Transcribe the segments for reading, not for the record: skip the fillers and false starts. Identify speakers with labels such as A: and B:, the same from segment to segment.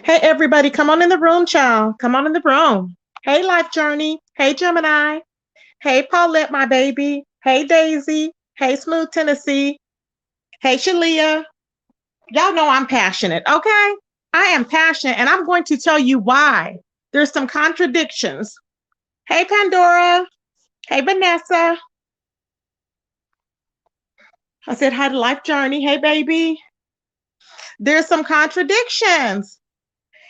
A: Hey, everybody, come on in the room, child. Come on in the room. Hey, Life Journey. Hey, Gemini. Hey, Paulette, my baby. Hey, Daisy. Hey, Smooth Tennessee. Hey, Shalia. Y'all know I'm passionate, okay? I am passionate, and I'm going to tell you why. There's some contradictions. Hey, Pandora. Hey, Vanessa. I said hi to Life Journey. Hey, baby. There's some contradictions.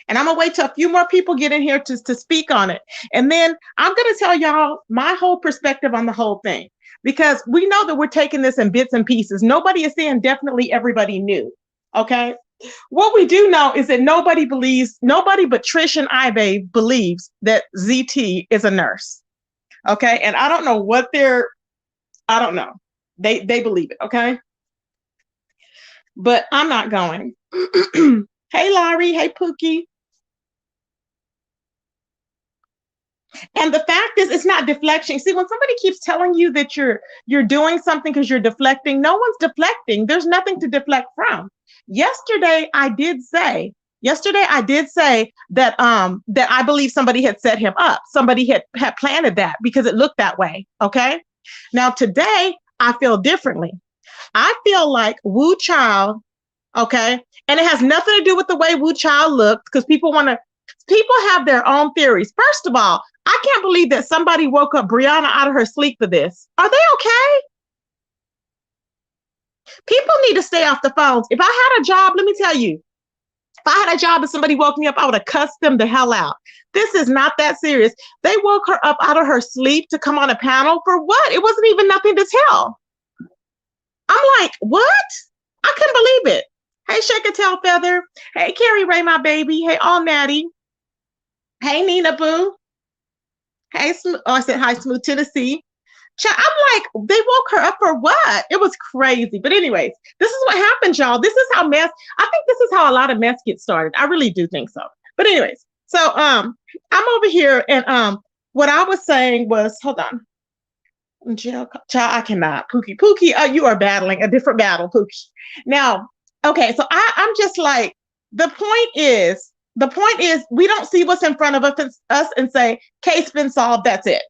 A: And I'm gonna wait till a few more people get in here to speak on it. And then I'm gonna tell y'all my whole perspective on the whole thing. Because we know that we're taking this in bits and pieces. Nobody is saying definitely everybody knew. Okay. What we do know is that nobody but Trish and Ive believes that ZT is a nurse. Okay. And I don't know I don't know. They believe it, okay? But I'm not going. Hey Larry, hey Pookie. And the fact is, it's not deflection. See, when somebody keeps telling you that you're doing something because you're deflecting, no one's deflecting. There's nothing to deflect from. Yesterday, I did say that that I believe somebody had set him up. Somebody had planted that because it looked that way. Okay. Now today, I feel differently. I feel like Wu Child. Okay, and it has nothing to do with the way Wu Child looks because people have their own theories. First of all, I can't believe that somebody woke up Brianna out of her sleep for this. Are they okay? People need to stay off the phones. If I had a job, let me tell you, if I had a job and somebody woke me up, I would have cussed them the hell out. This is not that serious. They woke her up out of her sleep to come on a panel for what? It wasn't even nothing to tell. I'm like, what? I couldn't believe it. Hey, Shake a Tail Feather. Hey, Carrie Ray, my baby. Hey, All Natty. Hey, Nina Boo. Hey, I said hi, Smooth Tennessee. I'm like, they woke her up for what? It was crazy. But anyways, this is what happens, y'all. This is how I think this is how a lot of mess gets started. I really do think so. But anyways, so I'm over here and what I was saying was, hold on. Child, I cannot. Pookie, you are battling a different battle, Pookie. Now, okay, so I'm just like, the point is we don't see what's in front of us and say, case been solved, that's it.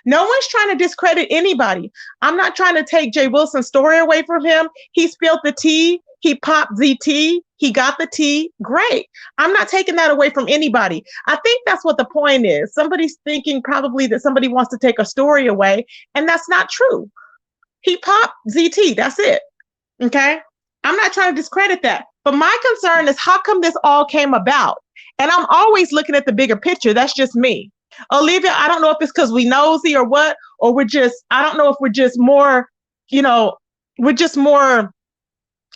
A: No one's trying to discredit anybody. I'm not trying to take Jay Wilson's story away from him. He spilled the tea. He popped ZT. He got the tea. Great. I'm not taking that away from anybody. I think that's what the point is. Somebody's thinking probably that somebody wants to take a story away, and that's not true. He popped ZT. That's it. Okay. I'm not trying to discredit that. But my concern is how come this all came about? And I'm always looking at the bigger picture. That's just me. Olivia, I don't know if it's because we nosy or what, or I don't know if we're just more, we're just more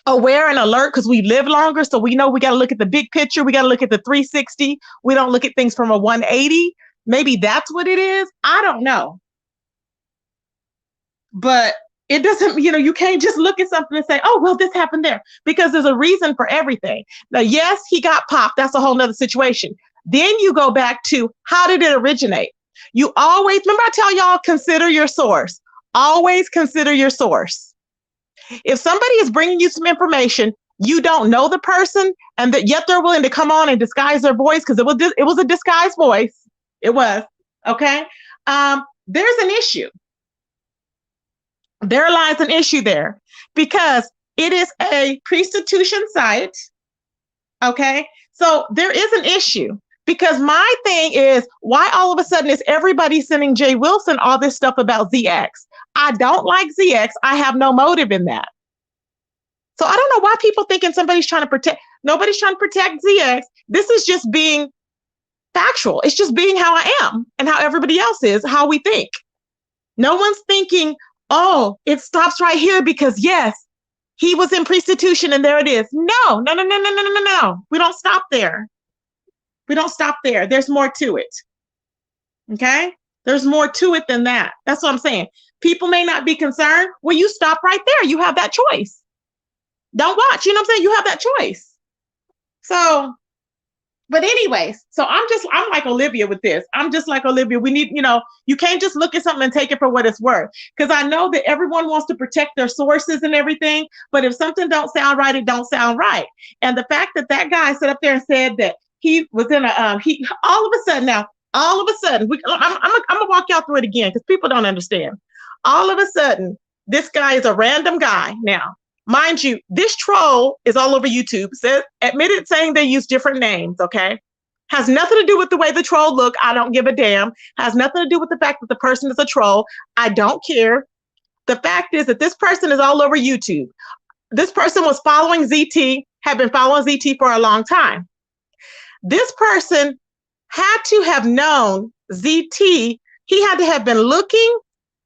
A: aware and alert because we live longer. So we know we got to look at the big picture. We got to look at the 360. We don't look at things from a 180. Maybe that's what it is. I don't know. But it doesn't, you can't just look at something and say, oh, well, this happened there, because there's a reason for everything. Now, yes, he got popped. That's a whole nother situation. Then you go back to, how did it originate? You always, remember I tell y'all, consider your source. Always consider your source. If somebody is bringing you some information, you don't know the person, and that yet they're willing to come on and disguise their voice, because it was a disguised voice. It was, okay? There's an issue. There lies an issue there, because it is a prostitution site, okay? So there is an issue. Because my thing is, why all of a sudden is everybody sending Jay Wilson all this stuff about ZX? I don't like ZX. I have no motive in that. So I don't know why people thinking somebody's trying to protect. Nobody's trying to protect ZX. This is just being factual. It's just being how I am and how everybody else is, how we think. No one's thinking, oh, it stops right here because, yes, he was in prostitution and there it is. No. We don't stop there. We don't stop there. There's more to it. Okay? There's more to it than that. That's what I'm saying. People may not be concerned. Well, you stop right there. You have that choice. Don't watch. You know what I'm saying? You have that choice. So, but anyways, so I'm like Olivia with this. I'm just like Olivia. We need, you can't just look at something and take it for what it's worth. Because I know that everyone wants to protect their sources and everything. But if something don't sound right, it don't sound right. And the fact that guy sat up there and said that he was in a he all of a sudden now, all of a sudden, I'm gonna walk y'all through it again because people don't understand. All of a sudden, this guy is a random guy now. Mind you, this troll is all over YouTube. Says admitted saying they use different names, okay? Has nothing to do with the way the troll look. I don't give a damn. Has nothing to do with the fact that the person is a troll. I don't care. The fact is that this person is all over YouTube. This person was following ZT, had been following ZT for a long time. This person had to have known ZT. He had to have been looking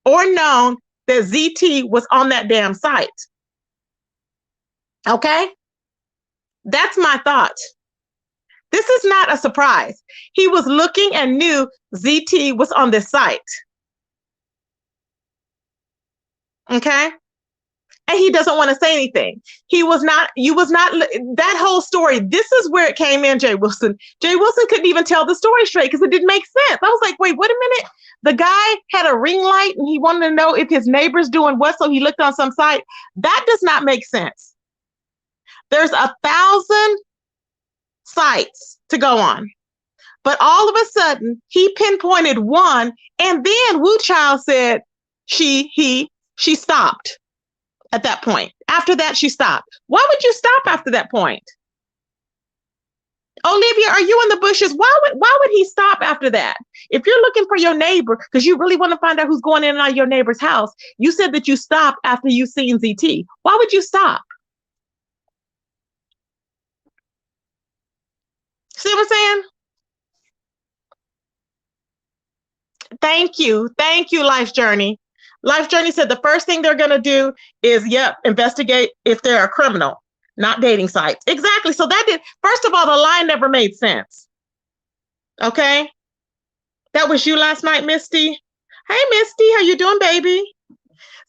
A: or known that ZT was on that damn site. Okay? That's my thought. This is not a surprise. He was looking and knew ZT was on this site. Okay? And he doesn't want to say anything. You was not, that whole story, this is where it came in, Jay Wilson. Jay Wilson couldn't even tell the story straight because it didn't make sense. I was like, wait a minute. The guy had a ring light and he wanted to know if his neighbor's doing what, so he looked on some site. That does not make sense. There's 1,000 sites to go on. But all of a sudden, he pinpointed one, and then Wu Child said she stopped at that point. After that, she stopped. Why would you stop after that point? Olivia, are you in the bushes? Why would he stop after that? If you're looking for your neighbor, because you really want to find out who's going in and out of your neighbor's house, you said that you stopped after you seen ZT. Why would you stop? See what I'm saying? Thank you. Thank you, Life Journey. Life Journey said the first thing they're going to do is, investigate if they're a criminal, not dating sites. Exactly. So first of all, the line never made sense. Okay. That was you last night, Misty. Hey, Misty, how you doing, baby?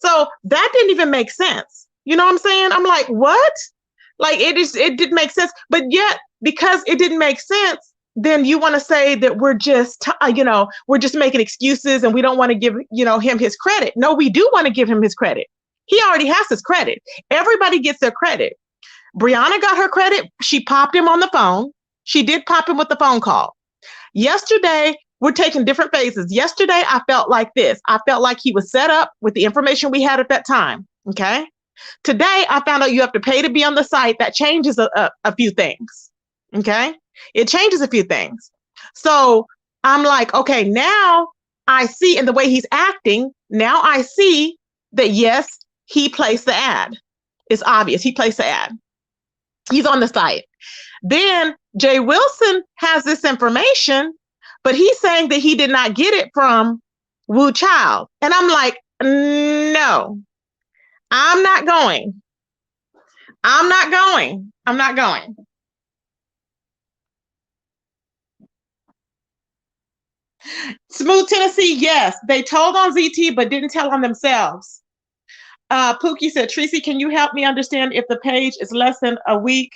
A: So that didn't even make sense. You know what I'm saying? I'm like, what? Like it didn't make sense. But yet, because it didn't make sense, then you want to say that we're just making excuses and we don't want to give, him his credit. No, we do want to give him his credit. He already has his credit. Everybody gets their credit. Brianna got her credit. She popped him on the phone. She did pop him with the phone call. Yesterday, we're taking different phases. Yesterday, I felt like this. I felt like he was set up with the information we had at that time. Okay. Today, I found out you have to pay to be on the site. That changes a few things. Okay. It changes a few things. So I'm like, okay, now I see in the way he's acting, now I see that, yes, he placed the ad. It's obvious. He placed the ad. He's on the site. Then Jay Wilson has this information, but he's saying that he did not get it from Wu Child. And I'm like, no, I'm not going. I'm not going. I'm not going. Smooth Tennessee, yes. They told on ZT, but didn't tell on themselves. Pookie said, Tracy, can you help me understand if the page is less than a week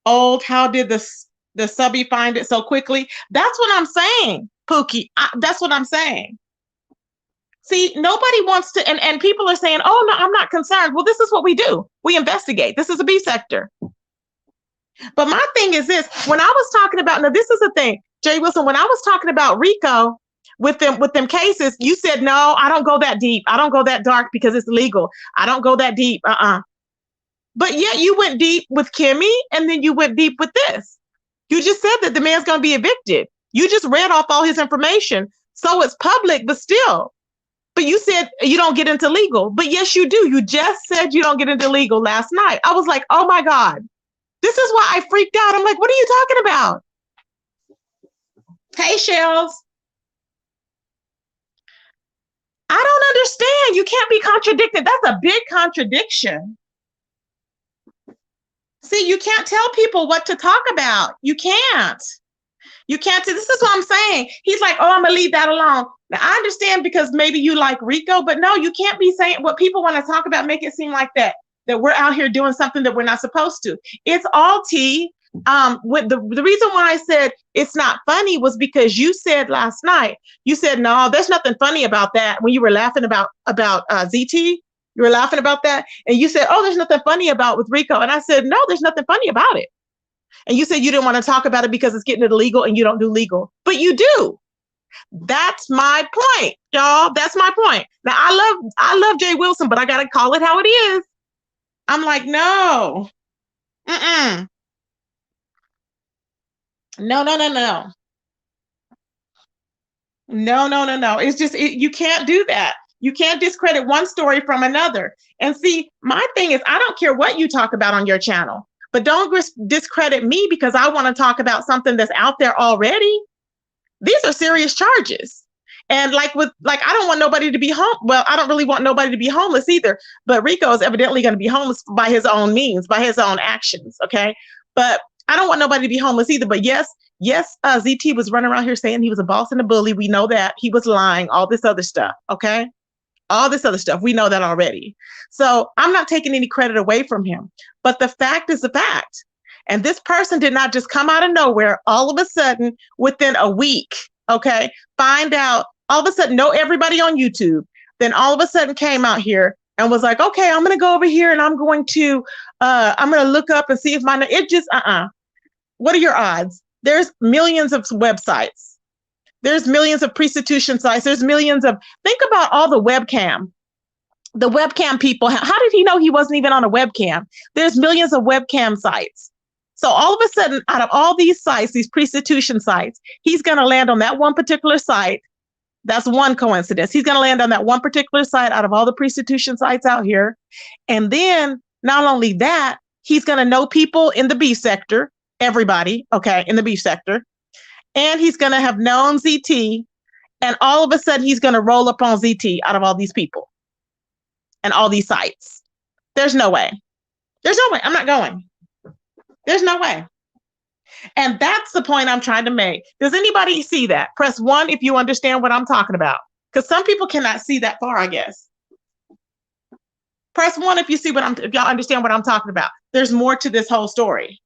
A: old? How did the subby find it so quickly? That's what I'm saying, Pookie. That's what I'm saying. See, nobody wants to, and people are saying, oh, no, I'm not concerned. Well, this is what we do. We investigate. This is a B sector. But my thing is this, when I was talking about, now this is the thing, Jay Wilson, when I was talking about Rico with them cases, you said, no, I don't go that deep. I don't go that dark because it's legal. I don't go that deep. But yet you went deep with Kimmy and then you went deep with this. You just said that the man's going to be evicted. You just read off all his information. So it's public, but still. But you said you don't get into legal. But yes, you do. You just said you don't get into legal last night. I was like, oh my God. This is why I freaked out. I'm like, what are you talking about? Hey, Shells. I don't understand. You can't be contradicted. That's a big contradiction. See, you can't tell people what to talk about. You can't. You can't. This is what I'm saying. He's like, oh, I'm going to leave that alone. Now, I understand because maybe you like Rico, but no, you can't be saying what people want to talk about, make it seem like that we're out here doing something that we're not supposed to. It's all tea. With the reason why I said it's not funny was because you said last night, you said, no, there's nothing funny about that. When you were laughing about ZT, you were laughing about that. And you said, oh, there's nothing funny about with Rico. And I said, no, there's nothing funny about it. And you said you didn't want to talk about it because it's getting illegal and you don't do legal, but you do. That's my point, y'all. That's my point. Now I love Jay Wilson, but I gotta call it how it is. I'm like, no. Mm-mm. No, no, no, no. No, no, no, no. It's just you can't do that. You can't discredit one story from another. And see, my thing is, I don't care what you talk about on your channel, but don't discredit me because I want to talk about something that's out there already. These are serious charges. And I don't want nobody to be home. Well, I don't really want nobody to be homeless either. But Rico is evidently going to be homeless by his own means, by his own actions. Okay. But I don't want nobody to be homeless either. But yes, ZT was running around here saying he was a boss and a bully. We know that. He was lying, all this other stuff. Okay. All this other stuff. We know that already. So I'm not taking any credit away from him. But the fact is the fact. And this person did not just come out of nowhere all of a sudden within a week. Okay. Find out all of a sudden, know everybody on YouTube. Then all of a sudden came out here and was like, okay, I'm going to go over here and I'm going to look up and see if it just, What are your odds? There's millions of websites. There's millions of prostitution sites. There's millions of, think about all the webcam people. How did he know he wasn't even on a webcam? There's millions of webcam sites. So all of a sudden, out of all these sites, these prostitution sites, he's going to land on that one particular site. That's one coincidence. He's going to land on that one particular site out of all the prostitution sites out here. And then not only that, he's going to know people in the B sector, everybody, okay, in the B sector. And he's going to have known ZT. And all of a sudden, he's going to roll up on ZT out of all these people and all these sites. There's no way. There's no way. I'm not going. There's no way. And that's the point I'm trying to make. Does anybody see that? Press 1 if you understand what I'm talking about. Because some people cannot see that far, I guess. Press 1 if you see if y'all understand what I'm talking about. There's more to this whole story.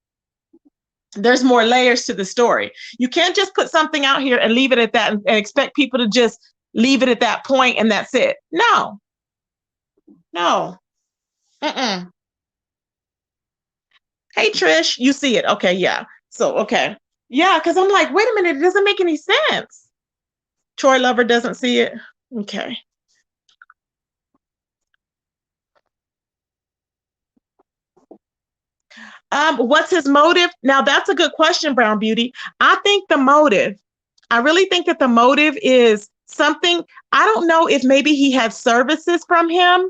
A: There's more layers to the story. You can't just put something out here and leave it at that and expect people to just leave it at that point and that's it. No. No. Mm-mm. Hey, Trish, you see it. Okay, yeah. So, okay. Yeah, because I'm like, wait a minute, it doesn't make any sense. Troy Lover doesn't see it. Okay. What's his motive? Now, that's a good question, Brown Beauty. I really think that the motive is something. I don't know if maybe he had services from him.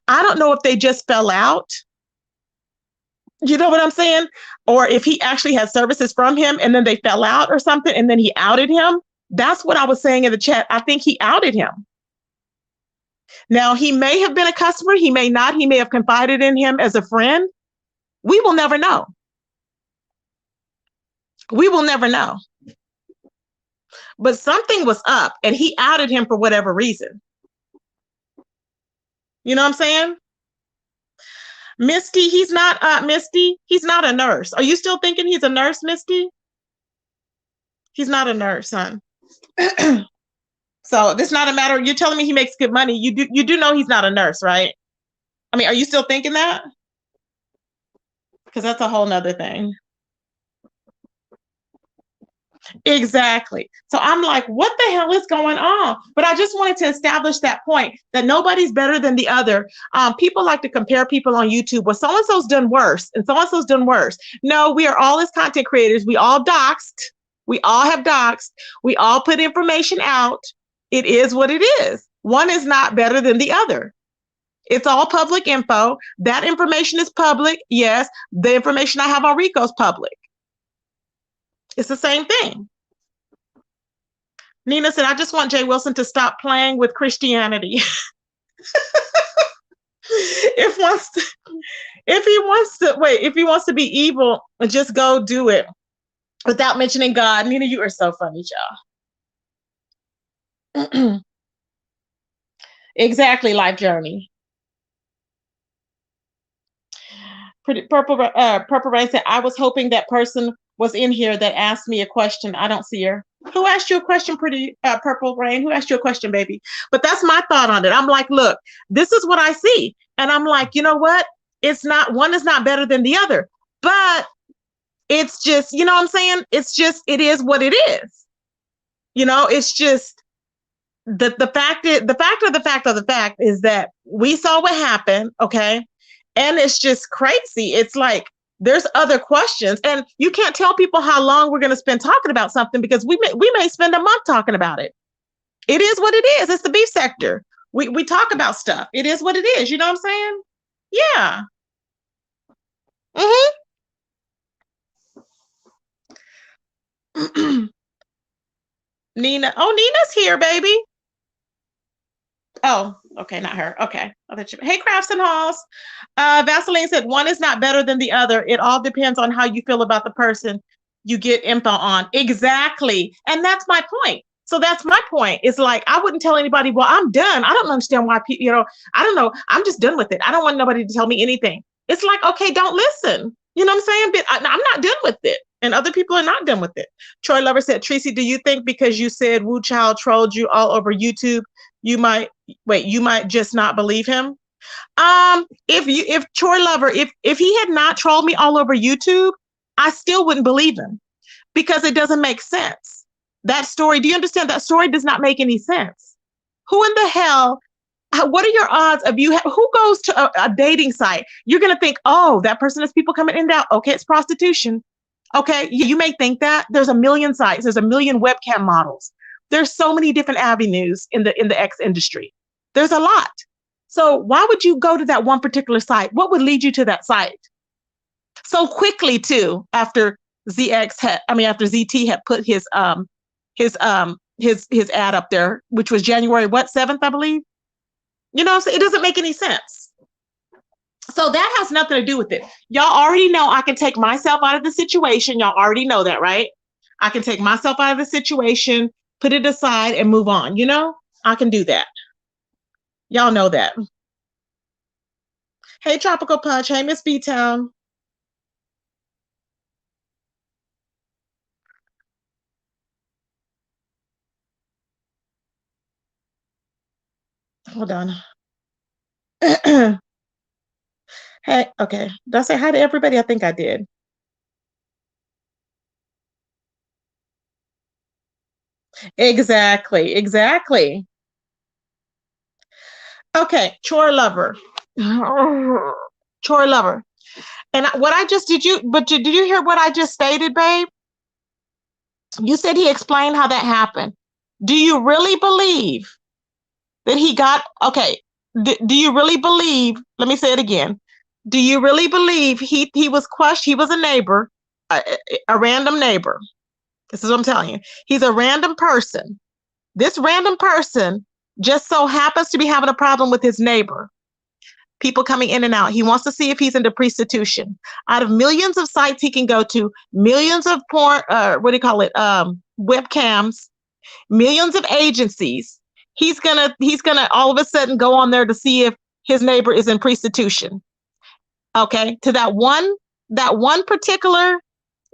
A: I don't know if they just fell out. You know what I'm saying? Or if he actually had services from him and then they fell out or something and then he outed him. That's what I was saying in the chat. I think he outed him. Now, he may have been a customer. He may not. He may have confided in him as a friend. We will never know. We will never know. But something was up and he outed him for whatever reason. You know what I'm saying? Misty, he's not he's not a nurse. Are you still thinking he's a nurse, Misty? He's not a nurse, son. So this is not a matter. You're telling me he makes good money. You do know he's not a nurse, right? I mean, are you still thinking that? Because that's a whole nother thing. Exactly. So I'm like, what the hell is going on? But I just wanted to establish that point that nobody's better than the other. People like to compare people on YouTube. Well, so-and-so's done worse and so-and-so's done worse. No, we are all as content creators. We all doxed. We all have doxed. We all put information out. It is what it is. One is not better than the other. It's all public info. That information is public. Yes. The information I have on Rico's public. It's the same thing. Nina said, I just want Jay Wilson to stop playing with Christianity. If he wants to be evil, just go do it without mentioning God. Nina, you are so funny, y'all. Exactly, Life Journey. Purple Rain said, I was hoping that person was in here that asked me a question. I don't see her. Who asked you a question, Purple Rain? Who asked you a question, baby? But that's my thought on it. I'm like, look, this is what I see. And I'm like, you know what? One is not better than the other. But It's just, you know what I'm saying? It's just, it is what it is. It's just the fact is that we saw what happened, okay? And it's just crazy. It's like there's other questions, and you can't tell people how long we're going to spend talking about something because we may spend a month talking about it. It is what it is. It's the beef sector. We talk about stuff. It is what it is. You know what I'm saying? Yeah. Hmm. Nina. Oh, Nina's here, baby. Oh, okay, not her. Okay. Hey, Crafts and Halls. Vaseline said one is not better than the other. It all depends on how you feel about the person you get info on. Exactly. And that's my point. So that's my point. It's like I wouldn't tell anybody, well, I'm done. I don't understand why people, I don't know. I'm just done with it. I don't want nobody to tell me anything. It's like, okay, don't listen. You know what I'm saying? But I'm not done with it. And other people are not done with it. Troy Lover said, Tracy, do you think because you said Wu Child trolled you all over YouTube, you might you might just not believe him? If Troy Lover, if he had not trolled me all over YouTube, I still wouldn't believe him because it doesn't make sense. That story, do you understand? That story does not make any sense. Who in the hell? What are your odds of you? Who goes to a dating site? You're gonna think, oh, that person has people coming in and out. Okay, it's prostitution. Okay, you may think that there's a million sites, there's a million webcam models. There's so many different avenues in the X industry. There's a lot. So why would you go to that one particular site? What would lead you to that site so quickly too? After ZT had put his ad up there, which was January 7th, I believe. So it doesn't make any sense. So that has nothing to do with it. Y'all already know I can take myself out of the situation. Y'all already know that, right? I can take myself out of the situation, put it aside, and move on. I can do that. Y'all know that. Hey, Tropical Punch. Hey, Miss B-Town. Hold on. Hey, okay. Did I say hi to everybody? I think I did. Exactly. Exactly. Okay. Chore lover. Chore lover. And what I just did you hear what I just stated, babe? You said he explained how that happened. Do you really believe that he got, okay, do you really believe, let me say it again. Do you really believe he was crushed? He was a neighbor, a random neighbor. This is what I'm telling you. He's a random person. This random person just so happens to be having a problem with his neighbor. People coming in and out. He wants to see if he's into prostitution. Out of millions of sites he can go to, millions of porn, what do you call it? Webcams, millions of agencies. He's gonna all of a sudden go on there to see if his neighbor is in prostitution. Okay, to that one particular,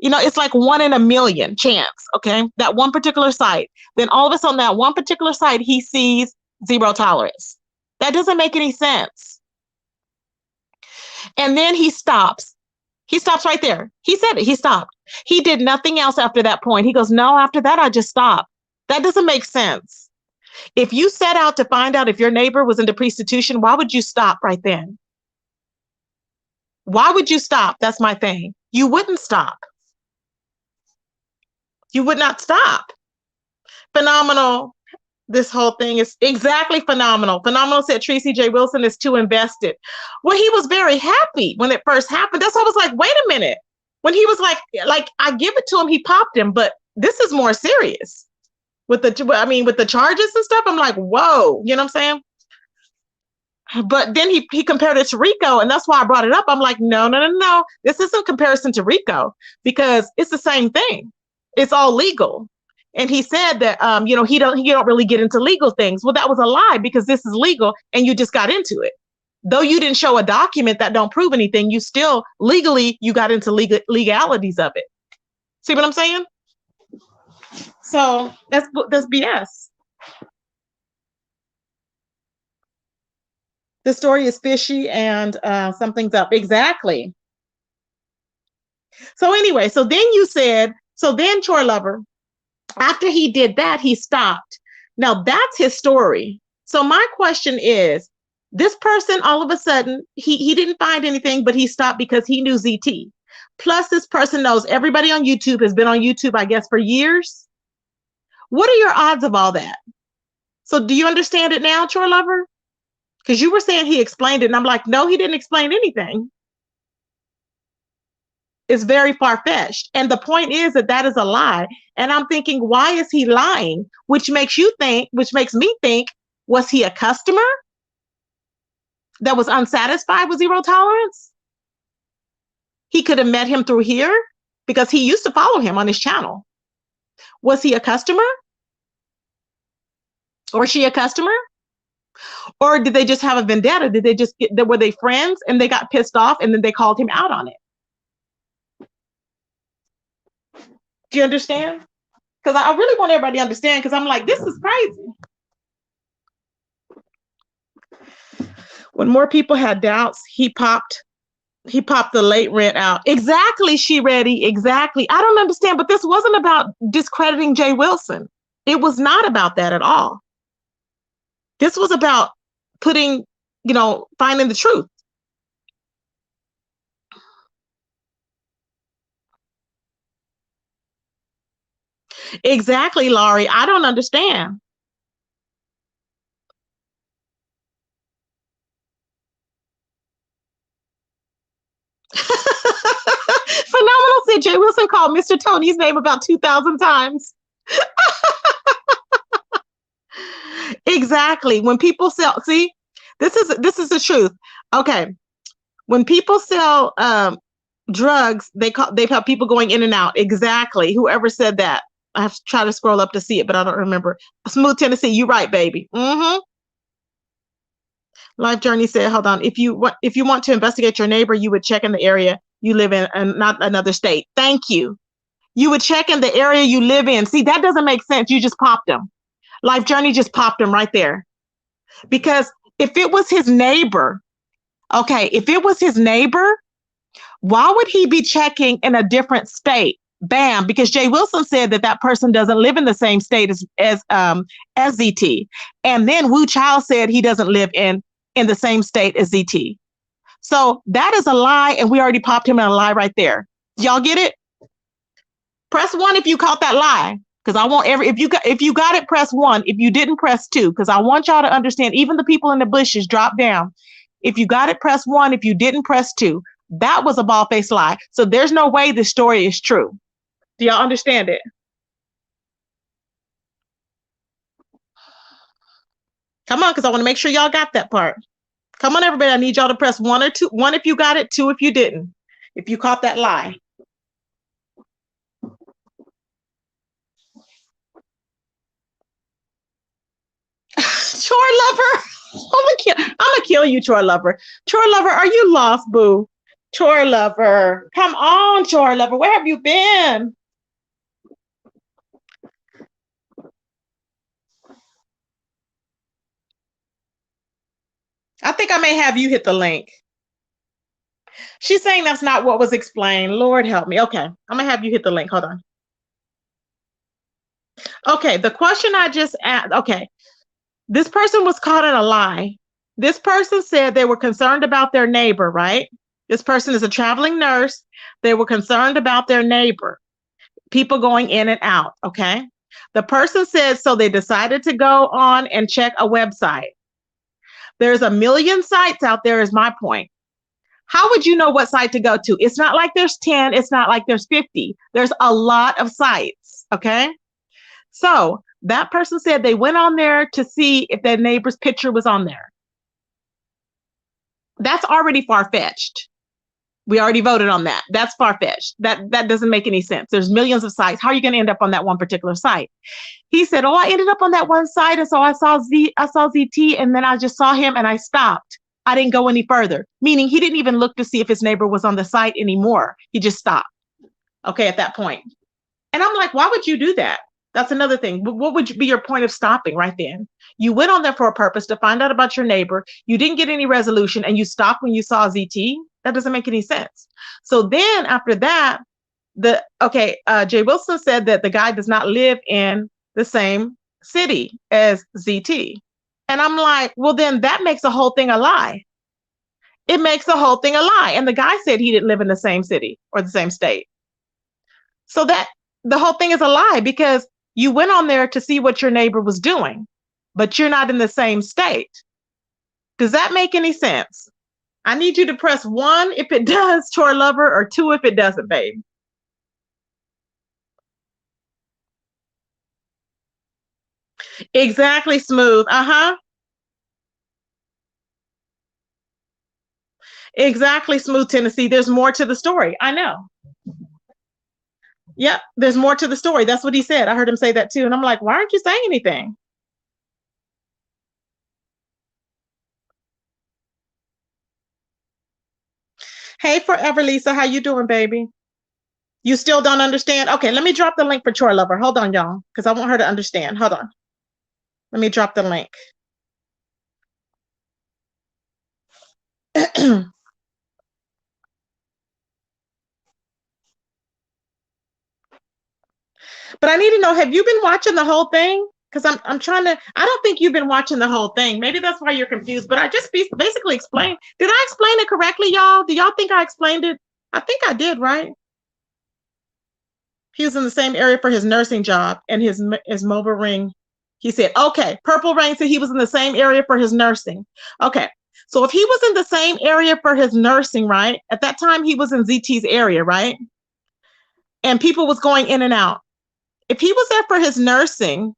A: it's like one in a million chance. Okay, that one particular site. Then all of a sudden, that one particular site, he sees zero tolerance. That doesn't make any sense. And then he stops. He stops right there. He said it. He stopped. He did nothing else after that point. He goes, no, after that, I just stopped. That doesn't make sense. If you set out to find out if your neighbor was into prostitution, why would you stop right then? Why would you stop? That's my thing. You wouldn't stop. You would not stop. Phenomenal. This whole thing is exactly phenomenal. Phenomenal said Tracy J. Wilson is too invested. Well, he was very happy when it first happened. That's why I was like, wait a minute. When he was like I give it to him, he popped him, but this is more serious. With the charges and stuff, I'm like, whoa, you know what I'm saying? But then he compared it to Rico, and that's why I brought it up. I'm like, no, no, no, no. This isn't comparison to Rico because it's the same thing. It's all legal. And he said that he don't really get into legal things. Well, that was a lie because this is legal and you just got into it. Though you didn't show a document that don't prove anything, you still legally you got into legalities of it. See what I'm saying? So that's BS. The story is fishy and something's up. Exactly. So anyway, so then you said, so then Chore Lover, after he did that, he stopped. Now that's his story. So my question is, this person all of a sudden, he didn't find anything, but he stopped because he knew ZT. Plus, this person knows everybody on YouTube, has been on YouTube, I guess, for years. What are your odds of all that? So do you understand it now, Chore Lover? Because you were saying he explained it, and I'm like, no, he didn't explain anything. It's very far-fetched. And the point is that that is a lie. And I'm thinking, why is he lying? Which makes me think, was he a customer that was unsatisfied with zero tolerance? He could have met him through here because he used to follow him on his channel. Was he a customer? Or she a customer? Or did they just have a vendetta? Did they just were they friends and they got pissed off and then they called him out on it? Do you understand? Because I really want everybody to understand, because I'm like, this is crazy. When more people had doubts, he popped the late rent out. Exactly, She Ready. Exactly. I don't understand, but this wasn't about discrediting Jay Wilson. It was not about that at all. This was about finding the truth. Exactly, Laurie. I don't understand. Phenomenal said Jay Wilson called Mr. Tony's name about 2,000 times. Exactly. When people sell, see, this is the truth. Okay. When people sell drugs, they've had people going in and out. Exactly. Whoever said that. I have to try to scroll up to see it, but I don't remember. Smooth Tennessee, you right, baby. Life Journey said, hold on. If you want to investigate your neighbor, you would check in the area you live in and not another state. Thank you. You would check in the area you live in. See, that doesn't make sense. You just popped them. Life Journey just popped him right there. Because if it was his neighbor, why would he be checking in a different state? Bam, because Jay Wilson said that person doesn't live in the same state as ZT. And then Wu Child said he doesn't live in the same state as ZT. So that is a lie, and we already popped him in a lie right there. Y'all get it? Press 1 if you caught that lie. Because I want if you got it, press 1. If you didn't, press 2. Because I want y'all to understand, even the people in the bushes, drop down. If you got it, press 1. If you didn't, press 2. That was a bald-faced lie. So there's no way this story is true. Do y'all understand it? Come on, because I want to make sure y'all got that part. Come on, everybody. I need y'all to press 1 or 2. 1 if you got it, 2 if you didn't. If you caught that lie. Chore Lover. I'm gonna kill you, Chore Lover. Chore Lover, are you lost, boo? Chore Lover. Come on, Chore Lover. Where have you been? I think I may have you hit the link. She's saying that's not what was explained. Lord help me. Okay, I'm gonna have you hit the link. Hold on. Okay, the question I just asked. Okay, this person was caught in a lie. This person said they were concerned about their neighbor, right? This person is a traveling nurse. They were concerned about their neighbor, people going in and out. Okay, the person said so they decided to go on and check a website. There's a million sites out there, is my point. How would you know what site to go to? It's not like there's 10. It's not like there's 50. There's a lot of sites. Okay. So that person said they went on there to see if their neighbor's picture was on there. That's already far-fetched. We already voted on that. That's far-fetched. That doesn't make any sense. There's millions of sites. How are you going to end up on that one particular site? He said, oh, I ended up on that one site. And so I saw ZT, and then I just saw him and I stopped. I didn't go any further, meaning he didn't even look to see if his neighbor was on the site anymore. He just stopped. Okay, at that point. And I'm like, why would you do that? That's another thing. What would be your point of stopping right then? You went on there for a purpose to find out about your neighbor. You didn't get any resolution and you stopped when you saw ZT. That doesn't make any sense. So then after that, Jay Wilson said that the guy does not live in the same city as ZT. And I'm like, well, then that makes the whole thing a lie. It makes the whole thing a lie. And the guy said he didn't live in the same city or the same state. So that the whole thing is a lie because you went on there to see what your neighbor was doing, but you're not in the same state. Does that make any sense? I need you to press one if it does, chore lover, or two if it doesn't, babe. Exactly, smooth. Uh-huh. Exactly, smooth Tennessee. There's more to the story. I know. Yep, there's more to the story. That's what he said. I heard him say that too. And I'm like, why aren't you saying anything? Hey, Forever Lisa, how you doing, baby? You still don't understand? Okay, let me drop the link for Chore Lover. Hold on, y'all, because I want her to understand. Hold on. Let me drop the link. But I need to know, have you been watching the whole thing? Because I'm trying to, I don't think you've been watching the whole thing. Maybe that's why you're confused. But I just basically explained. Did I explain it correctly, y'all? Do y'all think I explained it? I think I did, right? He was in the same area for his nursing job and his mobile ring. He said, okay, Purple Rain said he was in the same area for his nursing. Okay. So if he was in the same area for his nursing, right? At that time he was in ZT's area, right? And people was going in and out. If he was there for his nursing,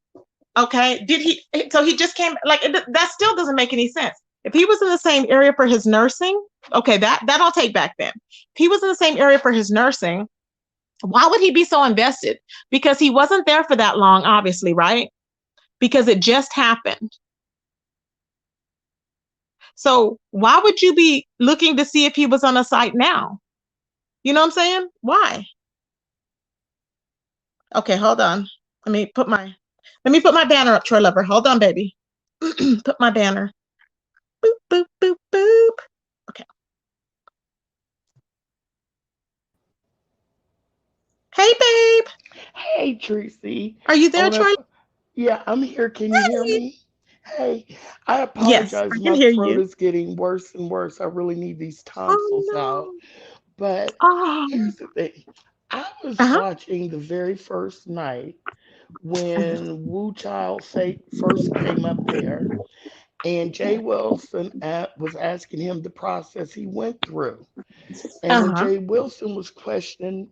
A: okay, did he so he just came like that still doesn't make any sense. If he was in the same area for his nursing, okay, that I'll take back then. If he was in the same area for his nursing, why would he be so invested? Because he wasn't there for that long, obviously, right? Because it just happened. So why would you be looking to see if he was on a site now? You know what I'm saying? Why? Okay, hold on. Let me put my banner up, Troy Lover. Hold on, baby. Put my banner. Boop, boop, boop, boop. Okay. Hey, babe.
B: Hey, Tracy.
A: Are you there,
B: On a,
A: Troy?
B: yeah, I'm here. Can you hear
A: Hey.
B: me? Hey, I
A: Yes, I
B: apologize.
A: can
B: My
A: hear
B: throat
A: you.
B: is getting worse and worse. I really need these tonsils out.
A: Oh
B: But
A: no. Oh.
B: here's the thing. I was
A: Uh-huh.
B: watching the very first night when Wu Child first came up there, and Jay Wilson was asking him the process he went through. And when
A: Uh-huh.
B: Jay Wilson was questioning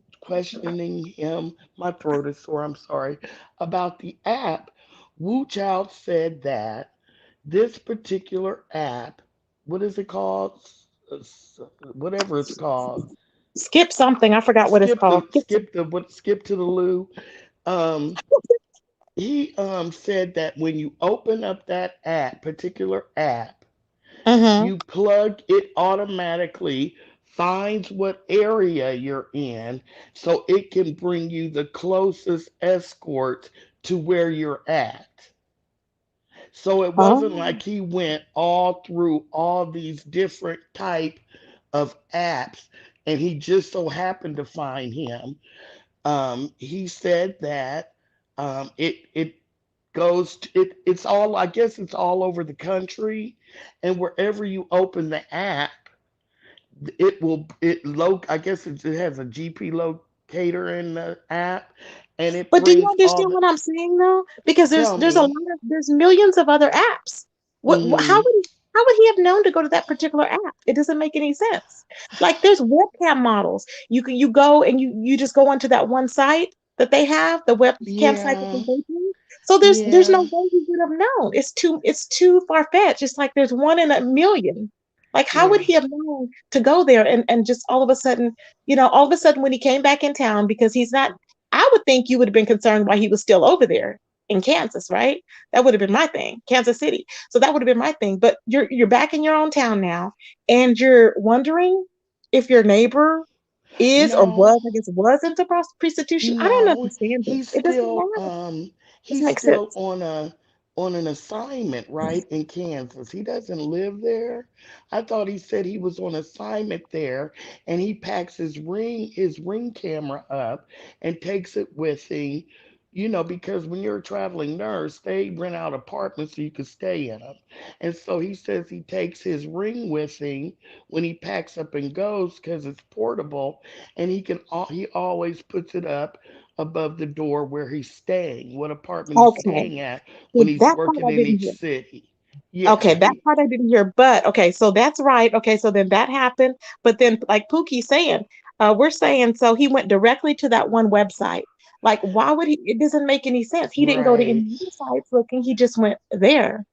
B: him, my throat is sore, I'm sorry, about the app, Wu Child said that this particular app, what is it called? Whatever it's called.
A: Skip something. I forgot what it's called.
B: Skip to the loo. Um, he said that when you open up that particular app,
A: Mm-hmm.
B: you plug it automatically finds what area you're in so it can bring you the closest escort to where you're at. So it wasn't
A: Oh.
B: like he went all through all these different type of apps and he just so happened to find him. He said that it goes to, it's all, I guess it's all over the country, and wherever you open the app, it will I guess it has a GP locator in the app, and it
A: But do you
B: brings all
A: understand
B: the.
A: what I'm saying though? Because
B: Tell
A: there's a lot
B: me.
A: there's millions of other apps.
B: Hmm.
A: How would he have known to go to that particular app? It doesn't make any sense. Like there's webcam models. You go and you just go onto that one site that they have, the webcam site that they
B: Yeah.
A: go to. So there's no
B: Yeah.
A: way he would have known. It's too far fetched. It's like there's one in a million. Like how would
B: Yeah.
A: he have known to go there and just all of a sudden, all of a sudden when he came back in town because he's not I would think you would have been concerned why he was still over there in Kansas, right? That would have been my thing, Kansas City. So that would have been my thing. But you're back in your own town now, and you're wondering if your neighbor is or
B: No.
A: was, I guess, was into prostitution. I don't
B: No.
A: understand it.
B: He's
A: It doesn't
B: still
A: matter. It doesn't
B: he's
A: make
B: still
A: sense.
B: on on an assignment, right, in Kansas. He doesn't live there. I thought he said he was on assignment there and he packs his ring camera up and takes it with him, because when you're a traveling nurse, they rent out apartments so you can stay in them. And so he says he takes his ring with him when he packs up and goes because it's portable, and he always puts it up above the door where he's staying, what apartment he's
A: Okay.
B: staying at when
A: Well,
B: he's
A: that part
B: working
A: I
B: in
A: didn't
B: each
A: hear.
B: city. Yeah,
A: Okay, that part I didn't hear, but okay, so that's right. Okay, so then that happened, but then like Pookie's saying, we're saying so he went directly to that one website. Like, why would he? It doesn't make any sense. He didn't go to any
B: right,
A: other sites looking. He just went there.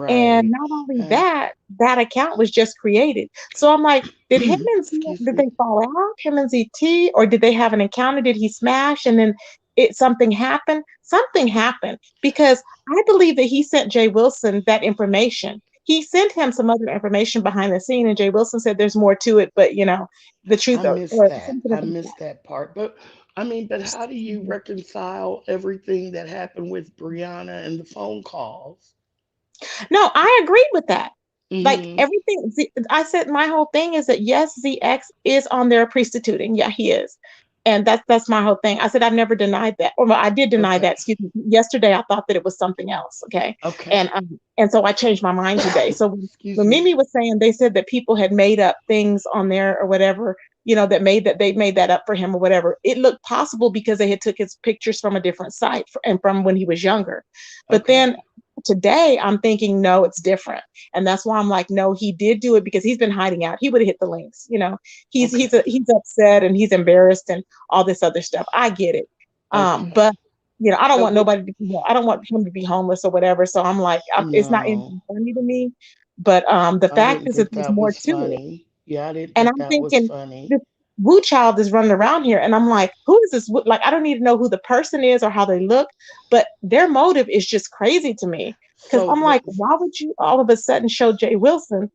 A: And
B: right.
A: not only
B: Uh,
A: that, that account was just created. So I'm like, did him and Z,
B: excuse
A: did
B: me.
A: they fall out, him and ZT, or did they have an encounter? Did he smash and then something happened? Something happened because I believe that he sent Jay Wilson that information. He sent him some other information behind the scene, and Jay Wilson said there's more to it, but the truth
B: I
A: or
B: missed that.
A: something
B: I
A: of that.
B: missed that part. But I mean, but how do you reconcile everything that happened with Brianna and the phone calls?
A: No, I agreed with that. Like
B: Hmm.
A: everything, I said my whole thing is that yes, ZX is on there prostituting. Yeah, he is, and that's my whole thing. I said I've never denied that, or well, I did deny
B: Okay.
A: that. Excuse me. Yesterday, I thought that it was something else. Okay,
B: Okay.
A: and so I changed my mind today. So
B: Excuse
A: when
B: me.
A: Mimi was saying they said that people had made up things on there or whatever, that they made that up for him or whatever. It looked possible because they had took his pictures from a different site and from when he was younger, but then
B: Okay.
A: today I'm thinking, no, it's different. And that's why I'm like, no, he did do it because he's been hiding out. He would have hit the links,
B: Okay.
A: he's upset and he's embarrassed and all this other stuff. I get it.
B: Okay.
A: But I don't
B: But
A: want
B: what?
A: nobody to, I don't want him to be homeless or whatever. So I'm like, it's not
B: No,
A: anything funny to me. But the
B: I
A: fact
B: didn't
A: is that
B: think
A: there's
B: that
A: more
B: was
A: to it.
B: funny. Yeah, I didn't
A: And
B: think
A: I'm
B: that was
A: thinking
B: funny.
A: this Woo child is running around here, and I'm like, who is this? Like, I don't need to know who the person is or how they look, but their motive is just crazy to me. Because
B: So
A: I'm
B: the
A: like, why would you all of a sudden show Jay Wilson,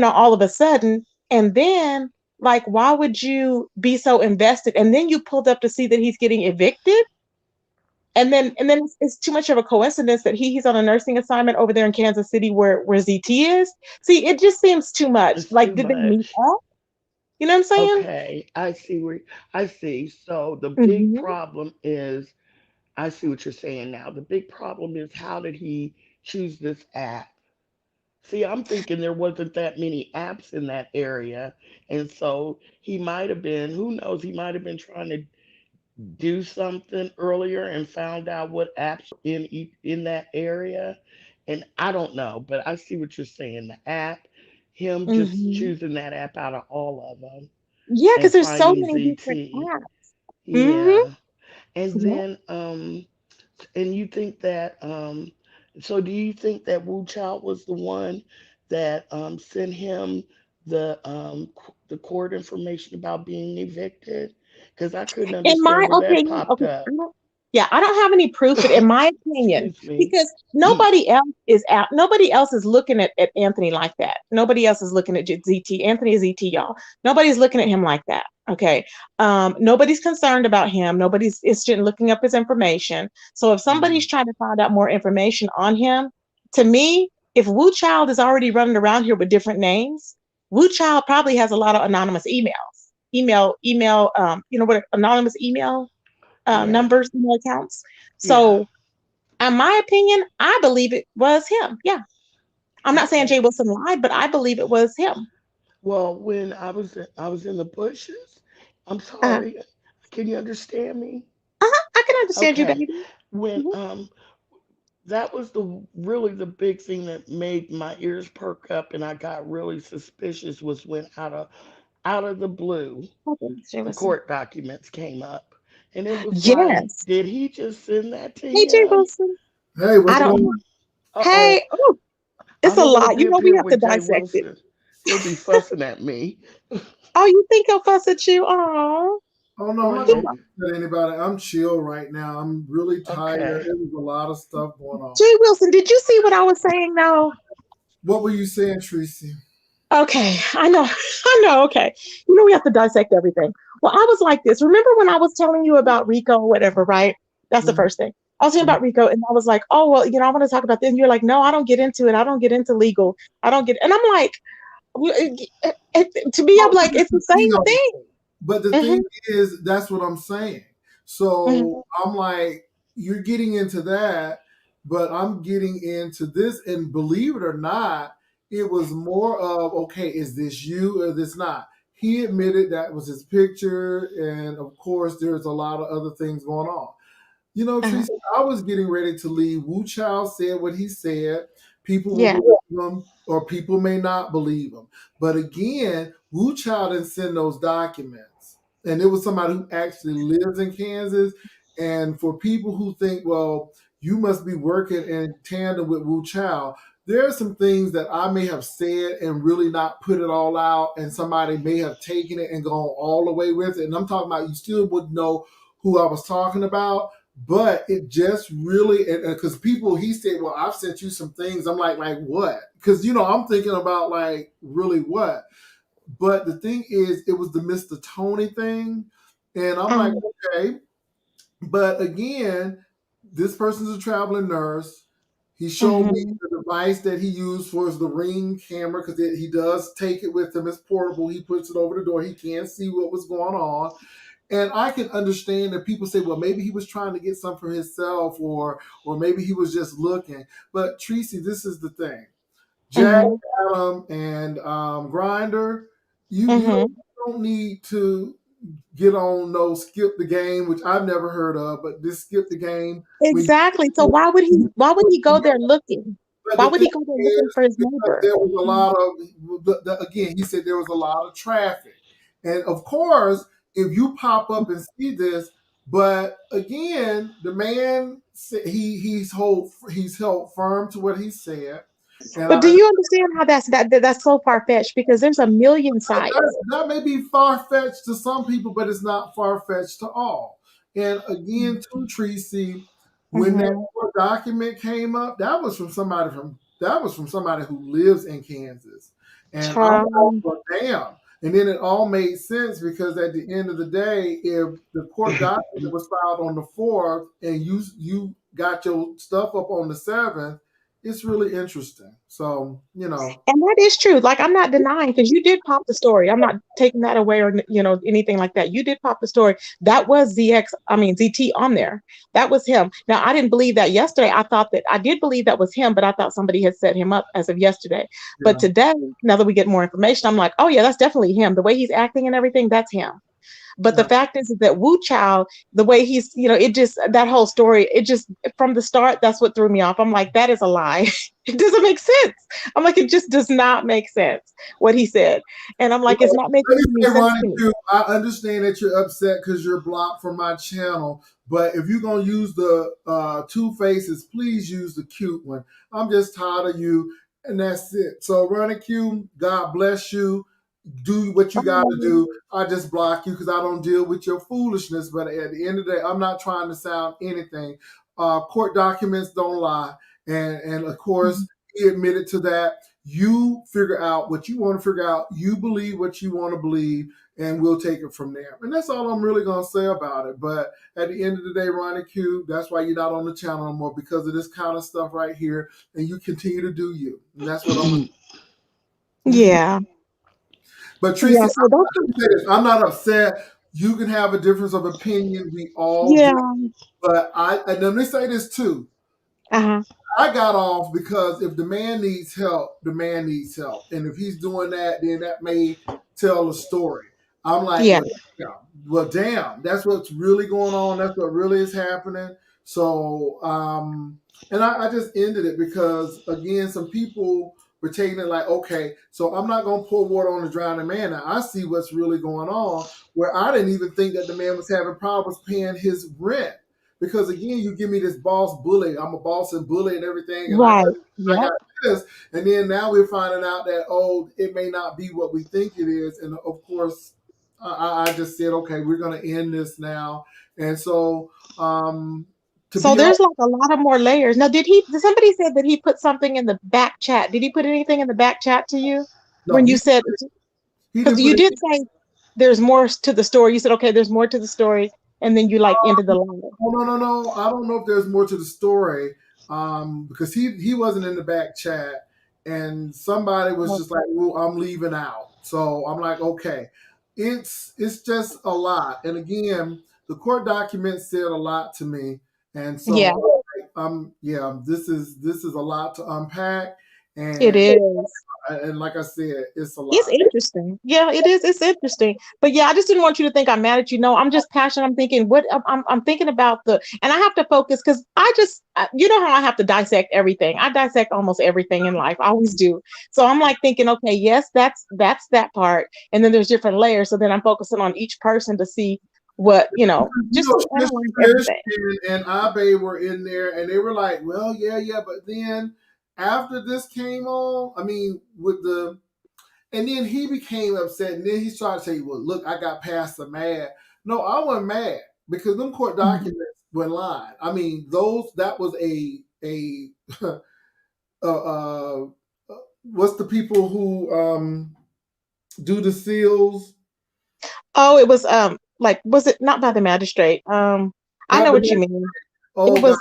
A: all of a sudden, and then like, why would you be so invested? And then you pulled up to see that he's getting evicted, and then it's too much of a coincidence that he's on a nursing assignment over there in Kansas City where ZT is. See, it just seems too much.
B: it's
A: Like,
B: too
A: did they meet
B: much.
A: up? You know what I'm saying?
B: Okay, I see. So the big
A: Hmm.
B: problem is, I see what you're saying now. The big problem is, how did he choose this app? See, I'm thinking there wasn't that many apps in that area, and so he might have been, who knows, he might have been trying to do something earlier and found out what apps were in that area. And I don't know, but I see what you're saying. The app, him just
A: Hmm.
B: choosing that app out of all of them
A: Yeah, because
B: and
A: there's so
B: finding
A: many different
B: ZT.
A: apps. Hmm.
B: Yeah. And
A: Yeah.
B: then and you think that so do you think that Wu Child was the one that sent him the court information about being evicted? Because I couldn't
A: In my
B: understand where that
A: opinion,
B: popped
A: okay,
B: up.
A: yeah, I don't have any proof, but in my opinion,
B: Excuse me.
A: because nobody else is out, nobody else is looking at Anthony like that. Nobody else is looking at ZT. Anthony is ZT, y'all. Nobody's looking at him like that. Okay. Nobody's concerned about him. Nobody's is looking up his information. So if somebody's
B: Mm,
A: trying to find out more information on him, to me, if Wu Child is already running around here with different names, Wu Child probably has a lot of anonymous email, what anonymous email
B: yeah.
A: numbers, email accounts.
B: Yeah.
A: So, in my opinion, I believe it was him. Yeah, I'm not saying Jay
B: Okay.
A: Wilson lied, but I believe it was him.
B: Well, when I was in the bushes, I'm
A: Uh,
B: sorry. Can you understand me?
A: I can understand you,
B: Okay.
A: baby.
B: When
A: Mhm.
B: that was the big thing that made my ears perk up and I got really suspicious, was when out of the blue
A: Okay, Jay
B: the
A: Wilson.
B: court documents came up. And it was like,
A: Yes.
B: did he just send that to
A: Hey, Jay
B: him?
A: Wilson.
C: Hey,
A: I
C: what's
A: don't
C: going
A: know.
C: on?
B: Uh-oh.
A: Hey, oh,
B: I
A: it's a
B: don't want to
A: lot.
B: be up
A: We
B: here
A: have to
B: with Jay
A: dissect it.
B: Wilson. He'll be fussing at me.
A: Oh, you think he'll fuss at you? Oh,
C: Oh no, I'm not
B: Okay.
C: gonna at anybody. I'm chill right now. I'm really tired.
B: Okay.
C: It was a lot of stuff going on.
A: Jay Wilson, did you see what I was saying? No.
C: What were you saying, Tracy?
A: Okay, I know, I know. Okay, we have to dissect everything. Well, I was like this. Remember when I was telling you about Rico or whatever, right? That's the
C: Mhm.
A: first thing. I was talking about Rico, and I was like, oh well, I want to talk about this. And you're like, no, I don't get into it. I don't get into legal. I don't get. And I'm like, to me, I'm
C: Well,
A: like,
C: here's
A: it's the
C: the thing,
A: same
C: though.
A: thing.
C: But the thing
A: Hmm.
C: is, that's what I'm saying.
A: Hmm.
C: So I'm like, you're getting into that, but I'm getting into this. And believe it or not, it was more of, okay, is this you or this not? He admitted that was his picture. And of course, there's a lot of other things going on.
A: Uh-huh.
C: Teresa, I was getting ready to leave. Wu Chow said what he said. People will
A: Yeah.
C: believe him, or people may not believe him. But again, Wu Chow didn't send those documents. And it was somebody who actually lives in Kansas. And for people who think, well, you must be working in tandem with Wu Chow, there are some things that I may have said and really not put it all out. And somebody may have taken it and gone all the way with it. And I'm talking about you still would know who I was talking about, but it just really, because people, he said, well, I've sent you some things. I'm like what? Because I'm thinking about like really what. But the thing is, it was the Mr. Tony thing, and I'm like,
A: Um.
C: okay. But again, this person's a traveling nurse. He showed me
A: Hmm.
C: the device that he used for the Ring camera, because he does take it with him. It's portable. He puts it over the door. He can't see what was going on. And I can understand that people say, well, maybe he was trying to get some for himself, or maybe he was just looking. But Tracy, this is the thing. Jack,
A: Hmm.
C: Adam, and Grinder, you
A: Hmm.
C: don't need to get on no skip the game, which I've never heard of, but this skip the game when
A: Exactly. So
C: you,
A: why would he? Why would he go there looking?
C: but
A: Why
C: the
A: would
C: thing
A: he go there looking
C: is,
A: for his
C: because
A: neighbor?
C: there was a lot of, again, he said there was a lot of traffic. And of course, if you pop up and see this, but again, the man said he's held firm to what he said. And
A: But do you understand how that's so far fetched? Because there's a million sites.
C: that may be far fetched to some people, but it's not far fetched to all. And again, too, Tracy, when that
A: Hmm.
C: court document came up, that was from somebody who lives in Kansas, and I'm like,
A: Child.
C: well, damn. And then it all made sense, because at the end of the day, if the court document was filed on the 4th and you got your stuff up on the 7th, it's really interesting. So
A: And that is true. Like I'm not denying because you did pop the story. I'm not taking that away or anything like that. You did pop the story. That was ZT on there. That was him. Now I didn't believe that yesterday. I did believe that was him, but I thought somebody had set him up as of yesterday. But
C: yeah,
A: today, now that we get more information, I'm like, oh yeah, that's definitely him. The way he's acting and everything, that's him. But the
C: yeah.
A: fact is that Wu Chow, the way he's, it just that whole story, it just from the start, that's what threw me off. I'm like, that is a lie. It doesn't make sense. I'm like, it just does not make sense what he said. And I'm like, it's
C: Well,
A: not
C: let
A: making
C: me
A: any
C: say,
A: sense
C: Ronnie
A: to me.
C: Q, I understand that you're upset because you're blocked from my channel. But if you're gonna use the two faces, please use the cute one. I'm just tired of you, and that's it. So, Ronnie Q, God bless you. Do what you got to
A: Um,
C: do. I just block you because I don't deal with your foolishness. But at the end of the day, I'm not trying to sound anything. Court documents don't lie, and of course, he admitted to that. You figure out what you want to figure out. You believe what you want to believe, and we'll take it from there. And that's all I'm really gonna say about it. But at the end of the day, Ronnie Q, that's why you're not on the channel no more, because of this kind of stuff right here. And you continue to do you, and that's what I'm gonna. You,
A: yeah.
C: but Tracy,
A: Yeah. So that's
C: I'm not upset. You can have a difference of opinion. We all do.
A: yeah.
C: But and let me say this too.
A: Uh-huh.
C: I got off because if the man needs help, the man needs help. And if he's doing that, then that may tell a story. I'm like,
A: Yeah.
C: well, damn, that's what's really going on. That's what really is happening. So, and I just ended it because, again, some people were taking it like, okay, so I'm not going to pour water on the drowning man. Now, I see what's really going on, where I didn't even think that the man was having problems paying his rent. Because again, you give me this boss bully. I'm a boss and bully and everything, and
A: Right.
C: I
A: Yep.
C: got this. And then now we're finding out that, oh, it may not be what we think it is. And of course, I just said, okay, we're going to end this now. And so, to
A: So
C: be honest,
A: there's like a lot of more layers. Now, did somebody said that he put something in the back chat? Did he put anything in the back chat to you
C: no,
A: when you said,
C: he
A: because
C: didn't put
A: you
C: it.
A: did say there's more to the story. You said, okay, there's more to the story. and then you like ended the line.
C: Oh, no. I don't know if there's more to the story. Because he wasn't in the back chat, and somebody was just like, "Well, I'm leaving out." So I'm like, "Okay." It's just a lot, and again, the court document said a lot to me, and
A: Yeah,
C: so yeah, this is a lot to unpack,
A: it
C: and
A: is.
C: like I said, it's a
A: It's
C: lot.
A: interesting. Yeah, it is. It's interesting. But yeah, I just didn't want you to think I'm mad at you. No, I'm just passionate. I'm thinking what I'm thinking about and I have to focus because you know how I have to dissect everything. I dissect almost everything in life. I always do. So I'm like thinking, okay, yes, that's that part. And then there's different layers. So then I'm focusing on each person to see what,
C: You
A: just
C: know,
A: to analyze
C: Trish
A: everything.
C: and Abe were in there, and they were like, "Well, yeah," but then after this came on, I mean, and then he became upset, and then he started saying, "Well, look, I got past the mad." No, I wasn't mad because them court
A: Mhm.
C: documents were lying. I mean, that was a uh, what's the people who do the seals?
A: Oh, it was like was it not by the magistrate? I
C: Not
A: know
C: the
A: what you mean. It
C: oh god,
A: was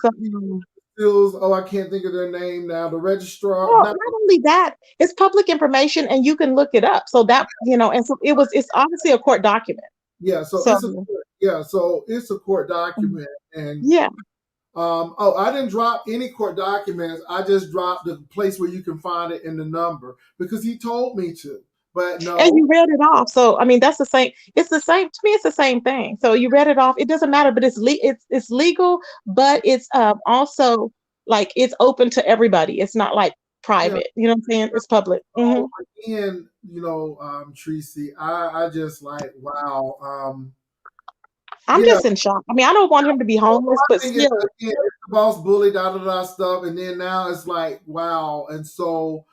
C: seals. Oh, I can't think of their name now. The registrar,
A: well,
C: not
A: not only that, it's public information and you can look it up. So that, and so it's obviously a court document.
C: yeah. So
A: So
C: it's a court document, and
A: yeah.
C: I didn't drop any court documents. I just dropped the place where you can find it in the number because he told me to. But
A: And
C: no,
A: you read it off. So I mean that's the same. It's the same to me, it's the same thing. So you read it off. It doesn't matter, but it's legal, but it's also like it's open to everybody. It's not like
C: yeah.
A: private. You know what I'm saying? It's public.
C: So again, Tracy, I just like wow.
A: I'm
C: Yeah,
A: just in shock. I mean, I don't want him to be
C: so
A: homeless,
C: my
A: but
C: thing is,
A: still.
C: again, it's the boss bully, stuff, and then now it's like wow, and so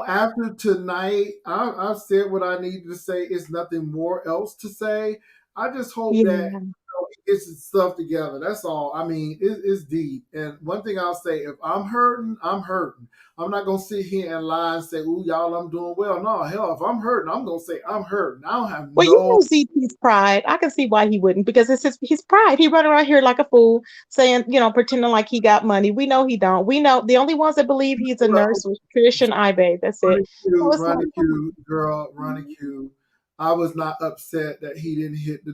C: after tonight, I've said what I needed to say. It's nothing more else to say. I just hope that
A: Yeah.
C: he gets his stuff together. That's all. I mean, it's deep. And one thing I'll say, if I'm hurting, I'm hurting. I'm not gonna sit here and lie and say, "Ooh, y'all, I'm doing well." No, hell, if I'm hurting, I'm gonna say I'm hurting. I don't have
A: Well, you
C: no.
A: know ZP's pride. I can see why he wouldn't, because it's his pride. He run around here like a fool, saying, pretending like he got money. We know he don't. We know the only ones that believe he's a nurse was Trish and Ibe. That's it. So it's like,
C: Ronnie Q, girl, Ronnie Q. I was not upset that he didn't hit the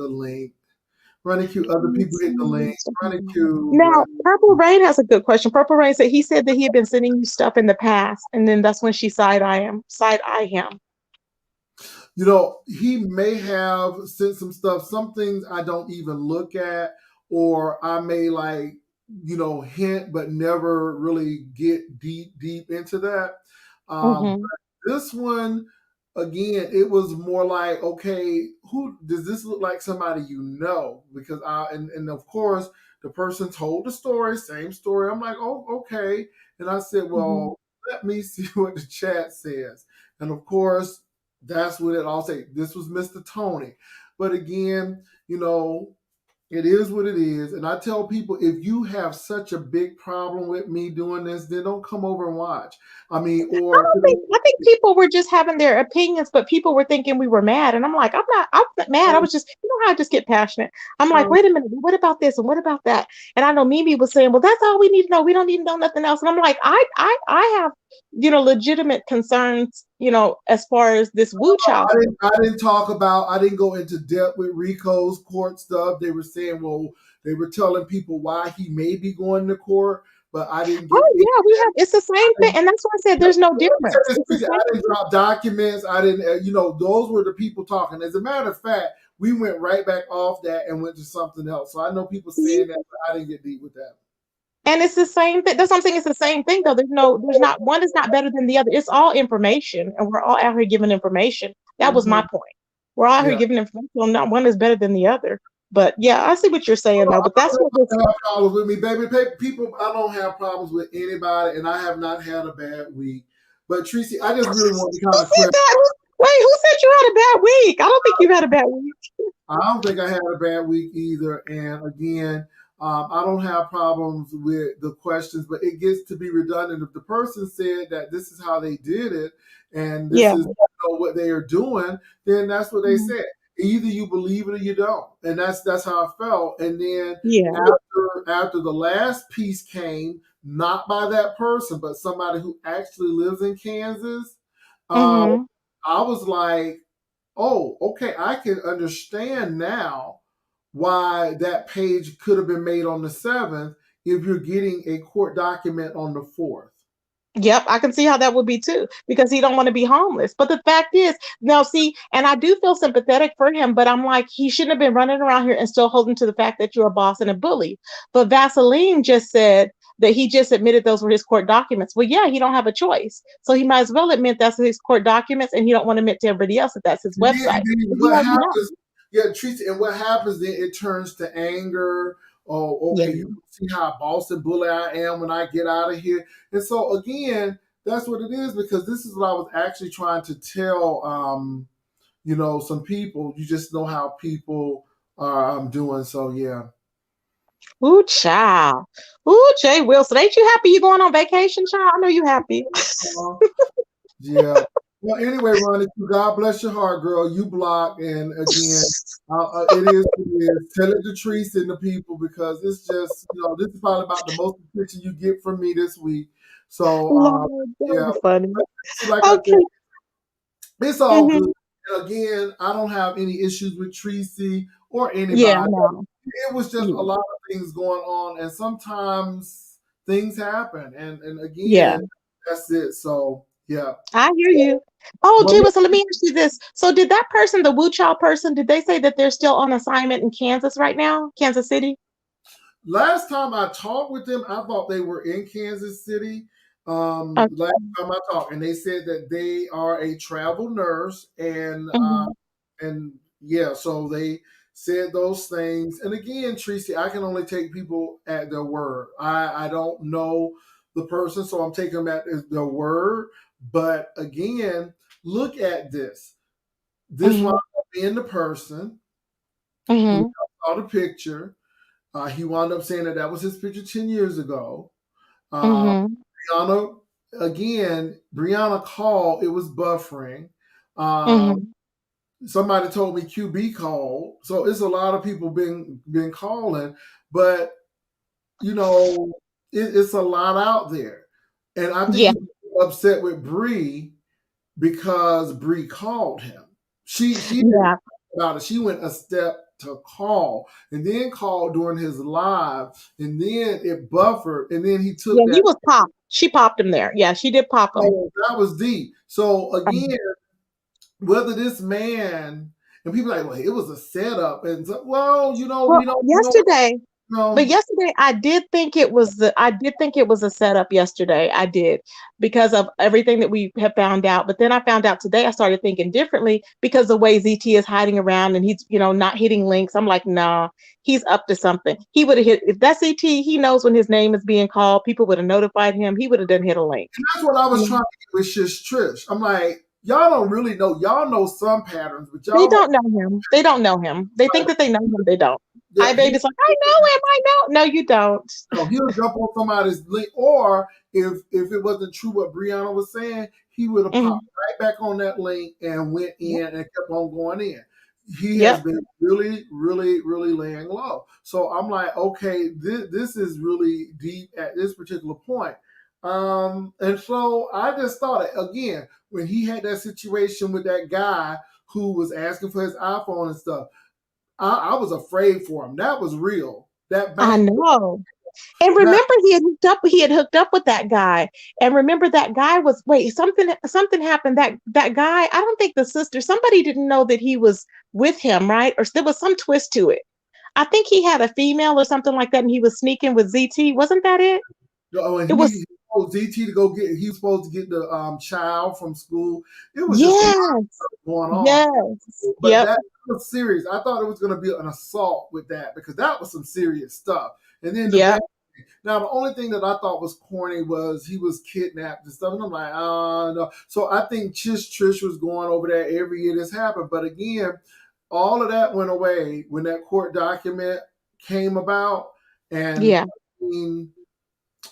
C: link. Ronnie Q, other people hit the link. Ronnie Q,
A: now,
C: but
A: Purple Rain has a good question. Purple Rain said he said that he had been sending you stuff in the past, and then that's when she side eye him.
C: he may have sent some stuff. Some things I don't even look at, or I may hint, but never really get deep into that.
A: Hmm.
C: This one, again, it was more like, okay, who does this look like? Somebody you know? Because and of course the person told the story, same story. I'm like, oh, okay, and I said,
A: Hmm.
C: well, let me see what the chat says, and of course that's what it all say. This was Mr. Tony, but again, it is what it is. And I tell people, if you have such a big problem with me doing this, then don't come over and watch. I mean, or
A: I think people were just having their opinions, but people were thinking we were mad. And I'm not mad. I was just, how I just get passionate. I'm like, wait a minute, what about this and what about that? And I know Mimi was saying, well, that's all we need to know. We don't need to know nothing else. And I'm like, I have, legitimate concerns, as far as this Woo Child stuff.
C: I didn't talk about. I didn't go into depth with Rico's court stuff. They were saying, well, they were telling people why he may be going to court, but I didn't get.
A: Oh yeah, it's the same thing. And that's why I said there's no difference. It's the
C: I
A: same.
C: didn't drop documents. I didn't. Those were the people talking. As a matter of fact, we went right back off that and went to something else. So I know people saying that, but I didn't get deep with that.
A: And it's the same thing. That's what I'm saying. It's the same thing, though. There's not one is not better than the other. It's all information, and we're all out here giving information. That was my
C: Mm-hmm.
A: point. We're all out here
C: Yeah.
A: giving information. Not one is better than the other. But yeah, I see what you're saying, though. But
C: I
A: that's what this.
C: don't have problems with me, baby. People, I don't have problems with anybody, and I have not had a bad week. But Tracy, I just really want to
A: Who
C: kind of
A: said
C: clear.
A: that? Wait, who said you had a bad week? I don't think you had a bad week.
C: I don't think I had a bad week either. And again, I don't have problems with the questions, but it gets to be redundant. If the person said that this is how they did it, and this
A: Yeah.
C: is what they are doing, then that's what they
A: Mhm.
C: said. either you believe it or you don't, and that's how I felt. And then
A: Yeah.
C: after the last piece came, not by that person, but somebody who actually lives in Kansas, uh,
A: Mm-hmm.
C: I was like, oh, okay, I can understand now why that page could have been made on the 7th if you're getting a court document on the 4th.
A: Yep, I can see how that would be too, because he don't want to be homeless. But the fact is, now see, and I do feel sympathetic for him, but I'm like, he shouldn't have been running around here and still holding to the fact that you're a boss and a bully. But Vaseline just said that he just admitted those were his court documents. Well, yeah, he don't have a choice. So he might as well admit that's his court documents, and he don't want to admit to everybody else that that's his
C: And
A: website.
C: then
A: But he
C: what
A: already knows.
C: happens? Yeah, Teresa, and what happens then? It turns to anger. Oh,
A: Yeah.
C: okay, you see how boss and bully I am when I get out of here. And so again, that's what it is, because this is what I was actually trying to tell some people. You just know how people are doing. So yeah.
A: Ooh, child. Ooh, Jay Wilson. Ain't you happy you going on vacation, child? I know you happy.
C: Uh, yeah. Well, anyway, Ronnie, God bless your heart, girl. You block, and again, it is what it is. Tell it to Teresa and the people, because it's just, this is probably about the most attention you get from me this week. So,
A: Lord, that
C: yeah.
A: was funny.
C: But like I said,
A: Okay.
C: it's all good.
A: Hmm.
C: And again, I don't have any issues with Tracy or
A: Yeah,
C: anybody.
A: no.
C: It was just a
A: Yeah.
C: lot of things going on, and sometimes things happen. And
A: Yeah.
C: again, that's it. So, yeah.
A: I hear you. Oh,
C: Well,
A: Jay Wilson, let me ask you this. So did that person, the Wu Chow person, did they say that they're still on assignment in Kansas right now? Kansas City?
C: last time I talked with them, I thought they were in Kansas City.
A: Okay.
C: Last time I talked, and they said that they are a travel nurse,
A: Hmm.
C: and yeah, so they said those things. And again, Tracy, I can only take people at their word. I don't know the person, so I'm taking them at their word. But again, look at this. This wound
A: Hmm.
C: up being the person who
A: Hmm.
C: saw the picture. He wound up saying that that was his picture 10 years ago. Uh,
A: Hmm.
C: Brianna, Brianna called. It was buffering. Uh,
A: Hmm.
C: somebody told me QB called. So it's a lot of people been calling, but you know, it's a lot out there. And I think
A: Yeah.
C: he's upset with Bree because Bree called him. She didn't
A: Yeah.
C: talk about it. She went a step to call, and then called during his live, and then it buffered, and then he
A: Yeah,
C: took
A: he
C: that.
A: was popped. She popped him there. Yeah, she did pop him.
C: Oh, that was deep. So again, whether this man, and people are like, well, it was a setup, and so, well,
A: Well,
C: we don't know.
A: yesterday, but
C: No,
A: yesterday I did think it was a setup yesterday. I did, because of everything that we have found out. But then I found out today, I started thinking differently because the way ZT is hiding around and he's, not hitting links. I'm like, nah, he's up to something. He would have hit, if that's ZT, he knows when his name is being called, people would have notified him. He would have done hit a link.
C: and that's what I was
A: You
C: trying
A: know?
C: to get with Shish Trish. I'm like, y'all don't really know. Y'all know some patterns, but
A: They
C: y'all don't.
A: don't know him. They don't know him. They think that they know him. They don't. Hi,
C: He,
A: baby's like, I know him. I know. No, you don't.
C: he'll jump on somebody's link, or if it wasn't true what Brianna was saying, he would have
A: Mhm.
C: popped right back on that link and went
A: Yep.
C: in and kept on going in. He has
A: Yep.
C: been really, really, really laying low. So I'm like, okay, this is really deep at this particular point. And so I just thought, again, when he had that situation with that guy who was asking for his iPhone and stuff, I was afraid for him. That was real. That
A: I
C: bank.
A: know. And
C: That
A: remember, he had hooked up with that guy. And remember, that guy was, wait, something happened. That guy, I don't think the sister, somebody didn't know that he was with him, right? Or there was some twist to it. I think he had a female or something like that, and he was sneaking with ZT. Wasn't that it?
C: and
A: It was,
C: he told ZT to go get. He was supposed to get the child from school. It was just a lot
A: yes.
C: going on.
A: Yes.
C: But
A: Yep.
C: that was serious. I thought it was going to be an assault with that, because that was some serious stuff. And then the
A: Yep.
C: bank. Now the only thing that I thought was corny was he was kidnapped and stuff. And I'm like, oh no. So I think Trish was going over there every year this happened. But again, all of that went away when that court document came about. And
A: Yeah.
C: I mean,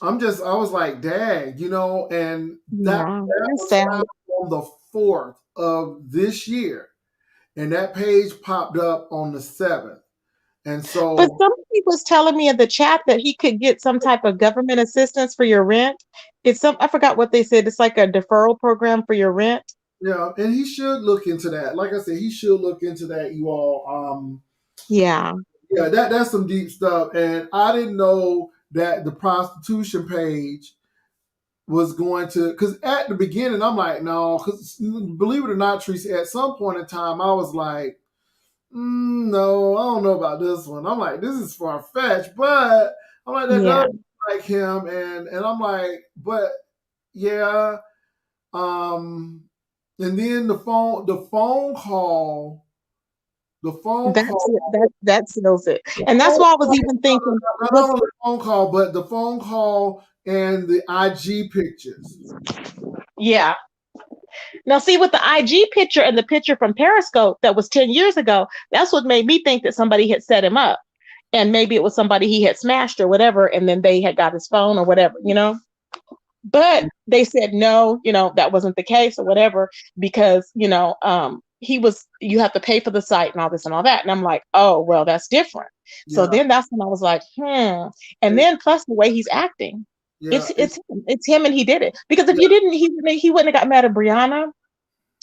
C: I was like, dang, and that
A: Yeah.
C: that
A: That's
C: was
A: sad.
C: found on the 4th of this year. and that page popped up on the 7th. And
A: But
C: so,
A: somebody was telling me in the chat that he could get some type of government assistance for your rent. It's some I forgot what they said. It's like a deferral program for your rent.
C: yeah, and he should look into that. Like I said, he should look into that, you all.
A: Yeah.
C: Yeah, that's some deep stuff. And I didn't know that the prostitution page was going to, because at the beginning I'm like, no, because believe it or not, Tracy, at some point in time I was like, no, I don't know about this one. I'm like, this is far fetched, but I'm like, that does
A: Yeah.
C: look like him, and I'm like, but yeah, um, and then the phone
A: That's
C: call,
A: it. That seals it.
C: the
A: And that's
C: phone
A: why I was
C: call,
A: even thinking,
C: not
A: was
C: only the phone call, but the phone call and the IG pictures.
A: yeah. Now see with the IG picture and the picture from Periscope that was 10 years ago, that's what made me think that somebody had set him up. And maybe it was somebody he had smashed or whatever, and then they had got his phone or whatever, you know? But they said no, that wasn't the case or whatever, because he was you have to pay for the site and all this and all that. And I'm like, oh well, that's different. So
C: Yeah,
A: then that's when I was like, and
C: it,
A: then plus the way he's acting,
C: yeah,
A: it's him and he did it. Because if
C: yeah,
A: you didn't, he wouldn't have got mad at Brianna.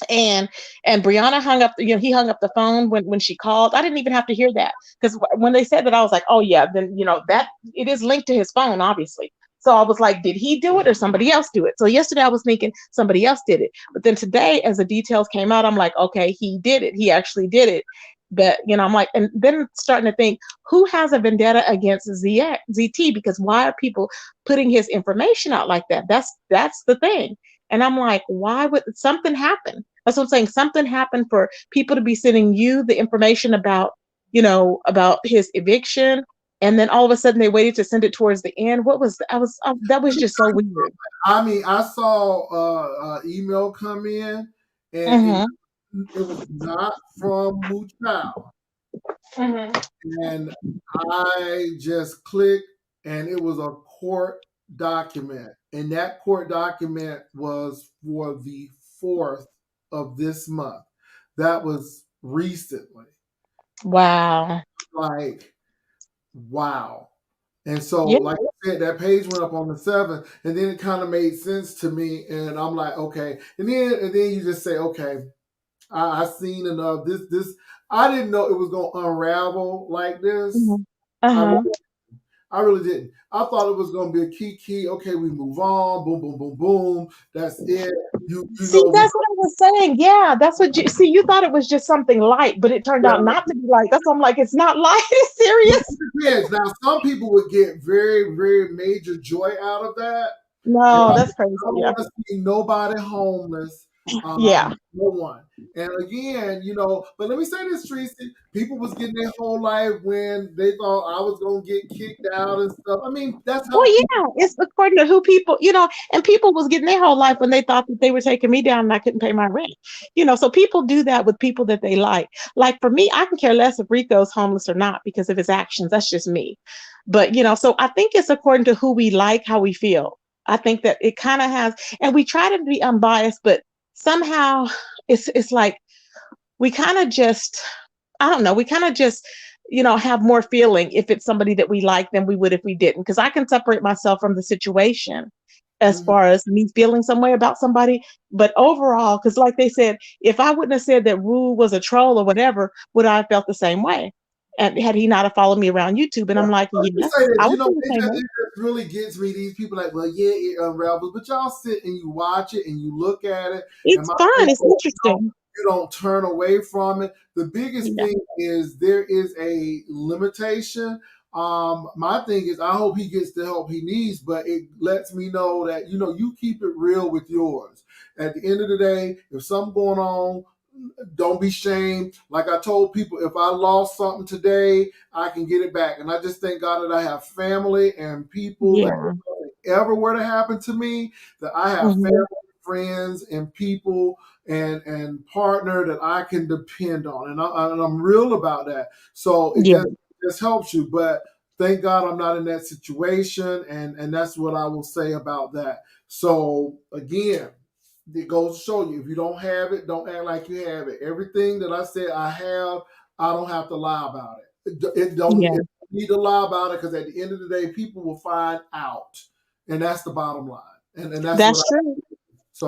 A: And Brianna hung up, he hung up the phone when she called. I didn't even have to hear that, because when they said that, I was like, oh yeah, then that it is linked to his phone, obviously. So I was like, did he do it or somebody else do it? So yesterday I was thinking somebody else did it, but then today, as the details came out, I'm like, okay, he did it. He actually did it. But I'm like, and then starting to think, who has a vendetta against ZT? Because why are people putting his information out like that? That's the thing. And I'm like, why would something happen? That's what I'm saying. Something happened for people to be sending you the information about his eviction, and then all of a sudden they waited to send it towards the end. What was I was that was just so weird.
C: I mean, I saw email come in, and
A: Mm-hmm.
C: it was not from Wu Chao.
A: Mm-hmm.
C: And I just clicked, and it was a court document. And that court document was for the 4th of this month. That was recently.
A: Wow.
C: Like, wow. And so,
A: Yeah.
C: like I said, that page went up on the 7th, and then it kind of made sense to me. And I'm like, okay. And then you just say, okay, I seen enough. This I didn't know it was gonna unravel like this.
A: Mm-hmm.
C: I
A: Uh-huh.
C: I really didn't. I thought it was gonna be a key. Okay, we move on. Boom, boom, boom, boom. That's it. You
A: See,
C: know,
A: that's what I was saying. Yeah, that's what you see. You thought it was just something light, but it turned out not to be light. That's why I'm like, it's not light. It's serious.
C: it depends. Now, some people would get very, very major joy out of that. And
A: No,
C: I
A: that's crazy.
C: don't
A: Yeah.
C: want to see nobody homeless.
A: Yeah.
C: No one. And again, but let me say this, Tracy. People was getting their whole life when they thought I was gonna get kicked out and stuff. I mean, that's
A: Well,
C: how people.
A: yeah, it's according to who people, and people was getting their whole life when they thought that they were taking me down and I couldn't pay my rent. So people do that with people that they like. Like for me, I can care less if Rico's homeless or not because of his actions. That's just me. But, so I think it's according to who we like, how we feel. I think that it kind of has, and we try to be unbiased, but somehow it's like we kind of just I don't know. We kind of just, have more feeling if it's somebody that we like than we would if we didn't. Because I can separate myself from the situation as
C: Mhm.
A: far as me feeling some way about somebody. But overall, because like they said, if I wouldn't have said that Rue was a troll or whatever, would I have felt the same way? And had he not have followed me around YouTube? And
C: Yeah.
A: I'm like,
C: Let me
A: yes,
C: say that,
A: I would feel the same
C: it
A: way.
C: just really gets me. These people like, well, yeah, it unravels, but y'all sit and you watch it and you look at it. And
A: It's
C: my
A: fun.
C: thing
A: It's
C: is,
A: interesting.
C: you don't turn away from it. The biggest
A: Yeah.
C: thing is there is a limitation. My thing is, I hope he gets the help he needs, but it lets me know that you keep it real with yours. At the end of the day, if something going on, don't be shamed. Like I told people, if I lost something today, I can get it back. And I just thank God that I have family and people that
A: Yeah.
C: if ever were to happen to me, that I have family,
A: Hmm.
C: friends, and people and partner that I can depend on. And I'm real about that. So it
A: Yeah.
C: just helps you. But thank God I'm not in that situation. And that's what I will say about that. So again, it goes to show you, if you don't have it, don't act like you have it. Everything that I said I have, I don't have to lie about it. It don't
A: Yeah,
C: it need to lie about it, because at the end of the day, people will find out, and that's the bottom line. And that's what
A: that's
C: I.
A: true.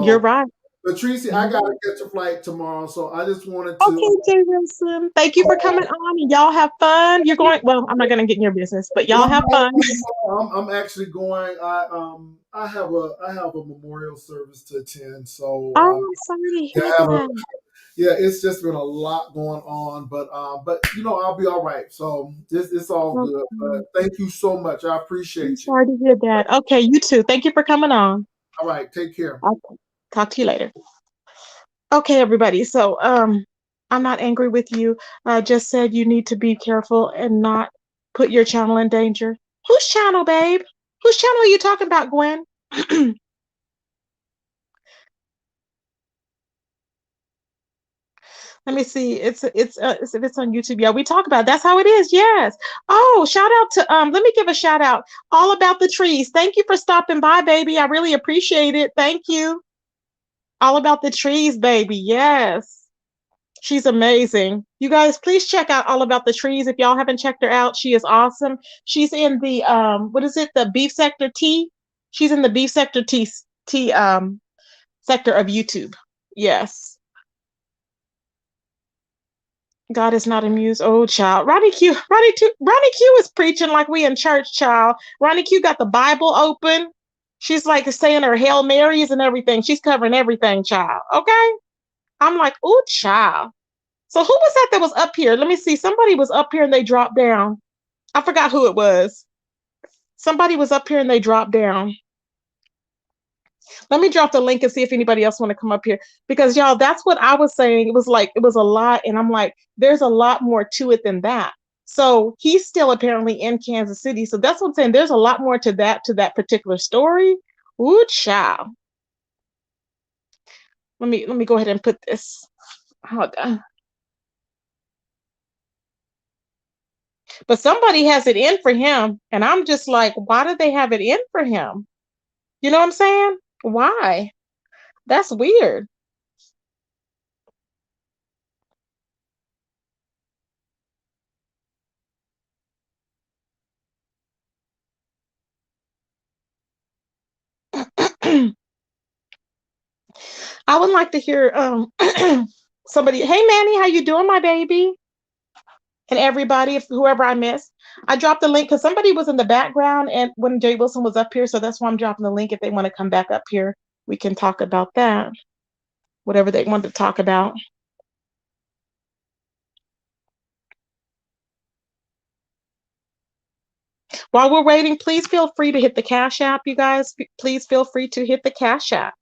A: You're
C: So,
A: right.
C: but Tracy, I
A: You're
C: got
A: right.
C: to catch a flight tomorrow, so I just wanted to.
A: Okay, Jay Wilson. Thank you for coming on. And y'all have fun. You're going. Well, I'm not going to get in your business, but y'all
C: No,
A: have
C: no,
A: fun.
C: I'm actually going. I have a memorial service to attend, so
A: Oh, I'm sorry to
C: yeah,
A: hear
C: I have a,
A: that.
C: yeah, it's just been a lot going on, but I'll be all right. So it's all good. But
A: Okay.
C: thank you so much. I
A: I'm
C: appreciate you.
A: sorry to hear that. Okay, you too. Thank you for coming on.
C: All right, take care.
A: Okay. Talk to you later. Okay, everybody. So, I'm not angry with you. I just said you need to be careful and not put your channel in danger. Whose channel, babe? Whose channel are you talking about, Gwen? Let me see. If it's on YouTube. Yeah, we talk about it. That's how it is. Yes. Oh, shout out to let me give a shout out. All About the Trees. Thank you for stopping by, baby. I really appreciate it. Thank you. All About the Trees, baby. Yes. She's amazing. You guys, please check out All About the Trees if y'all haven't checked her out. She is awesome. She's in the what is it? The beef sector T. She's in the beef sector T sector of YouTube. Yes. God is not amused. Oh, child. Ronnie Q is preaching like we in church, child. Ronnie Q got the Bible open. She's like saying her Hail Marys and everything. She's covering everything, child. Okay? I'm like, oh, child. So who was that was up here? Let me see. Somebody was up here and they dropped down. I forgot who it was. Somebody was up here and they dropped down. Let me drop the link and see if anybody else want to come up here, because y'all, that's what I was saying. It was like it was a lot, and I'm like, there's a lot more to it than that. So he's still apparently in Kansas City. So that's what I'm saying. There's a lot more to that particular story. Ooh, child. Let me go ahead and put this. Hold on. But somebody has it in for him, and I'm just like, why did they have it in for him? You know what I'm saying? Why? That's weird. I would like to hear somebody. Hey Manny, how you doing, my baby? And everybody, if whoever I missed, I dropped the link because somebody was in the background and when Jay Wilson was up here, so that's why I'm dropping the link. If they want to come back up here, we can talk about that. Whatever they want to talk about. While we're waiting, please feel free to hit the Cash App, you guys. Please feel free to hit the Cash App.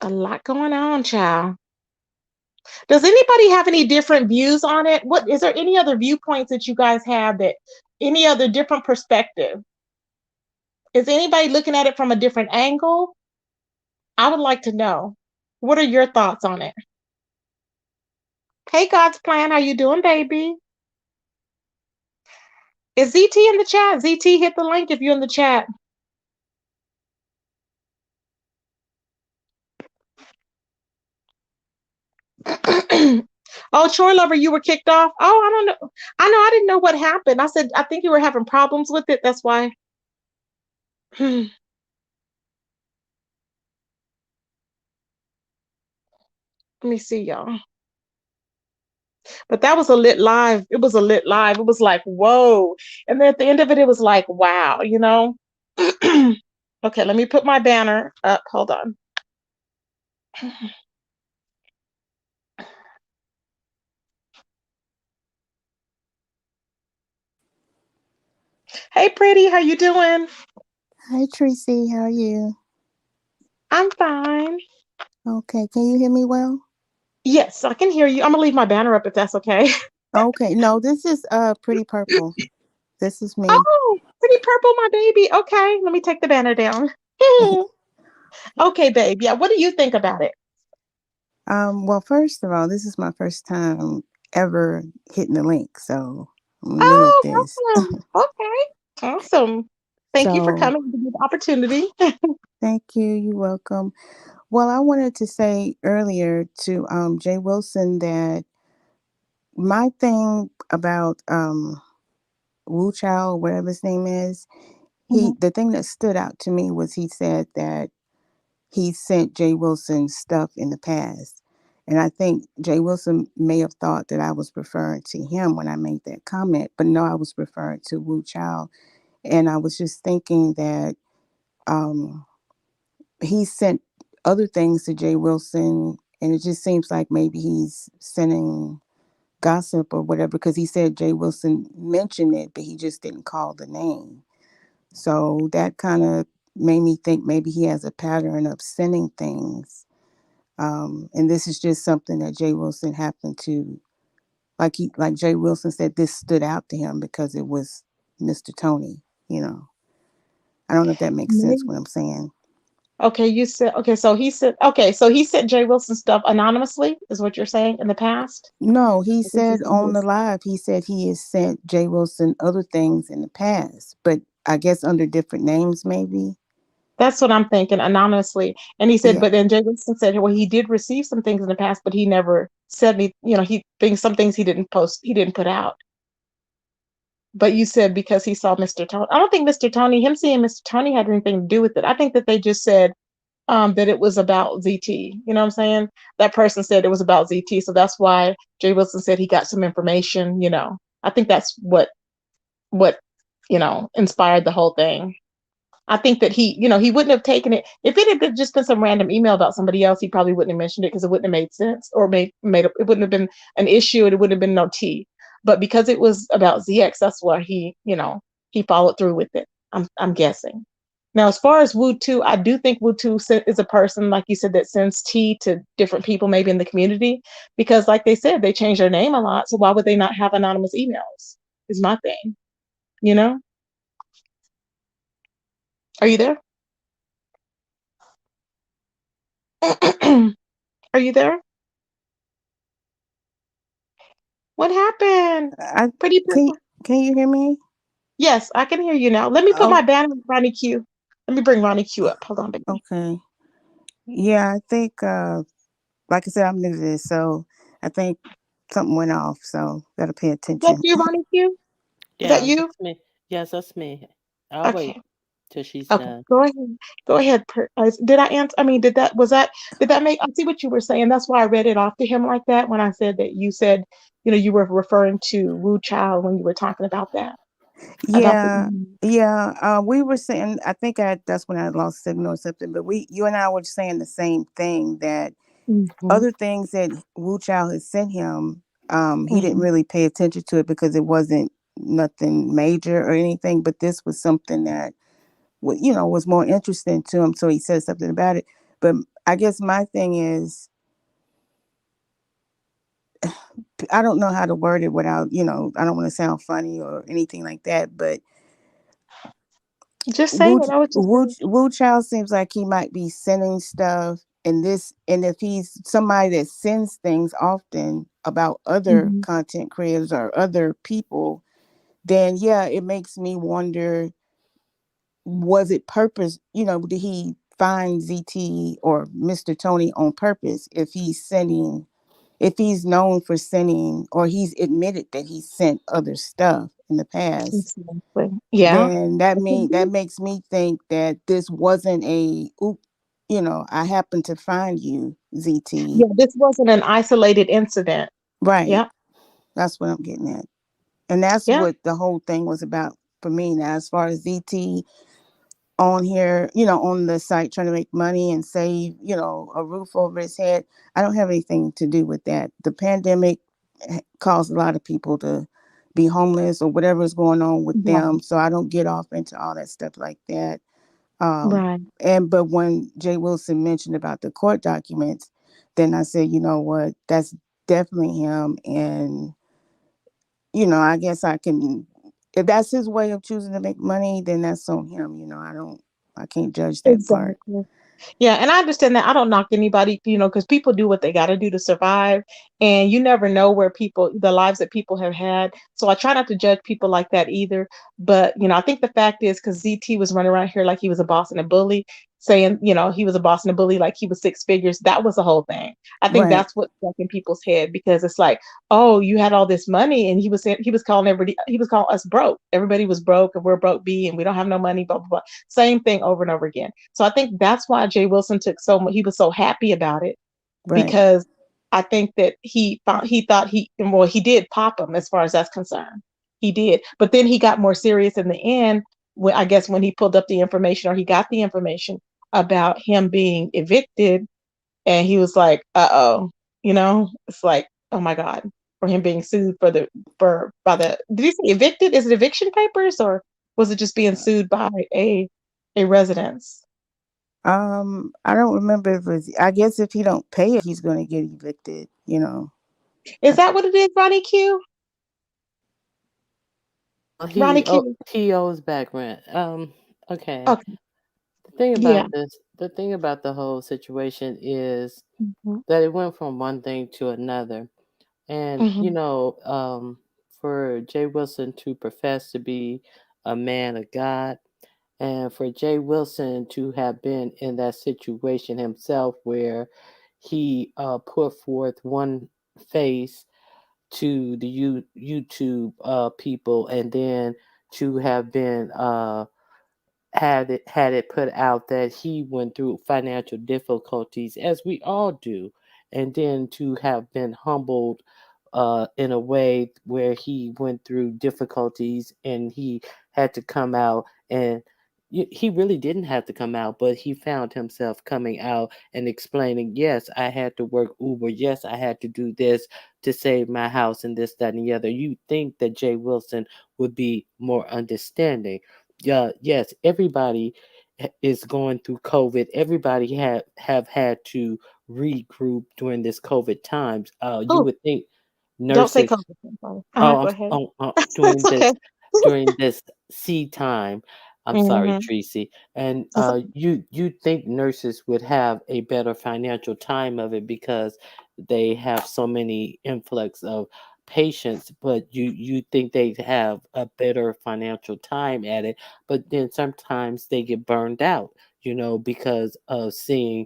A: A lot going on, child. Does anybody have any different views on it? What is there any other viewpoints that you guys have, that any other different perspective? Is anybody looking at it from a different angle? I would like to know. What are your thoughts on it? Hey, God's plan, how you doing, baby? Is ZT in the chat? ZT, hit the link if you're in the chat. Oh, Chore Lover, you were kicked off. Oh, I don't know. I didn't know what happened. I said I think you were having problems with it. That's why. Let me see, y'all. But that was a lit live. It was a lit live. It was like, whoa. And then at the end of it, it was like, wow, you know? Okay, let me put my banner up. Hold on. Hey, pretty, how you doing?
D: Hi, Tracy. How are you?
A: I'm fine.
D: Okay. Can you hear me well?
A: Yes, I can hear you. I'm gonna leave my banner up if that's okay.
D: Okay. No, this is Pretty Purple. This is me.
A: Oh, pretty purple, my baby. Okay, let me take the banner down. Okay, babe. Yeah, what do you think about it?
D: Well, first of all, this is my first time ever hitting the link, so I'm new at
A: Oh,
D: this.
A: awesome. Okay, awesome. Thank you for
D: So
A: coming. Give me the opportunity.
D: thank you. You're welcome. Well, I wanted to say earlier to Jay Wilson that my thing about Wu Chow, whatever his name is,
A: Mhm.
D: the thing that stood out to me was he said that he sent Jay Wilson stuff in the past. And I think Jay Wilson may have thought that I was referring to him when I made that comment, but no, I was referring to Wu Chow. And I was just thinking that um, he sent other things to Jay Wilson, and it just seems like maybe he's sending gossip or whatever because he said Jay Wilson mentioned it, but he just didn't call the name. So that kind of made me think maybe he has a pattern of sending things. And this is just something that Jay Wilson happened to like Jay Wilson said, this stood out to him because it was Mr. Tony, you know. I don't know if that makes sense what I'm saying.
A: Okay, you said so he sent Jay Wilson stuff anonymously, is what you're saying in the past?
D: No, he
A: This is
D: said on the live, he said he has sent Jay Wilson other things in the past, but I guess under different names, maybe.
A: That's what I'm thinking, anonymously. And he said,
D: Yeah.
A: but then Jay Wilson said, well, he did receive some things in the past, but he never said any, he thinks some things he didn't post, he didn't put out. But you said because he saw Mr. Tony. I don't think Mr. Tony, him seeing Mr. Tony had anything to do with it. I think that they just said that it was about ZT. You know what I'm saying? That person said it was about ZT. So that's why Jay Wilson said he got some information. I think that's what inspired the whole thing. I think that he wouldn't have taken it if it had just been some random email about somebody else. He probably wouldn't have mentioned it because it wouldn't have made sense or it wouldn't have been an issue. And it wouldn't have been no tea. But because it was about ZX, that's why he followed through with it. I'm guessing. Now, as far as Wu Tu, I do think Wu Tu is a person, like you said, that sends tea to different people, maybe in the community, because, like they said, they change their name a lot. So why would they not have anonymous emails? Is my thing. You know? Are you there? Are you there? What happened?
D: I
A: Pretty
D: can
A: purple.
D: can you hear me?
A: Yes, I can hear you now. Let me put
D: Oh,
A: my banner on Ronnie Q. Let me bring Ronnie Q up. Hold on, baby.
D: okay. Yeah, I think like I said, I'm new to this, so I think something went off, so gotta pay
A: Is that
D: attention.
A: you, Ronnie Q? Is that
E: Yeah,
A: you?
E: that's me. Yes, that's me. I'll wait
A: Okay.
E: till she's
A: Okay.
E: done.
A: Go ahead. Go ahead. Did I answer? I mean, did that make, I see what you were saying. That's why I read it off to him like that when I said that you said, you were referring to Wu Chow when you were talking about that, about the
D: Yeah,
A: email.
D: yeah. We were saying, I think that's when I lost signal or something. But you and I were saying the same thing that
A: Mhm,
D: other things that Wu Chow had sent him, he didn't
A: mhm.
D: really pay attention to it because it wasn't nothing major or anything. But this was something that was more interesting to him, so he said something about it. But I guess my thing is, I don't know how to word it without, I don't want to sound funny or anything like that, but
A: Just say it. I was just saying.
D: Wu Child seems like he might be sending stuff, and if he's somebody that sends things often about other
A: Mhm.
D: content creators or other people, then yeah, it makes me wonder, was it purpose? Did he find ZT or Mr. Tony on purpose if he's known for sending, or he's admitted that he sent other stuff in the past,
A: Exactly. Yeah.
D: then
A: That could
D: that
A: be.
D: makes me think that this wasn't a oop, I happen to find you, ZT.
A: Yeah, this wasn't an isolated incident.
D: Right.
A: Yeah.
D: That's what I'm getting at. And that's
A: Yeah.
D: what the whole thing was about for me. Now, as far as ZT on here, on the site trying to make money and save, a roof over his head, I don't have anything to do with that. The pandemic caused a lot of people to be homeless or whatever is going on with them.
A: Right.
D: So I don't get off into all that stuff like that. Um,
A: Right.
D: but when Jay Wilson mentioned about the court documents, then I said, you know what, that's definitely him. And, I guess I can, if that's his way of choosing to make money, then that's on him. I can't judge that part.
A: Exactly. Yeah, and I understand that. I don't knock anybody, because people do what they got to do to survive, and you never know the lives that people have had. So I try not to judge people like that either. But I think the fact is, because ZT was running around here like he was a boss and a bully, saying he was a boss and a bully like he was six figures. That was the whole thing. I think
D: Right.
A: that's what's stuck in people's head because it's like, oh, you had all this money, and he was saying he was calling us broke. Everybody was broke, and we're broke B, and we don't have no money. Blah blah blah. Same thing over and over again. So I think that's why Jay Wilson took so much. He was so happy about it
D: Right.
A: because I think that he thought he did pop him as far as that's concerned. He did, but then he got more serious in the end. When I guess when he pulled up the information or he got the information about him being evicted, and he was like, "Uh oh," it's like, "Oh my God," for him being sued for by the did he say evicted? Is it eviction papers or was it just being sued by a residence?
D: I don't remember if it's, I guess if he don't pay it, he's gonna get evicted, you know.
A: Is that what it is, Ronnie Q? Ronnie Q.
E: He owes back rent. Okay.
A: Okay. Yeah.
E: The thing about the whole situation is
A: Mhm.
E: that it went from one thing to another. And,
A: Mhm.
E: for Jay Wilson to profess to be a man of God, and for Jay Wilson to have been in that situation himself where he put forth one face to the YouTube people, and then to have been had it put out that he went through financial difficulties, as we all do, and then to have been humbled in a way where he went through difficulties and he had to come out, and he really didn't have to come out, but he found himself coming out and explaining, yes, I had to work Uber, yes, I had to do this to save my house and this, that, and the other. You think that Jay Wilson would be more understanding. Yeah, yes, everybody is going through COVID. Everybody have had to regroup during this COVID times. You
A: Oh,
E: would think
A: don't say
E: nurses.
A: COVID. I'm sorry.
E: Oh,
A: Go ahead.
E: during
A: It's okay.
E: this seed time. I'm sorry,
A: Hmm.
E: Tracy. And
A: That's okay.
E: you think nurses would have a better financial time of it because they have so many influx of patients, but you think they have a better financial time at it, but then sometimes they get burned out, because of seeing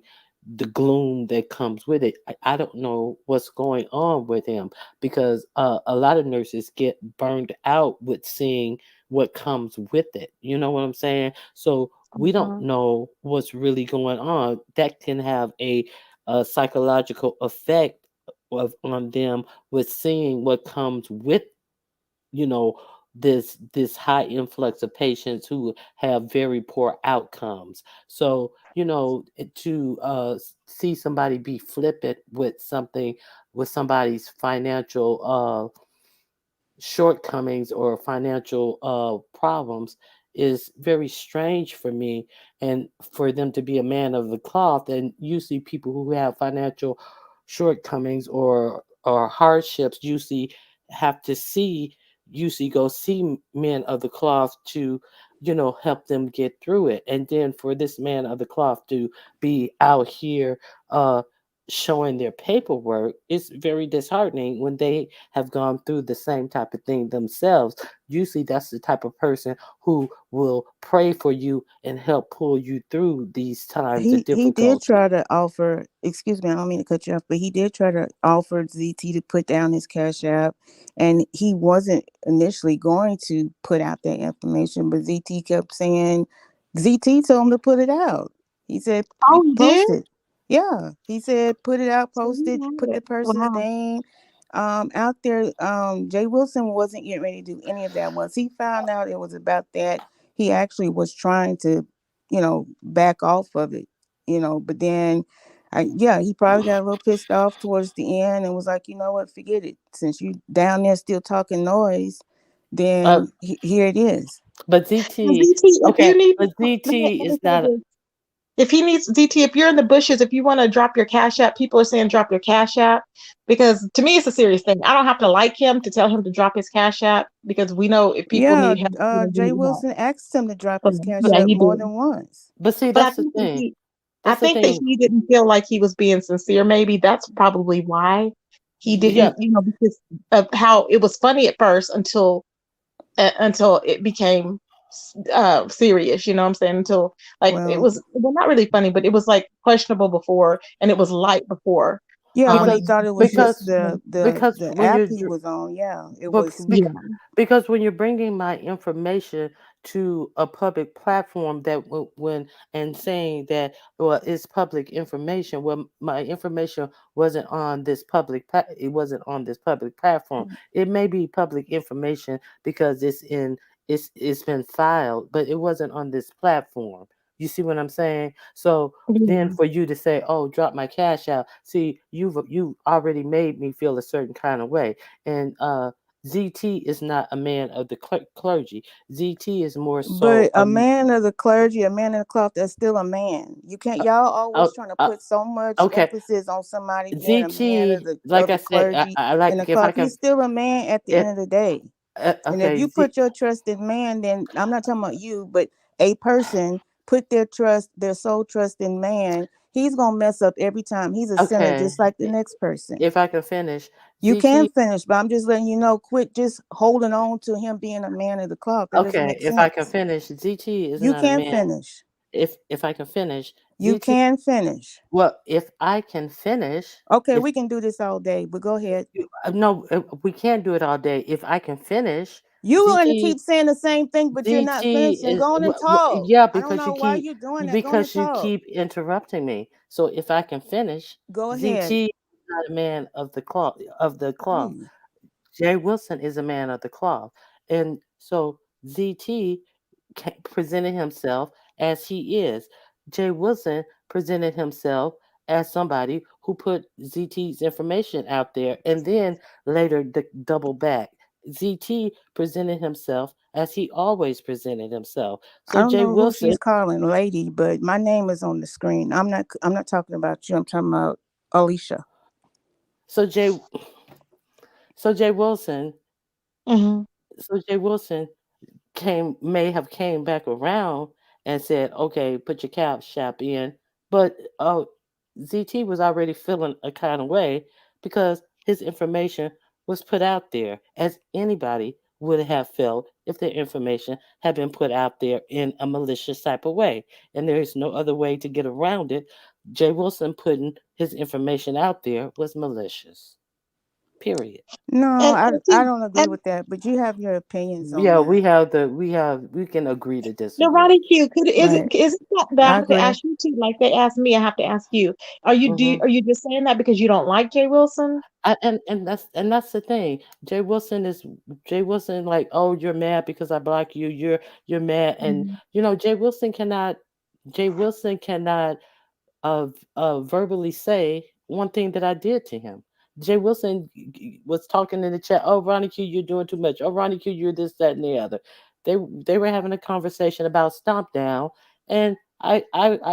E: the gloom that comes with it. I don't know what's going on with him because a lot of nurses get burned out with seeing what comes with it. You know what I'm saying? So we don't
A: Mhm.
E: know what's really going on. That can have a psychological effect on them with seeing what comes with you know this high influx of patients who have very poor outcomes. So to see somebody be flippant with something, with somebody's financial shortcomings or financial problems, is very strange for me. And for them to be a man of the cloth, and usually people who have financial shortcomings or hardships usually have to see usually go see men of the cloth to help them get through it. And then for this man of the cloth to be out here uh showing their paperwork, it's very disheartening when they have gone through the same type of thing themselves. Usually, that's the type of person who will pray for you and help pull you through these times of
D: He did
E: difficulty.
D: try to offer, excuse me, I don't mean to cut you off, but he did try to offer ZT to put down his cash app, and he wasn't initially going to put out that information, but ZT kept saying, ZT told him to put it out. He said,
A: Oh, he did?
D: post it. Yeah, he said, put it out,
A: So
D: post
A: he
D: it, put
A: had
D: the
A: it.
D: person's
A: Wow.
D: name out there. Jay Wilson wasn't getting ready to do any of that. Once he found out it was about that, he actually was trying to, back off of it, but then yeah, he probably got a little pissed off towards the end and was like, you know what, forget it. Since you down there still talking noise,
E: Uh,
D: then here it is.
E: but
A: And
E: ZT,
A: ZT, if you
E: okay,
A: need,
E: but
A: let
E: ZT
A: me
E: is
A: say
E: not.
A: this. If he needs ZT, if you're in the bushes, if you want to drop your cash app, people are saying drop your cash app because to me it's a serious thing. I don't have to like him to tell him to drop his cash app because we know if people
D: Yeah,
A: need help, we
D: Jay
A: need help.
D: Wilson asked him to drop
A: So,
D: his cash
A: yeah,
D: app
A: he
D: more
A: did.
D: than once.
E: But see,
A: But I
E: that's the
A: think that
E: thing.
A: I
E: That's the
A: think that
E: thing.
A: he didn't feel like he was being sincere. Maybe that's probably why he
E: Yeah,
A: didn't, because of how it was funny at first until it became serious. You know what I'm saying? Until like it
D: Well,
A: was well, not really funny, but it was like questionable before, and it was light before.
D: yeah, when he
E: because
D: thought it was just
E: because
D: the
E: when
D: app
E: you're
D: he was on, yeah, it
E: But
D: was.
A: Yeah,
E: because when you're bringing my information to a public platform that when and saying that, well, it's public information, well, my information wasn't on this it wasn't on this public platform. It may be public information because it's been filed, but it wasn't on this platform. You see what I'm saying? So then
A: yeah.
E: for you to say, "Oh, drop my cash out," see, you already made me feel a certain kind of way, and ZT is not a man of the clergy. ZT is more so
D: But a man of the clergy, a man of the cloth, that's still a man. You can't. Y'all
E: uh,
D: always trying to
E: uh,
D: put so much
E: okay.
D: emphasis on somebody being a man
E: ZT,
D: of
E: like I
D: the
E: said,
D: clergy
E: I
D: and the
E: like if I
D: cloth.
E: can,
D: He's still a man at the
E: if,
D: end of the day. And if
E: okay,
D: you put your trust in man, then I'm not talking about you, but a person put their sole trust in man. He's gonna mess up every time. He's a sinner,
E: okay,
D: just like the next person.
E: if I can finish,
D: You can
E: ZT,
D: finish, but I'm just letting you know. Quit just holding on to him being a man of the cloth. That doesn't
E: okay,
D: make
E: if I can
D: sense.
E: finish, ZT is
D: You
E: not a
D: can
E: man.
D: finish.
E: If I can finish,
D: You
E: ZT,
D: can finish.
E: well, if I can finish,
D: Okay,
E: if
D: we can do this all day, but go ahead.
E: no, we can't do it all day. If I can finish,
D: You're going to
E: ZT
D: keep saying the same thing, but you're not
E: ZT
D: finishing.
E: is
D: Go on and talk.
E: yeah,
D: I don't know why you're doing that. Go on and
E: because you
D: talk.
E: keep interrupting me. So if I can finish,
D: Go ahead.
E: ZT is not a man of the cloth.
D: Hey.
E: Jay Wilson is a man of the cloth, and so ZT presented himself as he is. Jay Wilson presented himself as somebody who put ZT's information out there and then later double back. ZT presented himself as he always presented himself.
D: I
E: So
D: don't
E: Jay
D: know who
E: Wilson,
D: she's calling lady, but my name is on the screen. I'm not talking about you. I'm talking about Alicia.
E: so Jay, so Jay Wilson,
A: Hmm.
E: so Jay Wilson may have came back around and said, "Okay, put your shop in," but ZT was already feeling a kind of way because his information was put out there, as anybody would have felt if their information had been put out there in a malicious type of way, and there is no other way to get around it. Jay Wilson putting his information out there was malicious. Period.
D: No,
A: And
D: I
A: see,
D: don't agree
A: and
D: with that, but you have your opinions on
E: Yeah,
D: that.
E: we can agree to
A: no,
E: disagree.
A: Ronnie Q,
D: Right.
A: is it that I
D: I
A: have to
D: agree.
A: ask you too? Like they asked me, I have to ask you.
E: Hmm.
A: Are you just saying that because you don't like Jay Wilson?
E: And that's the thing. Jay Wilson, like, oh, you're mad because I block you. You're mad, and
A: Mhm.
E: Jay Wilson cannot verbally say one thing that I did to him. Jay Wilson was talking in the chat. Oh, Ronnie Q, you're doing too much. Oh, Ronnie Q, you're this, that, and the other. They were having a conversation about Stomp Down, and I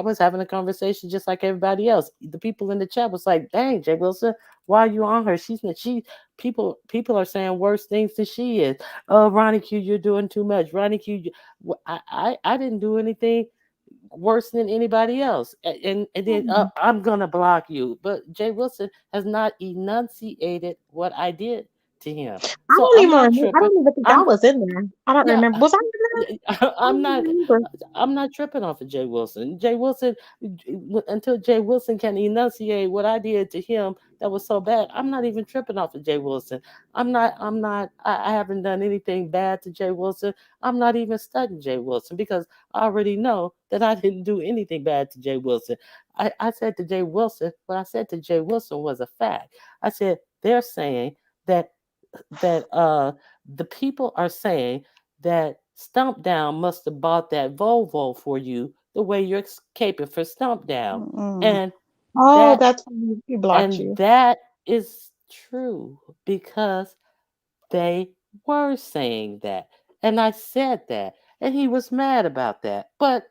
E: was having a conversation just like everybody else. The people in the chat was like, "Dang, Jay Wilson, why are you on her? People are saying worse things than she is. Oh, Ronnie Q, you're doing too much. Ronnie Q, I didn't do anything worse than anybody else. And then
A: Mhm.
E: I'm gonna block you. But Jay Wilson has not enunciated what I did to him,
A: I
E: so
A: don't
E: I'm
A: even
E: not
A: remember. I
E: tripping.
A: don't even think I
E: I'm
A: was in there. I don't
E: yeah.
A: remember. Was I in there? I
E: I'm
A: don't
E: not.
A: even remember.
E: I'm not tripping off of Jay Wilson. Jay Wilson, until Jay Wilson can enunciate what I did to him that was so bad, I'm not even tripping off of Jay Wilson. I'm not. I'm not. I haven't done anything bad to Jay Wilson. I'm not even studying Jay Wilson because I already know that I didn't do anything bad to Jay Wilson. I said to Jay Wilson, what I said to Jay Wilson was a fact. I said they're saying that the people are saying that Stomp Down must have bought that Volvo for you the way you're escaping for Stomp Down.
D: Mm-mm.
E: And
A: Oh,
E: that
A: that's why he blocked
E: and
A: you.
E: that is true because they were saying that. And I said that. And he was mad about that. But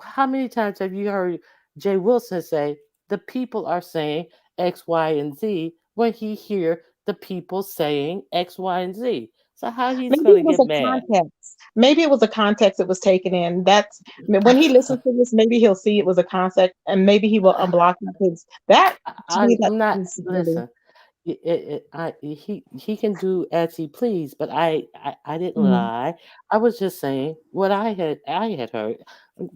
E: how many times have you heard Jay Wilson say the people are saying X, Y, and Z when he hear the people saying X, Y, and Z? So how he's
A: Maybe
E: gonna
A: it was
E: get
A: a
E: mad?
A: context. Maybe it was a context it was taken in. That's when he listens to this. Maybe he'll see it was a context, and maybe he will unblock you because that to me that
E: I'm not.
A: is really.
E: Listen. He can do as he please, but I didn't
A: Mhm,
E: lie. I was just saying what I had heard.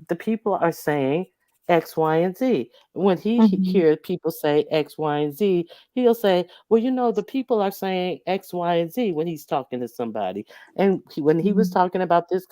E: The people are saying X, Y, and Z. When
A: mhm,
E: hear people say X, Y, and Z, he'll say, "Well, the people are saying X, Y, and Z" when he's talking to somebody. And when he was
A: mhm,
E: talking about this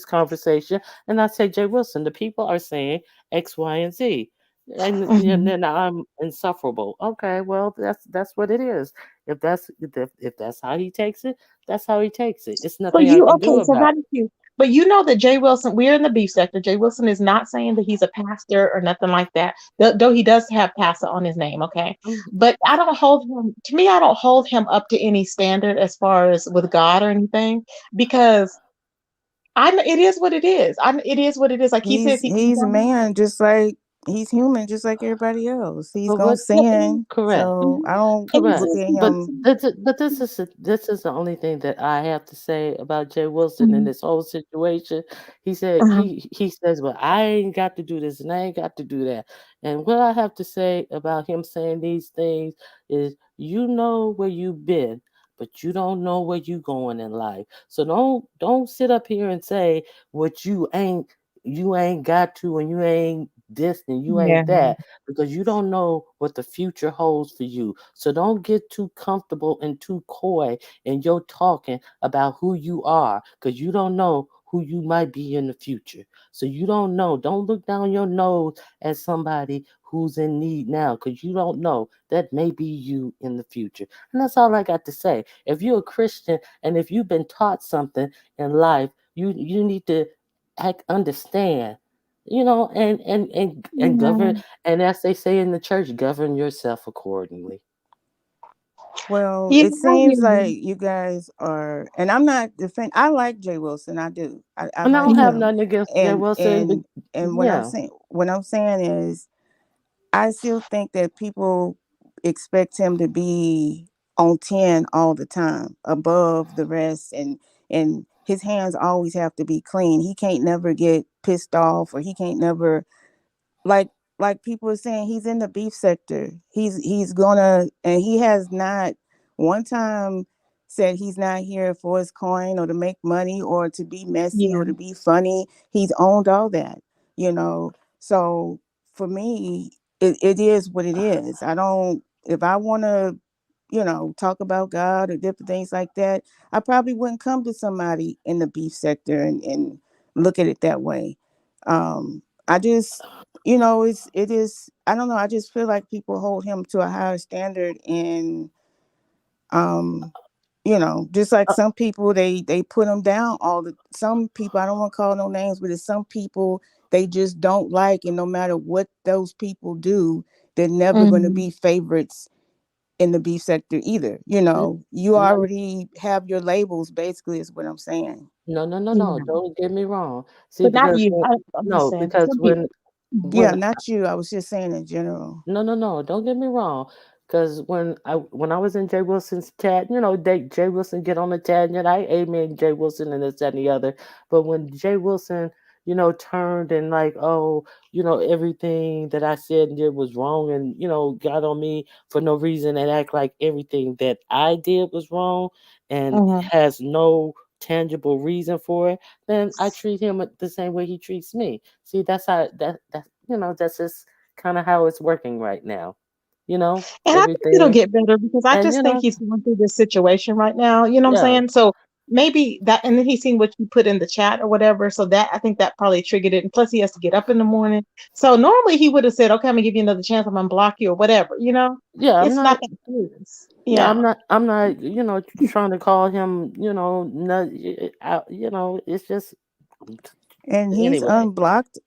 E: conversation, and I said, "Jay Wilson, the people are saying X, Y, and Z." And
A: mhm.
E: then I'm insufferable. Okay, well that's what it is. If that's how he takes it, that's how he takes it. It's
A: So
E: nothing I
A: you
E: can
A: okay?
E: do
A: So
E: about
A: how did you? But you know that Jay Wilson, we're in the beef sector. Jay Wilson is not saying that he's a pastor or nothing like that. Though he does have pastor on his name, okay.
E: it.
A: But I don't hold him. To me, I don't hold him up to any standard as far as with God or anything, because it is what it is. It is what it is. Like he says, he comes
D: He's a
A: on.
D: man, just like he's human, just like everybody else. He's
E: But
D: gonna
E: what
A: Yeah, and,
D: sin,
E: correct.
D: so
A: mhm.
D: I don't
A: And he
E: Correct.
D: look
A: says
D: at
A: he
E: But
A: wants
D: him.
A: to.
E: this is the only thing that I have to say about Jay Wilson and
A: Mhm,
E: this whole situation. He said
A: mhm,
E: he says, "Well, I ain't got to do this and I ain't got to do that." And what I have to say about him saying these things is, you know where you've been, but you don't know where you going in life. So don't sit up here and say what you ain't got to, and you ain't this and you
A: yeah.
E: ain't that, because you don't know what the future holds for you. So don't get too comfortable and too coy in your talking about who you are, because you don't know who you might be in the future. So you don't know. Don't look down your nose at somebody who's in need now, because you don't know. That may be you in the future. And that's all I got to say. If you're a Christian and if you've been taught something in life, you need to understand, and govern,
A: Mhm.
E: and as they say in the church, govern yourself accordingly.
D: Well,
A: Yeah,
D: it
A: I hear
D: seems like
A: you.
D: you guys are, and I'm not defend. I like Jay Wilson. I do. I
E: And I
D: like
E: don't have
A: Mhm,
D: him.
E: nothing against Jay
D: And
E: Wilson, but
D: and and
E: yeah.
D: what I'm saying is, I still think that people expect him to be on 10 all the time, above the rest, and his hands always have to be clean. He can't never get pissed off, or he can't never, like people are saying, he's in the beef sector. He's gonna, and he has not one time said he's not here for his coin or to make money or to be messy
A: yeah.
D: or to be funny. He's owned all that, you know. So for me, it is what it is. I don't, if I want to, talk about God or different things like that, I probably wouldn't come to somebody in the beef sector and look at it that way. I just, it is, I don't know, I just feel like people hold him to a higher standard. And um just like
E: Uh,
D: some people, they put him down. Some people, I don't want to call no names, but it's some people they just don't like, and no matter what those people do, they're never going to
A: Mhm,
D: be favorites in the beef sector either.
E: n-
D: You
E: no,
D: already have your labels, basically, is what I'm saying.
E: no, no, no, no.
A: yeah.
E: Don't get me wrong. See,
A: But not
E: because
A: you. I'm just
E: no,
A: saying
E: because
A: some
E: when
A: people. Mhm,
D: Yeah,
E: when
D: not you, I was just saying in general.
E: no, no, no. Don't get me wrong. Because when I was in Jay Wilson's chat, Jay Wilson get on the chat, and I amen Jay Wilson and this, that, and the other. But when Jay Wilson, turned and like, oh, everything that I said and did was wrong, and got on me for no reason and act like everything that I did was wrong and
A: mhm.
E: has no tangible reason for it, then I treat him the same way he treats me. See, that's how that's just kind of how it's working right now.
A: And I think it'll
E: Everything.
A: get better because I
E: And
A: just think he's going through this situation right now. You know what I'm
E: yeah,
A: saying? So maybe that, and then he's seen what you put in the chat or whatever. So that I think that probably triggered it. And plus, he has to get up in the morning. So normally he would have said, "Okay, I'm gonna give you another chance. I'm gonna block you or whatever."
E: yeah, I'm
A: It's not
E: not.
A: that serious.
E: Yeah,
A: Yeah.
E: I'm not. Trying to call him. Not. It's just
D: And he's
E: anyway.
D: unblocked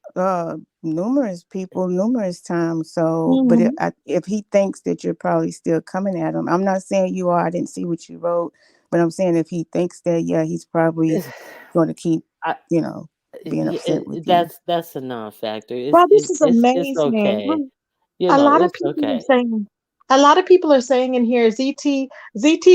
D: numerous people numerous times. So, but
A: Hmm.
D: if he thinks that you're probably still coming at him, I'm not saying you are. I didn't see what you wrote, but I'm saying if he thinks that, yeah, he's probably going to keep,
E: I,
D: you know, being upset with you.
E: that's a non-factor.
A: Well, this is
E: It's
A: amazing.
E: okay.
A: A lot of
E: It's
A: people are
E: okay.
A: saying, A lot of people are saying in here, ZT,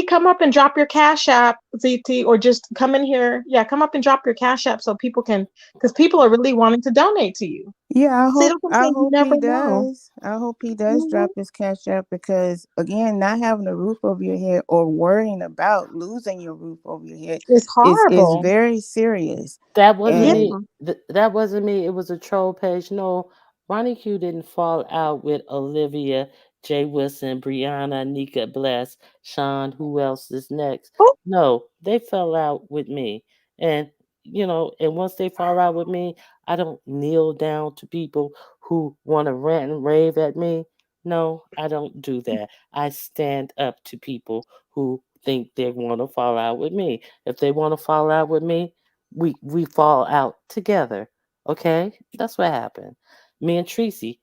A: come up and drop your Cash App, ZT, or just come in here. Yeah, come up and drop your Cash App so people can, because people are really wanting to donate to you.
D: Yeah,
A: See, that's what I'm
D: I
A: saying. You
D: hope
A: never
D: he
A: know.
D: does. I hope he does
A: Hmm.
D: drop his cash out because again, not having a roof over your head or worrying about losing your roof over your head
A: It's
D: is
A: horrible.
D: very serious.
E: That wasn't
A: Yeah.
D: And
E: me. That wasn't me. It was a troll page. No, Ronnie Q didn't fall out with Olivia, Jay Wilson, Brianna, Nika Bless, Sean. Who else is next?
A: Oh,
E: No, they fell out with me. And and once they fall out with me, I don't kneel down to people who want to rant and rave at me. No, I don't do that. I stand up to people who think they want to fall out with me. If they want to fall out with me, we fall out together. Okay, that's what happened. Me and Tracy,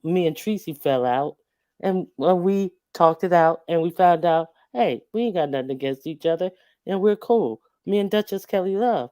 E: me and Tracy fell out, and we talked it out, and we found out, hey, we ain't got nothing against each other, and we're cool. Me and Duchess Kelly Love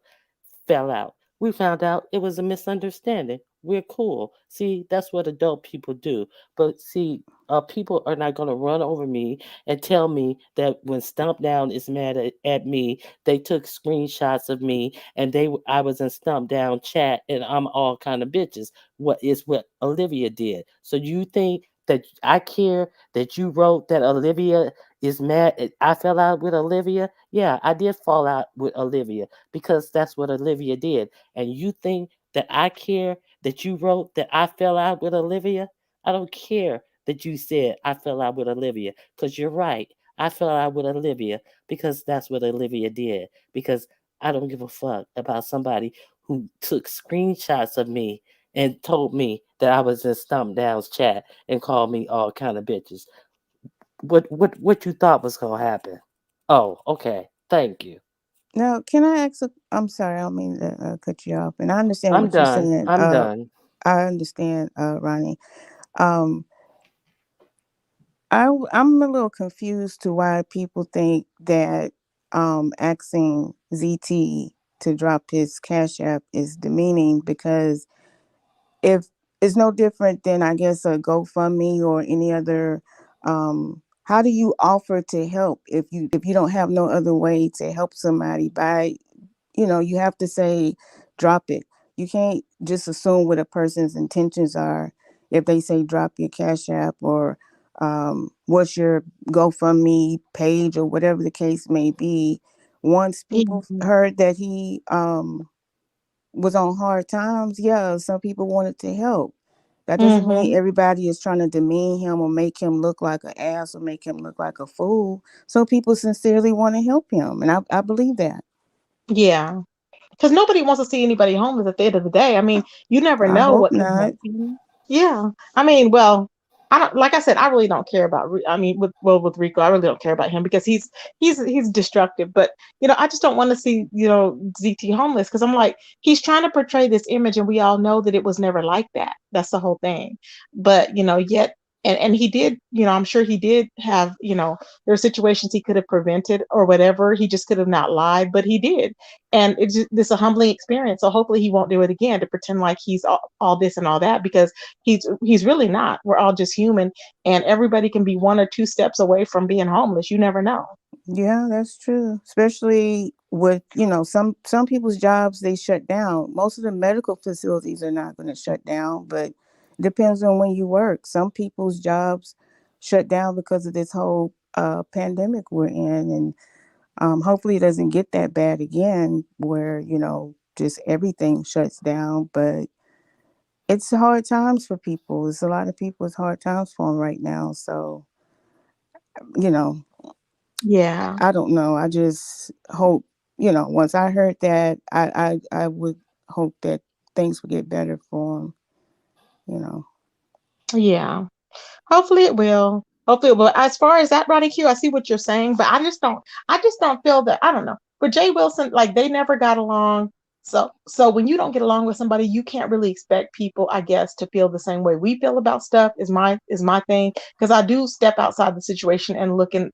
E: fell out. We found out it was a misunderstanding. We're cool. See, that's what adult people do. But see, people are not going to run over me and tell me that when Stump Down is mad at me, they took screenshots of me and I was in Stump Down chat and I'm all kind of bitches. What is what Olivia did? So you think that I care that you wrote that Olivia is mad? I fell out with Olivia. Yeah, I did fall out with Olivia because that's what Olivia did. And you think that I care that you wrote that I fell out with Olivia? I don't care that you said I fell out with Olivia because you're right. I fell out with Olivia because that's what Olivia did. Because I don't give a fuck about somebody who took screenshots of me and told me that I was in Stump Down's chat and called me all kind of bitches. What you thought was gonna happen? Oh, okay. Thank you.
D: now, can I ask? I'm sorry, I don't mean to cut you off. And I understand
E: I'm
D: what you're
E: done.
D: saying.
E: I'm done.
D: I understand, Ronnie. Um, I'm a little confused to why people think that asking ZT to drop his cash app is demeaning because if it's no different than I guess a GoFundMe or any other how do you offer to help if you don't have no other way to help somebody by you have to say drop it. You can't just assume what a person's intentions are if they say drop your cash app or what's your GoFundMe page or whatever the case may be. Once people
A: yeah.
D: heard that he was on hard times, yeah, some people wanted to help. That doesn't mean
A: Hmm.
D: everybody is trying to demean him or make him look like an ass or make him look like a fool. So people sincerely want to help him, and I believe that.
A: Yeah. Because nobody wants to see anybody homeless at the end of the day. I mean, you never
D: I
A: know
D: hope
A: what can
D: not.
A: happen. Yeah. I mean, well, I don't, like I said, I really don't care about I mean, with Rico, I really don't care about him because he's destructive. But I just don't want to see ZT homeless because I'm like he's trying to portray this image, and we all know that it was never like that. That's the whole thing. But yet. And he did, I'm sure he did have, there are situations he could have prevented or whatever. He just could have not lied, but he did, and it's just this a humbling experience. So hopefully he won't do it again to pretend like he's all this and all that because he's really not. We're all just human, and everybody can be one or two steps away from being homeless. You never know.
D: Yeah, that's true. Especially with, some people's jobs they shut down. Most of the medical facilities are not going to shut down, but it depends on when you work. Some people's jobs shut down because of this whole pandemic we're in, and hopefully it doesn't get that bad again where, just everything shuts down, but it's hard times for people. It's a lot of people, it's hard times for them right now. So, you know,
A: Yeah,
D: I don't know. I just hope, once I heard that, I would hope that things would get better for him, you know.
A: yeah. Hopefully it will. Hopefully it will. As far as that, Ronnie Q, I see what you're saying, but I just don't feel that. I don't know. For Jay Wilson, like they never got along. So when you don't get along with somebody, you can't really expect people, I guess, to feel the same way we feel about stuff. Is my thing because I do step outside the situation and look at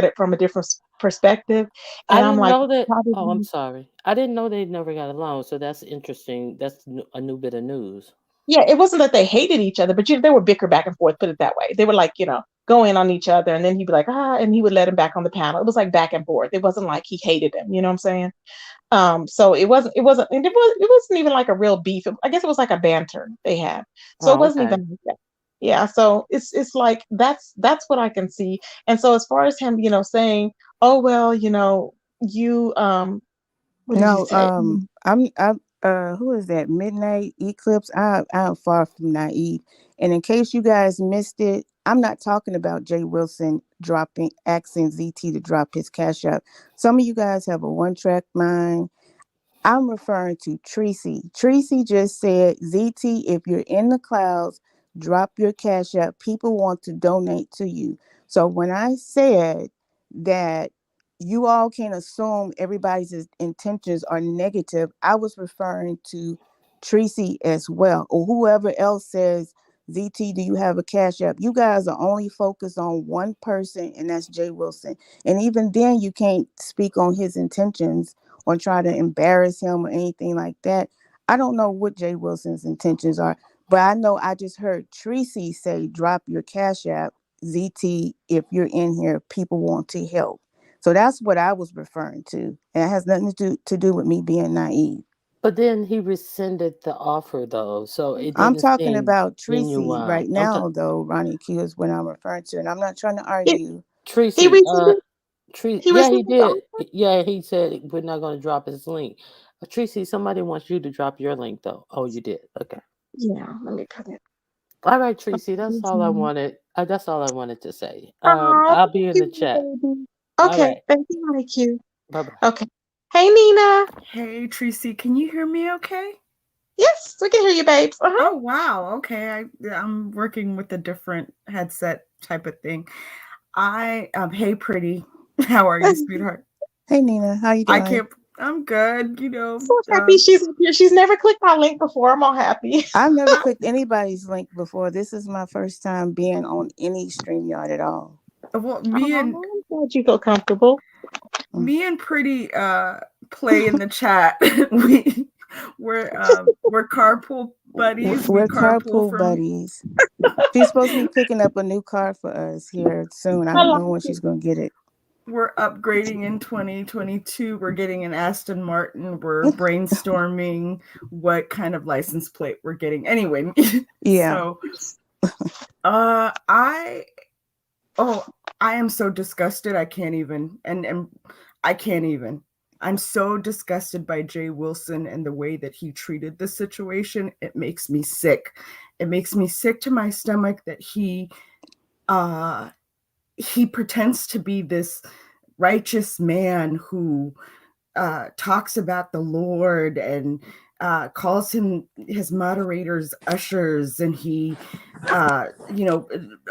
A: it from a different perspective,
E: I
A: and I'm
E: didn't
A: like,
E: know that.
A: how did
E: Oh, I'm
A: you?
E: sorry. I didn't know they never got along. So that's interesting. That's a new bit of news.
A: yeah, it wasn't that they hated each other, but they were bicker back and forth, put it that way. They were like, go in on each other, and then he'd be like, and he would let him back on the panel. It was like back and forth. It wasn't like he hated him, you know what I'm saying? So and it wasn't even like a real beef. I guess it was like a banter they had. So it
E: Oh,
A: wasn't
E: okay.
A: even like that. Yeah, so it's like that's what I can see. And so as far as him, saying, "Oh well, you what did you
D: No,
A: say?"
D: I'm who is that? Midnight Eclipse. I'm far from naive. And in case you guys missed it, I'm not talking about Jay Wilson asking ZT to drop his cash up. Some of you guys have a one-track mind. I'm referring to Tracy. Tracy just said, ZT, if you're in the clouds, drop your cash app. People want to donate to you. So when I said that you all can assume everybody's intentions are negative, I was referring to Tracy as well, or whoever else says, ZT, do you have a cash app? You guys are only focused on one person, and that's Jay Wilson. And even then, you can't speak on his intentions or try to embarrass him or anything like that. I don't know what Jay Wilson's intentions are, but I know I just heard Tracy say, drop your cash app, ZT, if you're in here, people want to help. So that's what I was referring to. And it has nothing to do with me being naive.
E: But then he rescinded the offer, though, so it
D: I'm
E: didn't
D: talking
E: seem
D: about Tracy
E: genuine.
D: right now, though. Ronnie Q is what I'm referring to. And I'm not trying to
A: He,
D: argue.
A: he
E: Tracy,
A: rescinded he
E: Yeah, he
A: rescinded the
E: did.
A: offer.
E: Yeah, he said we're not going to drop his link. Tracy, somebody wants you to drop your link, though. Oh, you did. Okay.
A: Yeah, let me put it.
E: All right, Tracy. That's all I wanted. That's all I wanted to say.
A: Oh,
E: I'll
A: thank
E: be in the
A: you,
E: chat.
A: baby.
E: All
A: Okay,
E: right.
A: thank you, IQ.
E: Bye bye.
A: Okay. Hey, Nina.
F: Hey, Tracy, can you hear me okay?
A: Yes, we can hear you, babes. Uh-huh.
F: Oh, wow. Okay. I'm working with a different headset type of thing. Hey, pretty. How are you, sweetheart?
D: Hey, Nina, how you
F: I
D: doing?
F: can't, I'm good.
A: So happy she's up here. She's never clicked my link before. I'm all happy.
D: I've never
F: I,
D: clicked anybody's link before. This is my first time being on any StreamYard at all.
F: well,
A: Oh, I'm glad you feel comfortable.
D: Mm.
F: me and pretty, play in the chat. We're carpool buddies. We
D: We're
F: carpool
D: carpool
F: from
D: buddies. She's supposed to be picking up a new car for us here soon. I
A: I
D: don't
A: like
D: know when
A: it.
D: she's going to get it.
F: we're upgrading in 2022. We're getting an Aston Martin. We're brainstorming what kind of license plate we're getting. Anyway,
D: Yeah.
F: so uh I oh I am so disgusted. I can't even and I can't even. I'm so disgusted by Jay Wilson and the way that he treated the situation. It makes me sick. It makes me sick to my stomach that uh he pretends to be this righteous man who talks about the Lord and calls his moderators ushers, and he,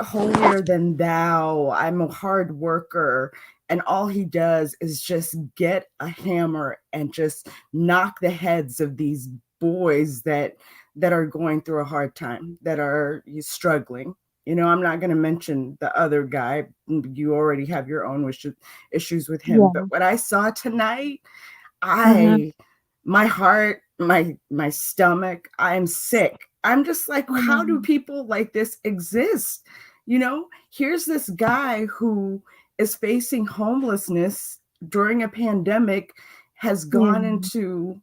F: holier than thou. I'm a hard worker, and all he does is just get a hammer and just knock the heads of these boys that are going through a hard time, that are struggling. I'm not going to mention the other guy. You already have your own issues with him.
A: Yeah.
F: But what I saw tonight,
A: Mm-hmm.
F: I my heart, my stomach, I'm sick. I'm just like, how do people like this exist? Here's this guy who is facing homelessness during a pandemic, has
A: Yeah.
F: gone into,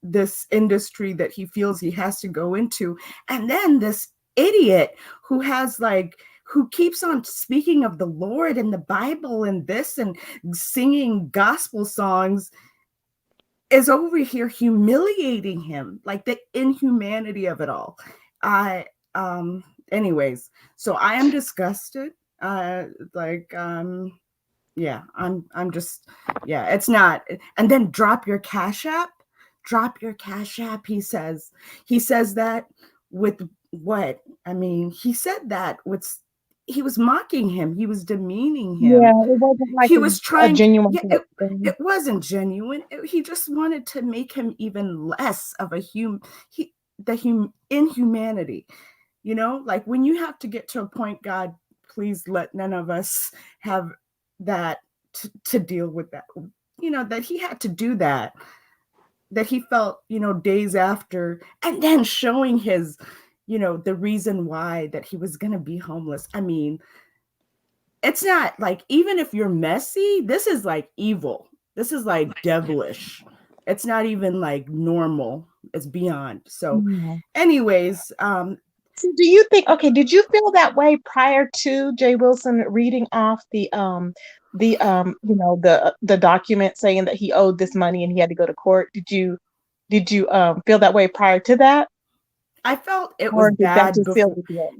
F: this industry that he feels he has to go into. And then this idiot who keeps on speaking of the Lord and the Bible and this and singing gospel songs is over here humiliating him, like the inhumanity of it all. I Anyways, so I am disgusted. Like yeah, I'm just, yeah, it's not. And then drop your cash app. Drop your cash app, he says that with what? I mean, he said that with, he was mocking him, he was demeaning
A: Yeah,
F: him,
A: it wasn't like
F: he was
A: a
F: trying,
A: genuine
F: yeah,
A: type
F: it
A: thing.
F: wasn't genuine. He just wanted to make him even less of a inhumanity. Like when you have to get to a point, God, please let none of us have that to deal with that. That he had to do that. that he felt, days after, and then showing his, the reason why that he was going to be homeless. I mean, it's not like, even if you're messy, this is like evil. This is like devilish. It's not even like normal. It's beyond. So,
A: Mhm.
F: anyways,
A: So do you think, okay, did you feel that way prior to Jay Wilson reading off the document saying that he owed this money and he had to go to court? Did you feel that way prior to that?
F: I felt it was
A: Or did that
F: bad
A: just seal
F: before.
A: the deal?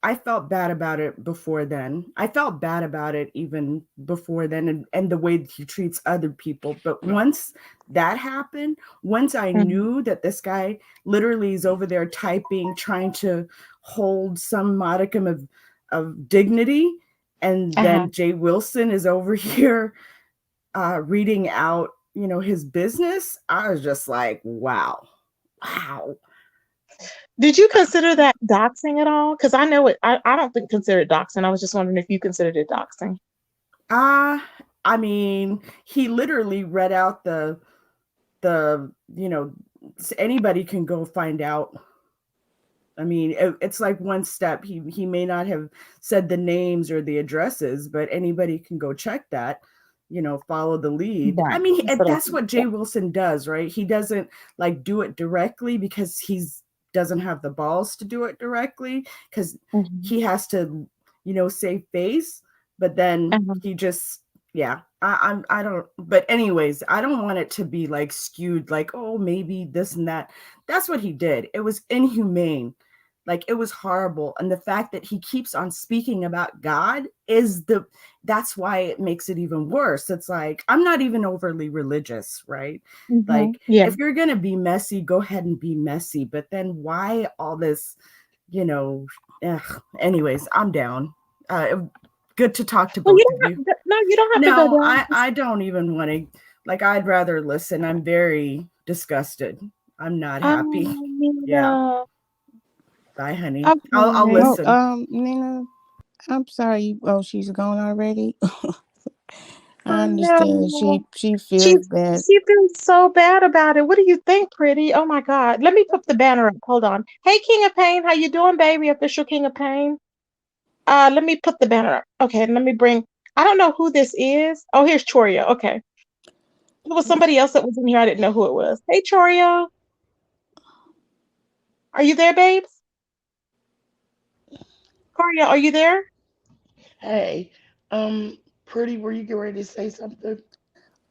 F: I felt bad about it before then. I felt bad about it even before then, and the way that he treats other people. But once that happened, once I
A: Mhm.
F: knew that this guy literally is over there typing, trying to hold some modicum of dignity, and
A: Uh-huh.
F: then Jay Wilson is over here reading out, his business, I was just like, wow, wow.
A: Did you consider that doxing at all? Because I know I don't think consider it doxing. I was just wondering if you considered it doxing.
F: Uh, I mean, he literally read out the, anybody can go find out. I mean, it's like one step. He may not have said the names or the addresses, but anybody can go check that, follow the lead. I
A: Right.
F: mean,
A: That's
F: and
A: what I
F: that's
A: think.
F: what
A: Yeah.
F: Jay Wilson does, right? He doesn't like do it directly because he's doesn't have the balls to do it directly, because
A: Mhm.
F: he has to, save face. But then
A: Uh-huh.
F: he just, yeah, I don't. But anyways, I don't want it to be like skewed, like, oh, maybe this and that. That's what he did. It was inhumane. Like, it was horrible. And the fact that he keeps on speaking about God that's why it makes it even worse. It's like, I'm not even overly religious, right? Like,
A: Yeah.
F: if you're going to be messy, go ahead and be messy. But then why all this, you know, anyways, I'm down. Good to talk to
A: Well,
F: both of you.
A: no, you don't have to go
F: No,
A: down.
F: I don't even want to, like, I'd rather listen. I'm very disgusted. I'm not happy. Yeah.
A: Nina.
F: Bye, honey. I'll
A: Okay.
D: Oh,
F: listen.
D: Nina, I'm sorry. Oh, she's gone already. I
A: Oh
D: understand.
A: no.
D: She
A: She
D: feels bad.
A: she feels so bad about it. What do you think, pretty? Oh my God. Let me put the banner up. Hold on. Hey, King of Pain, how you doing, baby? Official King of Pain. Let me put the banner up. Okay, let me bring. I don't know who this is. Oh, here's Choria. Okay. It was somebody else that was in here. I didn't know who it was. Hey, Choria. Are you there, babes? Choria, are you there?
B: Hey, Pretty, were you getting ready to say something?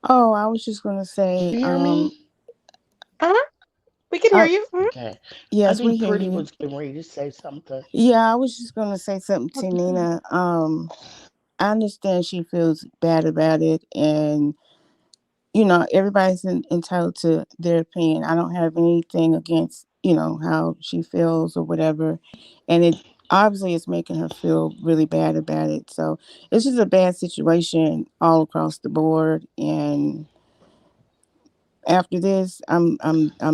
D: Oh, I was just gonna
B: Can
D: say,
B: you hear me?
A: Uh-huh. We can hear
D: I
A: you. Mhm.
B: Okay. I
D: yes, we
B: think
D: hear
B: Pretty
D: you.
B: was getting ready to say something.
D: Yeah, I was just gonna say something to
A: Okay.
D: Nina. I understand she feels bad about it, and everybody's entitled to their opinion. I don't have anything against how she feels or whatever, and it obviously is making her feel really bad about it. So it's just a bad situation all across the board, and after this, I'm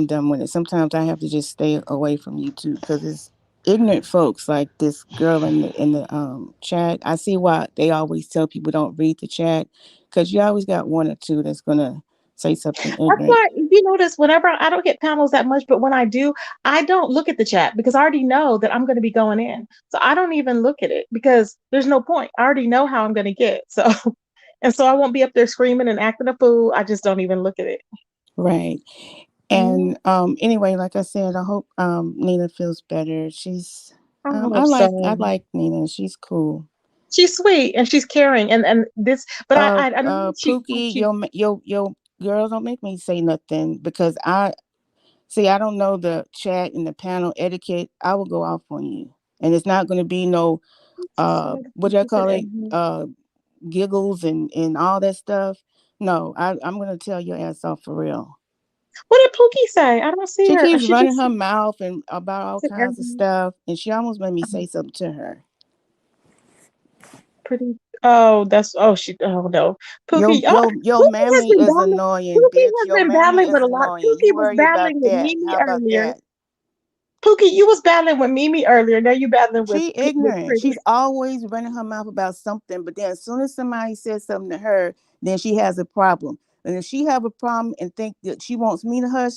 D: done with it. Sometimes I have to just stay away from YouTube because it's ignorant folks like this girl in the chat. I see why they always tell people don't read the chat, because you always got one or two that's gonna say something
A: That's
D: ignorant.
A: why, if you notice, whenever I don't get panels that much, but when I do, I don't look at the chat because I already know that I'm going to be going in. So I don't even look at it because there's no point. I already know how I'm going to get. So, and so I won't be up there screaming and acting a fool. I just don't even look at it.
D: Right.
A: Mhm.
D: And anyway, like I said, I hope Nina feels better. She's
A: I
D: I
A: hope
D: like
A: so.
D: I like Nina. She's cool.
A: She's sweet and she's caring, and this, but I know
D: Pookie,
A: she
D: your girl, don't make me say nothing because I see. I don't know the chat and the panel etiquette. I will go off on you, and it's not going to be no
A: said
D: what do I
A: put
D: call
A: it
D: it,
A: in here.
D: giggles and all that stuff. No, I'm going to tell your ass off for real.
A: What did Pookie say? I don't see
D: She
A: her.
D: keeps
A: She
D: running
A: just
D: her mouth and about all
A: said
D: kinds of
A: everything.
D: stuff, and she almost made me say something to her.
A: Pretty. Oh, that's she. Oh no,
D: Your
A: Pookie. Oh,
D: your your
A: Pookie has
D: mammy
A: been
D: is
A: battling.
D: annoying,
A: Pookie
D: bitch.
A: has
D: Your
A: been
D: mammy
A: battling with
D: is
A: a lot.
D: annoying. You
A: Pookie was
D: worry about
A: battling with
D: that.
A: Mimi
D: How about
A: earlier.
D: that?
A: Pookie, you was battling with Mimi earlier. Now you battling with
D: She
A: with
D: ignorant.
A: Pretty.
D: She's always running her mouth about something, but then as soon as somebody says something to her, then she has a problem. And if she have a problem and think that she wants me to hush,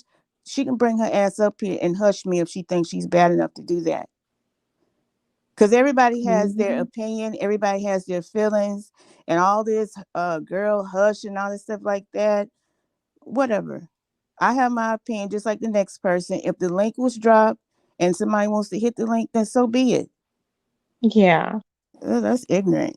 D: she can bring her ass up here and hush me if she thinks she's bad enough to do that. Because everybody has their
A: Mhm.
D: opinion, everybody has their feelings, and all this girl hush and all this stuff like that. Whatever. I have my opinion just like the next person. If the link was dropped and somebody wants to hit the link, then so be it.
A: Yeah.
D: That's ignorant.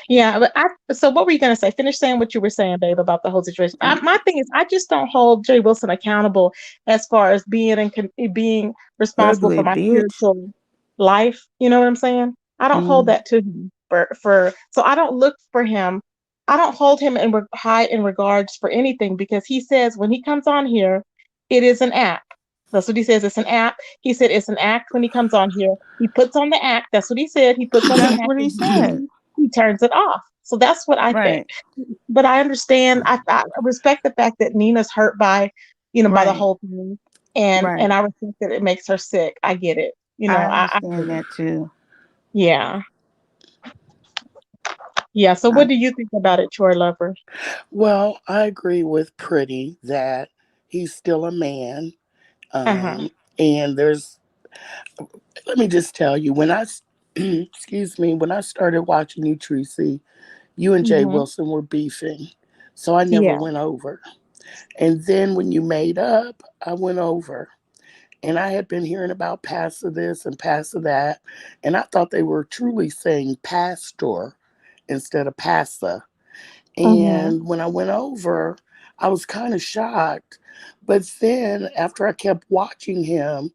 A: Yeah, but so what were you gonna say? Finish saying what you were saying, babe, about the whole situation. My thing is, I just don't hold Jay Wilson accountable as far as being responsible for
D: Ugly
A: my
D: bitch.
A: spiritual life. You know what I'm saying? I don't hold
D: Mm,
A: that to him so I don't look for him. I don't hold him high in regards for anything because he says when he comes on here, it is an act. That's what he says. It's an act. He said it's an act when he comes on here. He puts on the act. That's what he said. He puts on the
D: that's
A: act
D: what he
A: and
D: said.
A: he turns it off. So that's what I think.
D: Right.
A: But I understand. I respect the fact that Nina's hurt by the
D: Right.
A: whole thing, and
D: Right.
A: I respect that it makes her sick. I get it.
D: I
A: I get
D: understand
A: it.
D: that too.
A: Yeah, yeah. So
D: I,
A: what do you think about it, Chore Lover?
B: Well, I agree with Pretty that he's still a man.
A: Uh huh.
B: And let me just tell you, excuse me, when I started watching you, Tracy, you and Jay
A: Hmm.
B: Wilson were beefing. So I never
A: Yeah.
B: went over. And then when you made up, I went over. And I had been hearing about pastor this and pastor that. And I thought they were truly saying pastor instead of passa.
A: Hmm.
B: And when I went over, I was kind of shocked. But then after I kept watching him,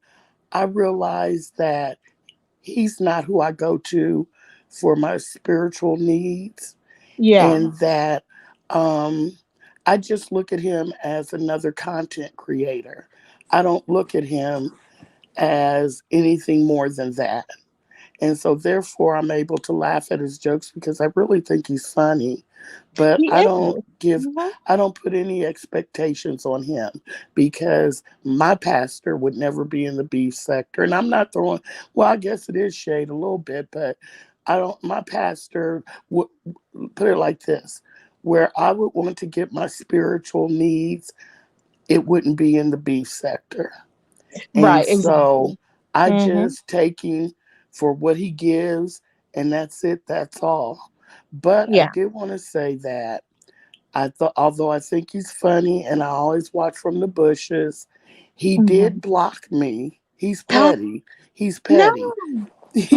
B: I realized that he's not who I go to for my spiritual needs,
A: Yeah.
B: and that um, I just look at him as another content creator. I don't look at him as anything more than that. And so therefore I'm able to laugh at his jokes because I really think he's funny. But
A: He is. Mhm.
B: I don't put any expectations on him because my pastor would never be in the beef sector. And I'm not throwing, well, I guess it is shade a little bit, but my pastor would put it like this, where I would want to get my spiritual needs, it wouldn't be in the beef sector. And
A: Right.
B: so
A: Exactly.
B: I
A: Hmm.
B: just take him for what he gives, and that's it, that's all. But I
A: Yeah.
B: did want to say that I thought, although I think he's funny and I always watch from the bushes, he did
A: Hmm.
B: block me. He's
A: Oh
B: petty. He's
A: no!
B: petty.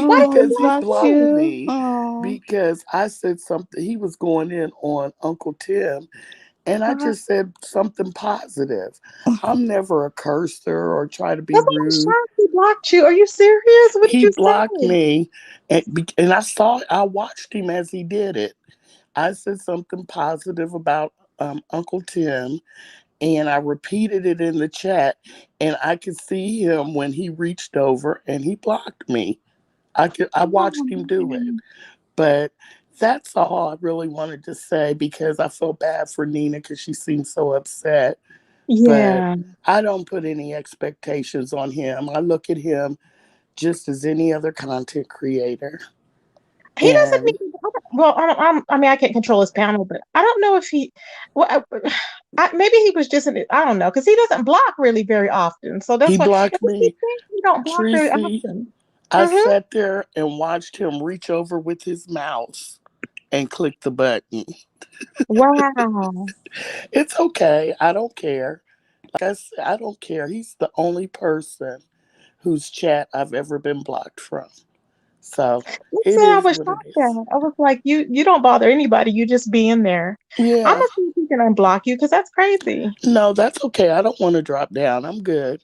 A: Why did
D: oh,
A: you
D: he
B: Because he
A: block
D: blocked
B: blocked
A: you?
D: you.
B: me
D: Oh.
B: because I said something. He was going in on Uncle Tim, and I
A: Uh-huh.
B: just said something positive. I'm never a cursor or try to be
A: That's why I'm
B: rude.
A: shocked he blocked you. Are you serious? What did
B: He
A: you
B: blocked
A: say?
B: me, and I watched him as he did it. I said something positive about Uncle Tim, and I repeated it in the chat, and I could see him when he reached over and he blocked me. I
A: Oh,
B: watched him do it,
A: man.
B: but that's all I really wanted to say because I felt bad for Nina because she seemed so upset. But
A: Yeah.
B: I don't put any expectations on him. I look at him just as any other content creator.
A: He doesn't
B: And
A: need. Well, I mean, I can't control his panel, but I don't know if he. Well, maybe he was just. I don't know because he doesn't block really very often. So
B: he
A: that's why. If
B: blocked
A: he
B: me.
A: thinks he don't block very
B: Tracy,
A: often.
B: I
A: Hmm.
B: sat there and watched him reach over with his mouse and click the button.
A: Wow.
B: It's okay. I don't care. Like I said, I don't care. He's the only person whose chat I've ever been blocked from. So
A: That's
B: it
A: what I
B: is
A: was
B: what it
A: shocked
B: is.
A: at. I was like, you don't bother anybody. You just be in there. I'm
B: Yeah.
A: gonna see if he can unblock you because that's crazy.
B: No, that's okay. I don't want to drop down. I'm good.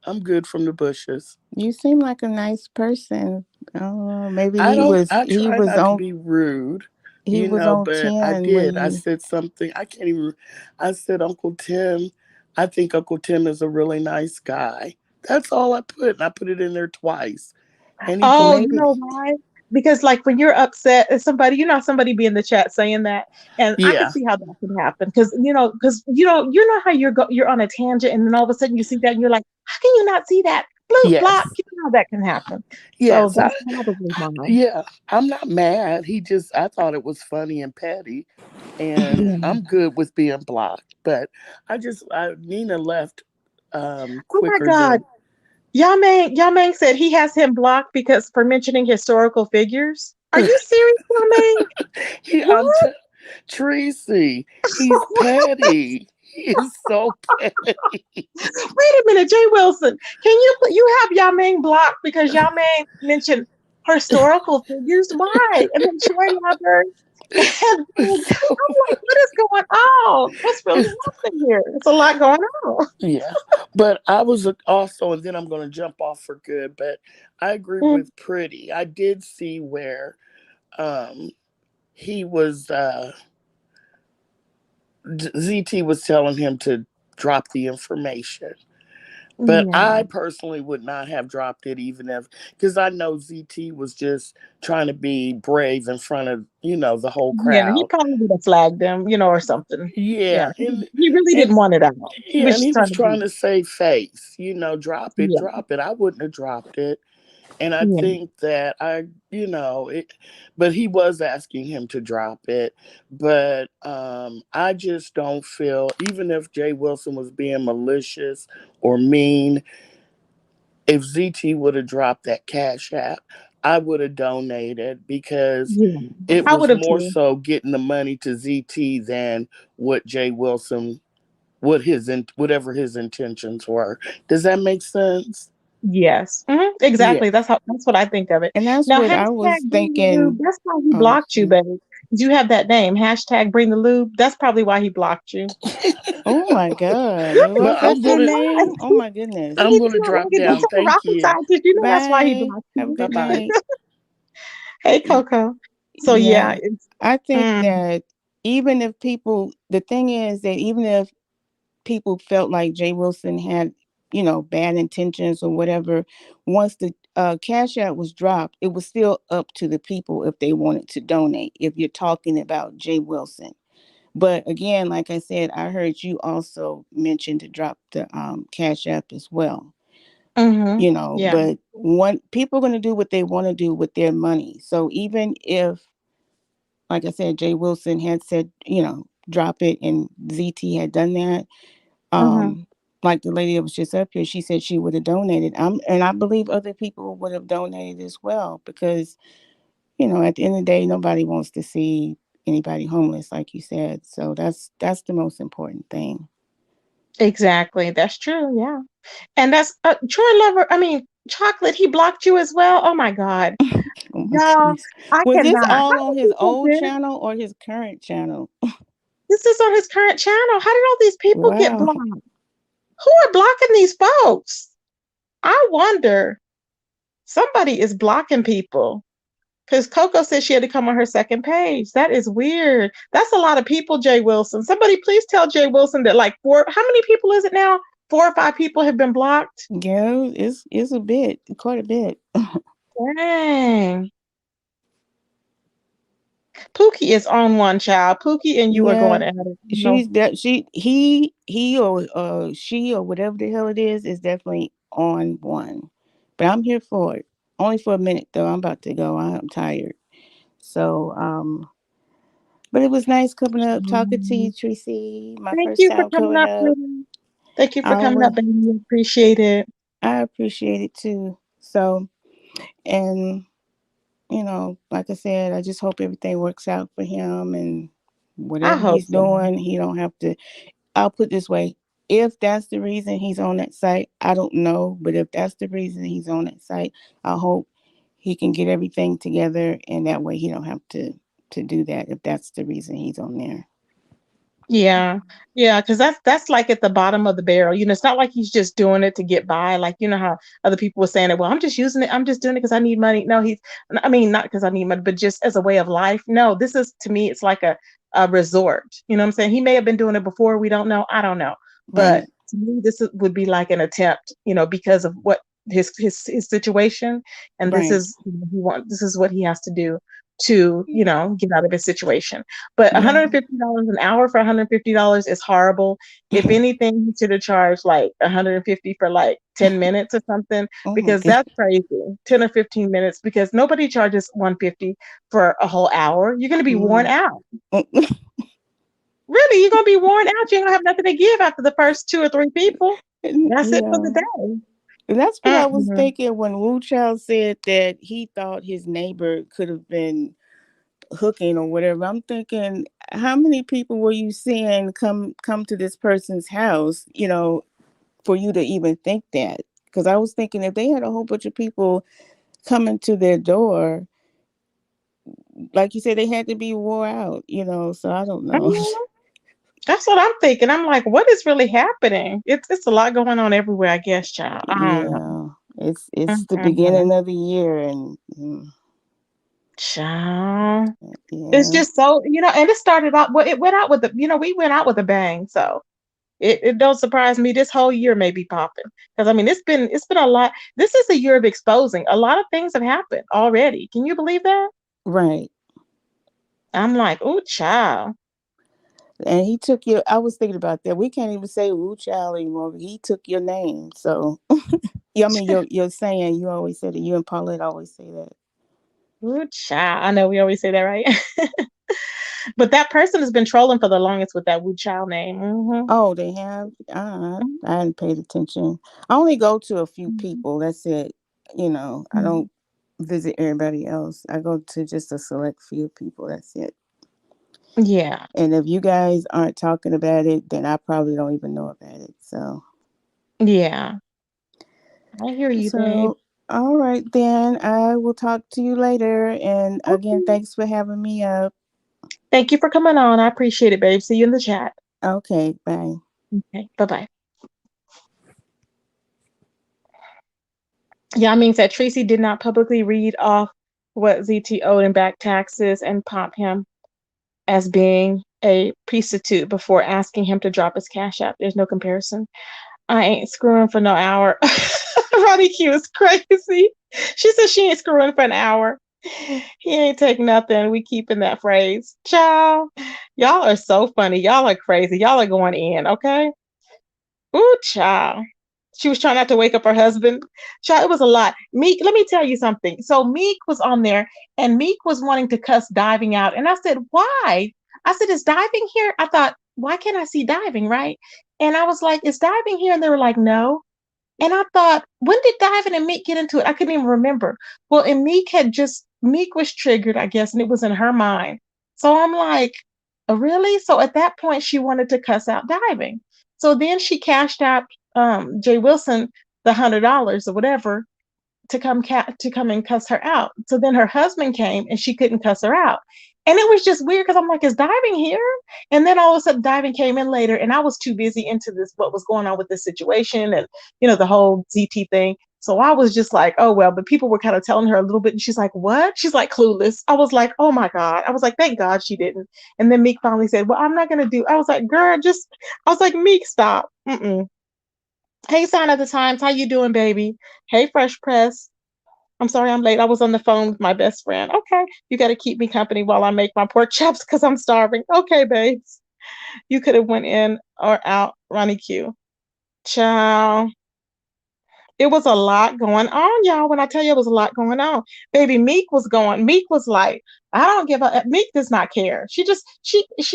B: I'm good from the bushes.
D: You seem like a nice person. Maybe he was
B: I try not to be rude,
D: he was on
B: but I
D: 10 when
B: did. I
D: he
B: said something. I can't even, I said, Uncle Tim, I think Uncle Tim is a really nice guy. That's all I put. And I put it in there twice. And he
A: Oh,
B: blocked
A: you
D: maybe
A: know
B: me.
A: why? Because like when you're upset at somebody, somebody be in the chat saying that, and I can
B: Yeah.
A: see how that can happen. Because you know how you're on a tangent, and then all of a sudden you see that, and you're like, how can you not see that? block.
B: Yes.
A: You know how that can happen. So
B: Yes.
A: that's probably why.
B: Yeah. I'm not mad. I thought it was funny and petty, and
A: Yeah.
B: I'm good with being blocked. But Nina left
A: Oh my
B: quicker
A: God.
B: than
A: Yamang said he has him blocked because for mentioning historical figures. Are you serious, Yamang?
B: he.
A: What?
B: Tracy. He's petty. He is so petty.
A: Wait a minute, Jay Wilson. Can you have Yaming blocked because Yaming mentioned historical figures? Why? And then Troy Lover. And then,
B: So
A: I'm like, what is going on? What's really happening here? It's a lot going on.
B: yeah, but I was also, and then I'm going to jump off for good. But I agree
A: Mm,
B: with Pretty. I did see where um he was ZT was telling him to drop the information. But
A: yeah.
B: I personally would not have dropped it, even if, because I know ZT was just trying to be brave in front of, the whole
A: Yeah, he
B: crowd.
A: probably would have flagged them, or something. Yeah,
B: Yeah.
A: he really
B: And
A: didn't want it out. He
B: yeah,
A: was
B: and
A: just
B: he
A: trying
B: was
A: to be.
B: trying to save face, drop it,
A: Yeah,
B: drop it. I wouldn't have dropped it. And I
A: yeah,
B: think that but he was asking him to drop it. But I just don't feel, even if Jay Wilson was being malicious or mean, if ZT would have dropped that cash app, I would have donated, because
A: yeah.
B: it
A: I would
B: was
A: have
B: more
A: too.
B: so getting the money to ZT than what Jay Wilson, whatever his intentions were. Does that make sense?
A: Yes,
B: Yeah.
A: exactly. That's what I think of it.
D: And that's
A: Now,
D: what I
A: hashtag
D: was
A: bring the lube.
D: thinking.
A: That's why he
D: Oh,
A: blocked you, baby. Do you have that name? Hashtag bring the lube. That's probably why he blocked you.
D: oh my God.
B: Well,
D: Was
B: I'm
D: that your
B: gonna
D: name? Oh my goodness.
B: I'm
A: Me
B: gonna
A: too. I'm
B: drop
A: gonna get
B: down.
A: into
B: Thank
A: rocket
B: you.
A: scientist. You know that's why he
D: Bye.
A: blocked
D: Have a
A: you.
B: Bye
D: good
B: bye.
D: night.
A: Hey, Coco. So yeah,
D: Yeah.
A: it's
D: I think
A: mm,
D: that even if people, the thing is that even if people felt like Jay Wilson had, bad intentions or whatever, once the cash out was dropped, it was still up to the people if they wanted to donate, if you're talking about Jay Wilson. But again, like I said, I heard you also mention to drop the cash app as well.
A: yeah.
D: But one people are going to do what they want to do with their money. So even if, like I said, Jay Wilson had said, drop it, and ZT had done that,
A: Mm-hmm.
D: like the lady that was just up here, she said she would have donated. And I believe other people would have donated as well, because at the end of the day, nobody wants to see anybody homeless, like you said. So that's the most important thing.
A: Exactly. That's true. Yeah. And that's Troy Lover. I mean, Chocolate. He blocked you as well. Oh my God,
D: Oh my
A: y'all.
D: goodness.
A: I
D: Was this
A: cannot. How
D: all on
A: do
D: his
A: people
D: old
A: get?
D: channel or his current channel?
A: This is on his current channel. How did all these people get
D: Wow.
A: blocked? Who are blocking these folks? I wonder. Somebody is blocking people. Because Coco said she had to come on her second page. That is weird. That's a lot of people, Jay Wilson. Somebody please tell Jay Wilson that like how many people is it now? 4 or 5 people have been blocked.
D: Yeah, it's a bit, quite a bit.
A: Dang. Pookie is on one, child. Pookie and you are
D: Yeah.
A: going at it.
D: She's that he or she or whatever the hell it is definitely on one. But I'm here for it. Only for a minute though. I'm about to go. I'm tired. So but it was nice coming up, talking to you, Tracy. My
A: Thank
D: first
A: you for
D: time
A: coming
D: coming
A: up,
D: up.
A: Rudy. Thank you for
D: I
A: coming
D: was
A: up, baby. Appreciate it.
D: I appreciate it too. So and like I said, I just hope everything works out for him, and
A: I
D: whatever
A: hope
D: he's
A: so.
D: doing, he don't have to. I'll put it this way. If that's the reason he's on that site, I don't know. But if that's the reason he's on that site, I hope he can get everything together, and that way he don't have to do that if that's the reason he's on there.
A: Yeah, yeah, because that's like at the bottom of the barrel. It's not like he's just doing it to get by. Like how other people were saying it. Well, I'm just using it. I'm just doing it because I need money. No, I mean, not because I need money, but just as a way of life. No, this is to me, it's like a resort. You know what I'm saying? He may have been doing it before. We don't know. I don't know. But
D: Right,
A: to me, would be like an attempt. Because of what his situation, and this
D: right,
A: is he want. This is what he has to do to,
D: Mm.
A: get out of his situation. But
D: Yeah.
A: $150 an hour for $150 is horrible. If anything, he should have charged like 150 for like 10 minutes or something,
D: Oh my
A: because
D: God.
A: that's crazy. 10 or 15 minutes, because nobody charges 150 for a whole hour. You're going to be worn
D: Mm.
A: out. Really, you're going to be worn out. You're going to have nothing to give after the first two or three people. That's it for the
D: Yeah.
A: day.
D: And that's what I was
A: Mm-mm.
D: thinking when Wu Child said that he thought his neighbor could have been hooking or whatever. I'm thinking, how many people were you seeing come to this person's house, for you to even think that? Because I was thinking if they had a whole bunch of people coming to their door, like you said, they had to be wore out, so I don't know.
A: Mhm. That's what I'm thinking. I'm like, what is really happening? It's a lot going on everywhere, I guess, child. I don't know.
D: Yeah, it's the
A: Mm-mm.
D: beginning of the year, and
A: Child. It's
D: yeah,
A: just so, and it started out, well, it went out with we went out with a bang. So it don't surprise me. This whole year may be popping. Because I mean, it's been a lot. This is a year of exposing. A lot of things have happened already. Can you believe that?
D: right.
A: I'm like, oh, child.
D: And he took your. I was thinking about that. We can't even say Wu Child anymore. He took your name, so yeah. I mean, you're saying you always said it. You and Paulette always say that.
A: Ooh, child. I know we always say that, right? But that person has been trolling for the longest with that Wu Child name.
D: Oh, they have. I hadn't paid attention. I only go to a few
A: Mhm.
D: people. That's it. I
A: Mhm.
D: don't visit everybody else. I go to just a select few people. That's it.
A: Yeah.
D: And if you guys aren't talking about it, then I probably don't even know about it.
A: Yeah. I hear you, babe.
D: So all right then. I will talk to you later. And again,
A: Okay.
D: thanks for having me up.
A: Thank you for coming on. I appreciate it, babe. See you in the chat.
D: Okay, bye.
A: Okay. Bye-bye. Yeah, means that Tracy did not publicly read off what ZT owed in back taxes and pop him as being a prostitute before asking him to drop his cash app. There's no comparison. I ain't screwing for no hour. Ronnie Q is crazy. She said she ain't screwing for an hour. He ain't take nothing. We keeping that phrase. Child, y'all are so funny. Y'all are crazy. Y'all are going in, okay? Ooh, child. She was trying not to wake up her husband. Child, it was a lot. Meek, let me tell you something. So Meek was on there and Meek was wanting to cuss diving out. And I said, why? I said, is diving here? I thought, why can't I see diving, right? And I was like, is diving here? And they were like, no. And I thought, when did Divin and Meek get into it? I couldn't even remember. Well, and Meek was triggered, I guess, and it was in her mind. So I'm like, really? So at that point, she wanted to cuss out diving. So then she cashed out Jay Wilson the $100 or whatever to come and cuss her out. So then her husband came and she couldn't cuss her out. And it was just weird because I'm like, is diving here? And then all of a sudden diving came in later and I was too busy into this, what was going on with this situation and the whole ZT thing. So I was just like, oh well, but people were kind of telling her a little bit and she's like, what? She's like clueless. I was like, oh my God. I was like, thank God she didn't. And then Meek finally said, well, I'm not gonna do. I was like, girl, just I was like, Meek, stop. Mm-mm. Hey, Sign of the Times, how you doing, baby? Hey, Fresh Press. I'm sorry I'm late. I was on the phone with my best friend. Okay, you got to keep me company while I make my pork chops because I'm starving. Okay, babes. You could have went in or out, Ronnie Q. Ciao. It was a lot going on, y'all. When I tell you it was a lot going on, baby, Meek was going. Meek was like, I don't give a. Meek does not care. She.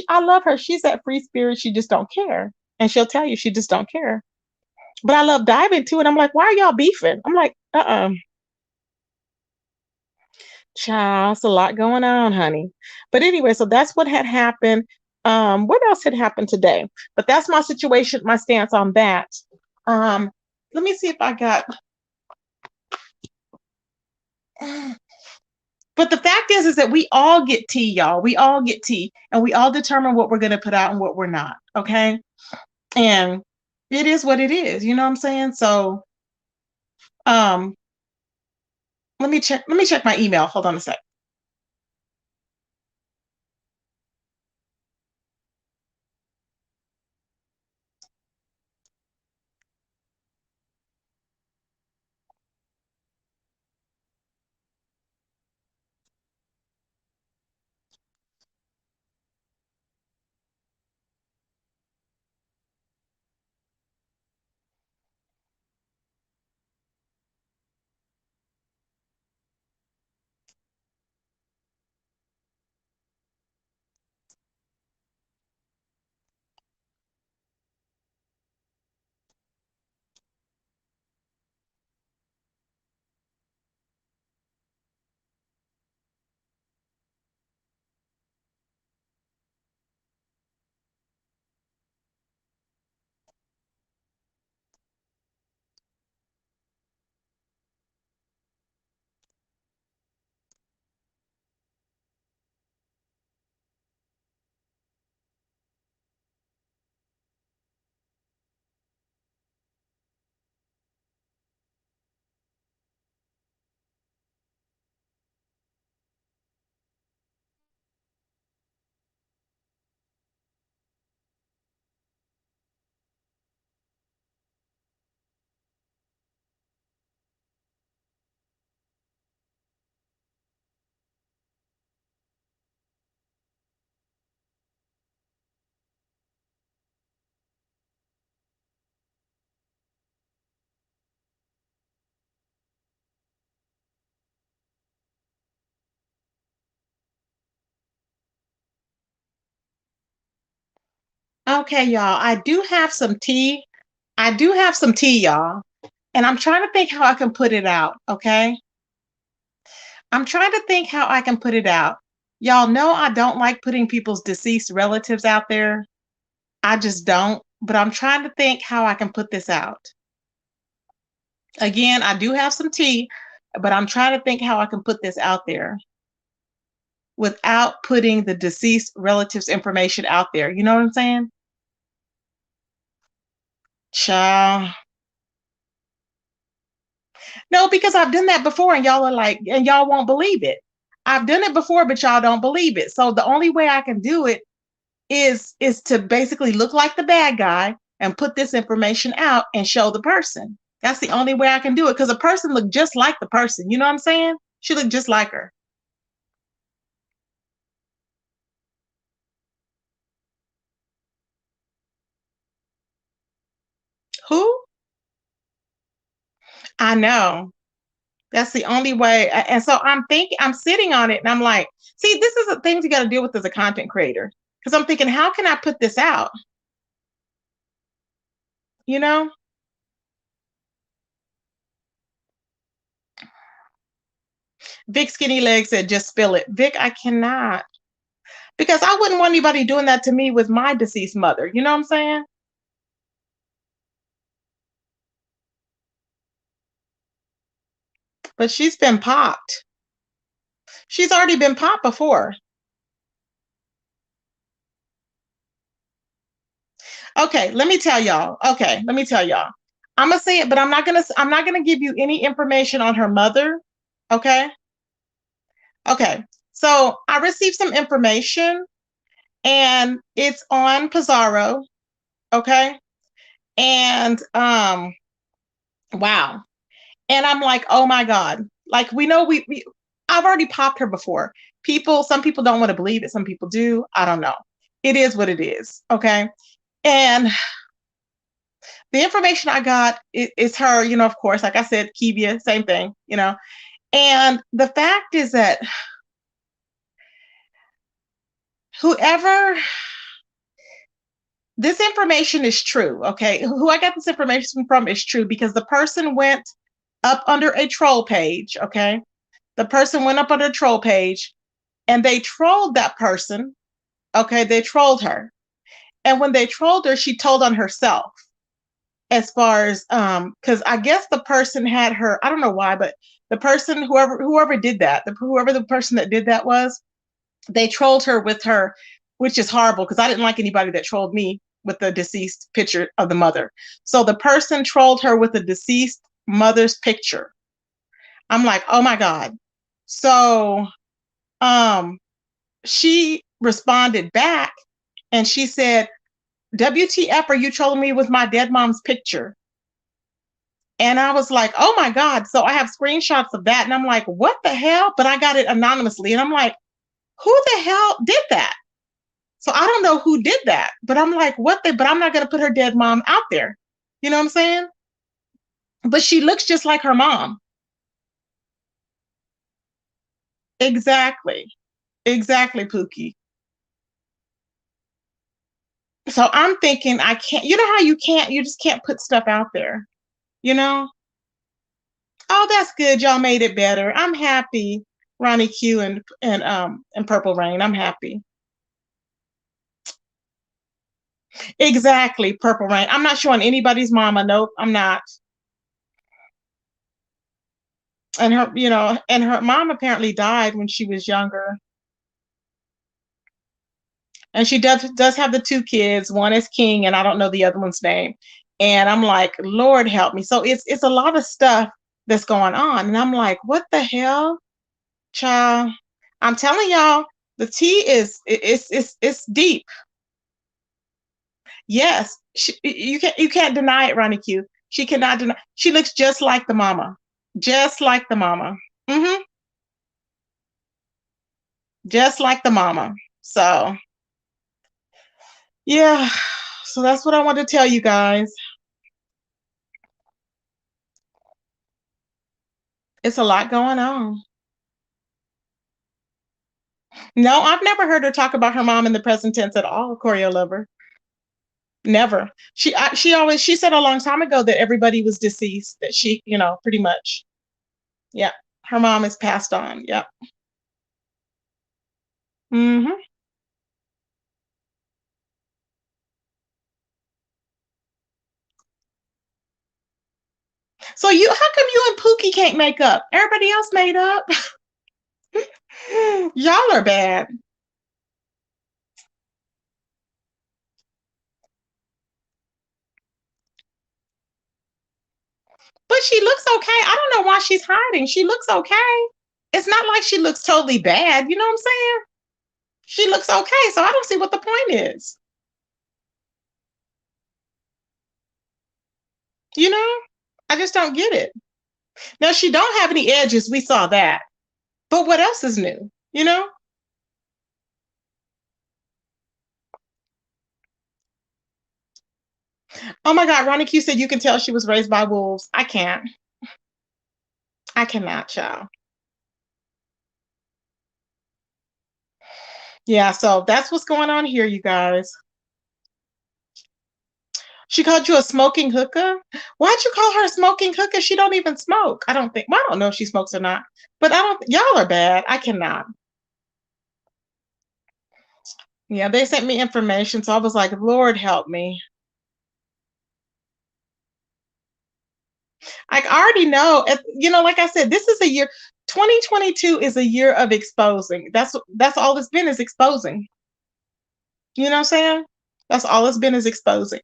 A: I love her. She's that free spirit. She just don't care, and she'll tell you she just don't care. But I love diving too, and I'm like, why are y'all beefing? I'm like, child, it's a lot going on, honey. But anyway, so that's what had happened. What else had happened today? But that's my situation, my stance on that. Um, let me see if I got. But the fact is that we all get tea, y'all. We all get tea, and we all determine what we're going to put out and what we're not. Okay, and it is what it is. You know what I'm saying? So, um, let me check. Let me check my email. Hold on a sec. Okay, y'all. I do have some tea. I do have some tea, y'all. And I'm trying to think how I can put it out. Okay. I'm trying to think how I can put it out. Y'all know I don't like putting people's deceased relatives out there. I just don't. But I'm trying to think how I can put this out. Again, I do have some tea, but I'm trying to think how I can put this out there without putting the deceased relatives' information out there. You know what I'm saying? Child. No, because I've done that before and y'all are like, and y'all won't believe it. I've done it before, but y'all don't believe it. So the only way I can do it is to basically look like the bad guy and put this information out and show the person. That's the only way I can do it because a person looked just like the person. You know what I'm saying? She looked just like her. Who? I know. That's the only way. And so I'm thinking, I'm sitting on it and I'm like, see, this is the things you got to deal with as a content creator. Because I'm thinking, how can I put this out? You know? Vic Skinny Leg said, just spill it. Vic, I cannot. Because I wouldn't want anybody doing that to me with my deceased mother. You know what I'm saying? But she's been popped. She's already been popped before. Okay, let me tell y'all. Okay, let me tell y'all. I'm gonna say it, but I'm not gonna give you any information on her mother. Okay. Okay. So I received some information and it's on Pizarro. Okay. And wow. And I'm like, oh my God. Like we know I've already popped her before. Some people don't want to believe it, some people do. I don't know. It is what it is. Okay. And the information I got is her, of course, like I said, Kivia, same thing. And the fact is that whoever this information is true, okay? Who I got this information from is true because the person went up under a troll page, okay? The person went up under a troll page and they trolled that person, okay? They trolled her. And when they trolled her, she told on herself as far as because I guess the person had her, I don't know why, but the person, whoever did that, whoever the person that did that was, they trolled her with her, which is horrible because I didn't like anybody that trolled me with the deceased picture of the mother. So the person trolled her with the deceased mother's picture. I'm like, oh my God. So she responded back and she said, WTF are you trolling me with my dead mom's picture? And I was like, oh my God. So I have screenshots of that. And I'm like, what the hell? But I got it anonymously. And I'm like, who the hell did that? So I don't know who did that, but I'm like, but I'm not going to put her dead mom out there. You know what I'm saying? But she looks just like her mom. Exactly. Exactly, Pookie. So I'm thinking I can't, you know how you just can't put stuff out there, you know? Oh, that's good. Y'all made it better. I'm happy. Ronnie Q and Purple Rain. I'm happy. Exactly, Purple Rain. I'm not showing anybody's mama. Nope, I'm not. And her mom apparently died when she was younger. And she does have the two kids. One is King, and I don't know the other one's name. And I'm like, Lord help me. So it's a lot of stuff that's going on. And I'm like, what the hell? Child. I'm telling y'all, the tea it's deep. Yes. You can't deny it, Ronnie Q. She cannot deny. She looks just like the mama. Just like the mama. Mm-hmm. Just like the mama. So yeah. So that's what I want to tell you guys. It's a lot going on. No, I've never heard her talk about her mom in the present tense at all, Choreo Lover. Never. She said a long time ago that everybody was deceased. That she, pretty much. Yeah. Her mom has passed on. Yep. Hmm. So how come you and Pookie can't make up? Everybody else made up. Y'all are bad. But she looks okay. I don't know why she's hiding. She looks okay. It's not like she looks totally bad. You know what I'm saying? She looks okay. So I don't see what the point is. You know? I just don't get it. Now she don't have any edges. We saw that. But what else is new? You know? Oh my God, Ronnie Q said you can tell she was raised by wolves. I can't. I cannot, child. Yeah, so that's what's going on here, you guys. She called you a smoking hookah? Why'd you call her a smoking hookah? She don't even smoke. I don't think. Well, I don't know if she smokes or not. But I don't. Y'all are bad. I cannot. Yeah, they sent me information, so I was like, Lord help me. I already know. Like I said, this is a year. 2022 is a year of exposing. That's all it's been is exposing. You know what I'm saying? That's all it's been is exposing.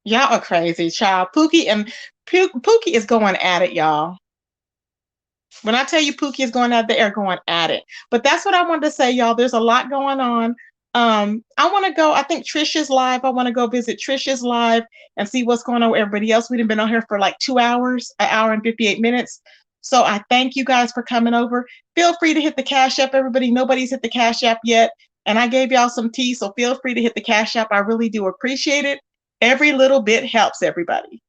A: Y'all are crazy, child. Pookie is going at it, y'all. When I tell you Pookie is going out there, going at it. But that's what I wanted to say, y'all. There's a lot going on. I want to go. I think Trisha's live. I want to go visit Trisha's live and see what's going on with everybody else. We've been on here for like 2 hours, an hour and 58 minutes. So I thank you guys for coming over. Feel free to hit the Cash App, everybody. Nobody's hit the Cash App yet. And I gave y'all some tea, so feel free to hit the Cash App. I really do appreciate it. Every little bit helps everybody.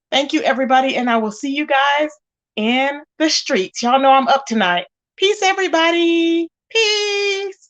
A: Thank you, everybody, and I will see you guys in the streets. Y'all know I'm up tonight. Peace, everybody. Peace.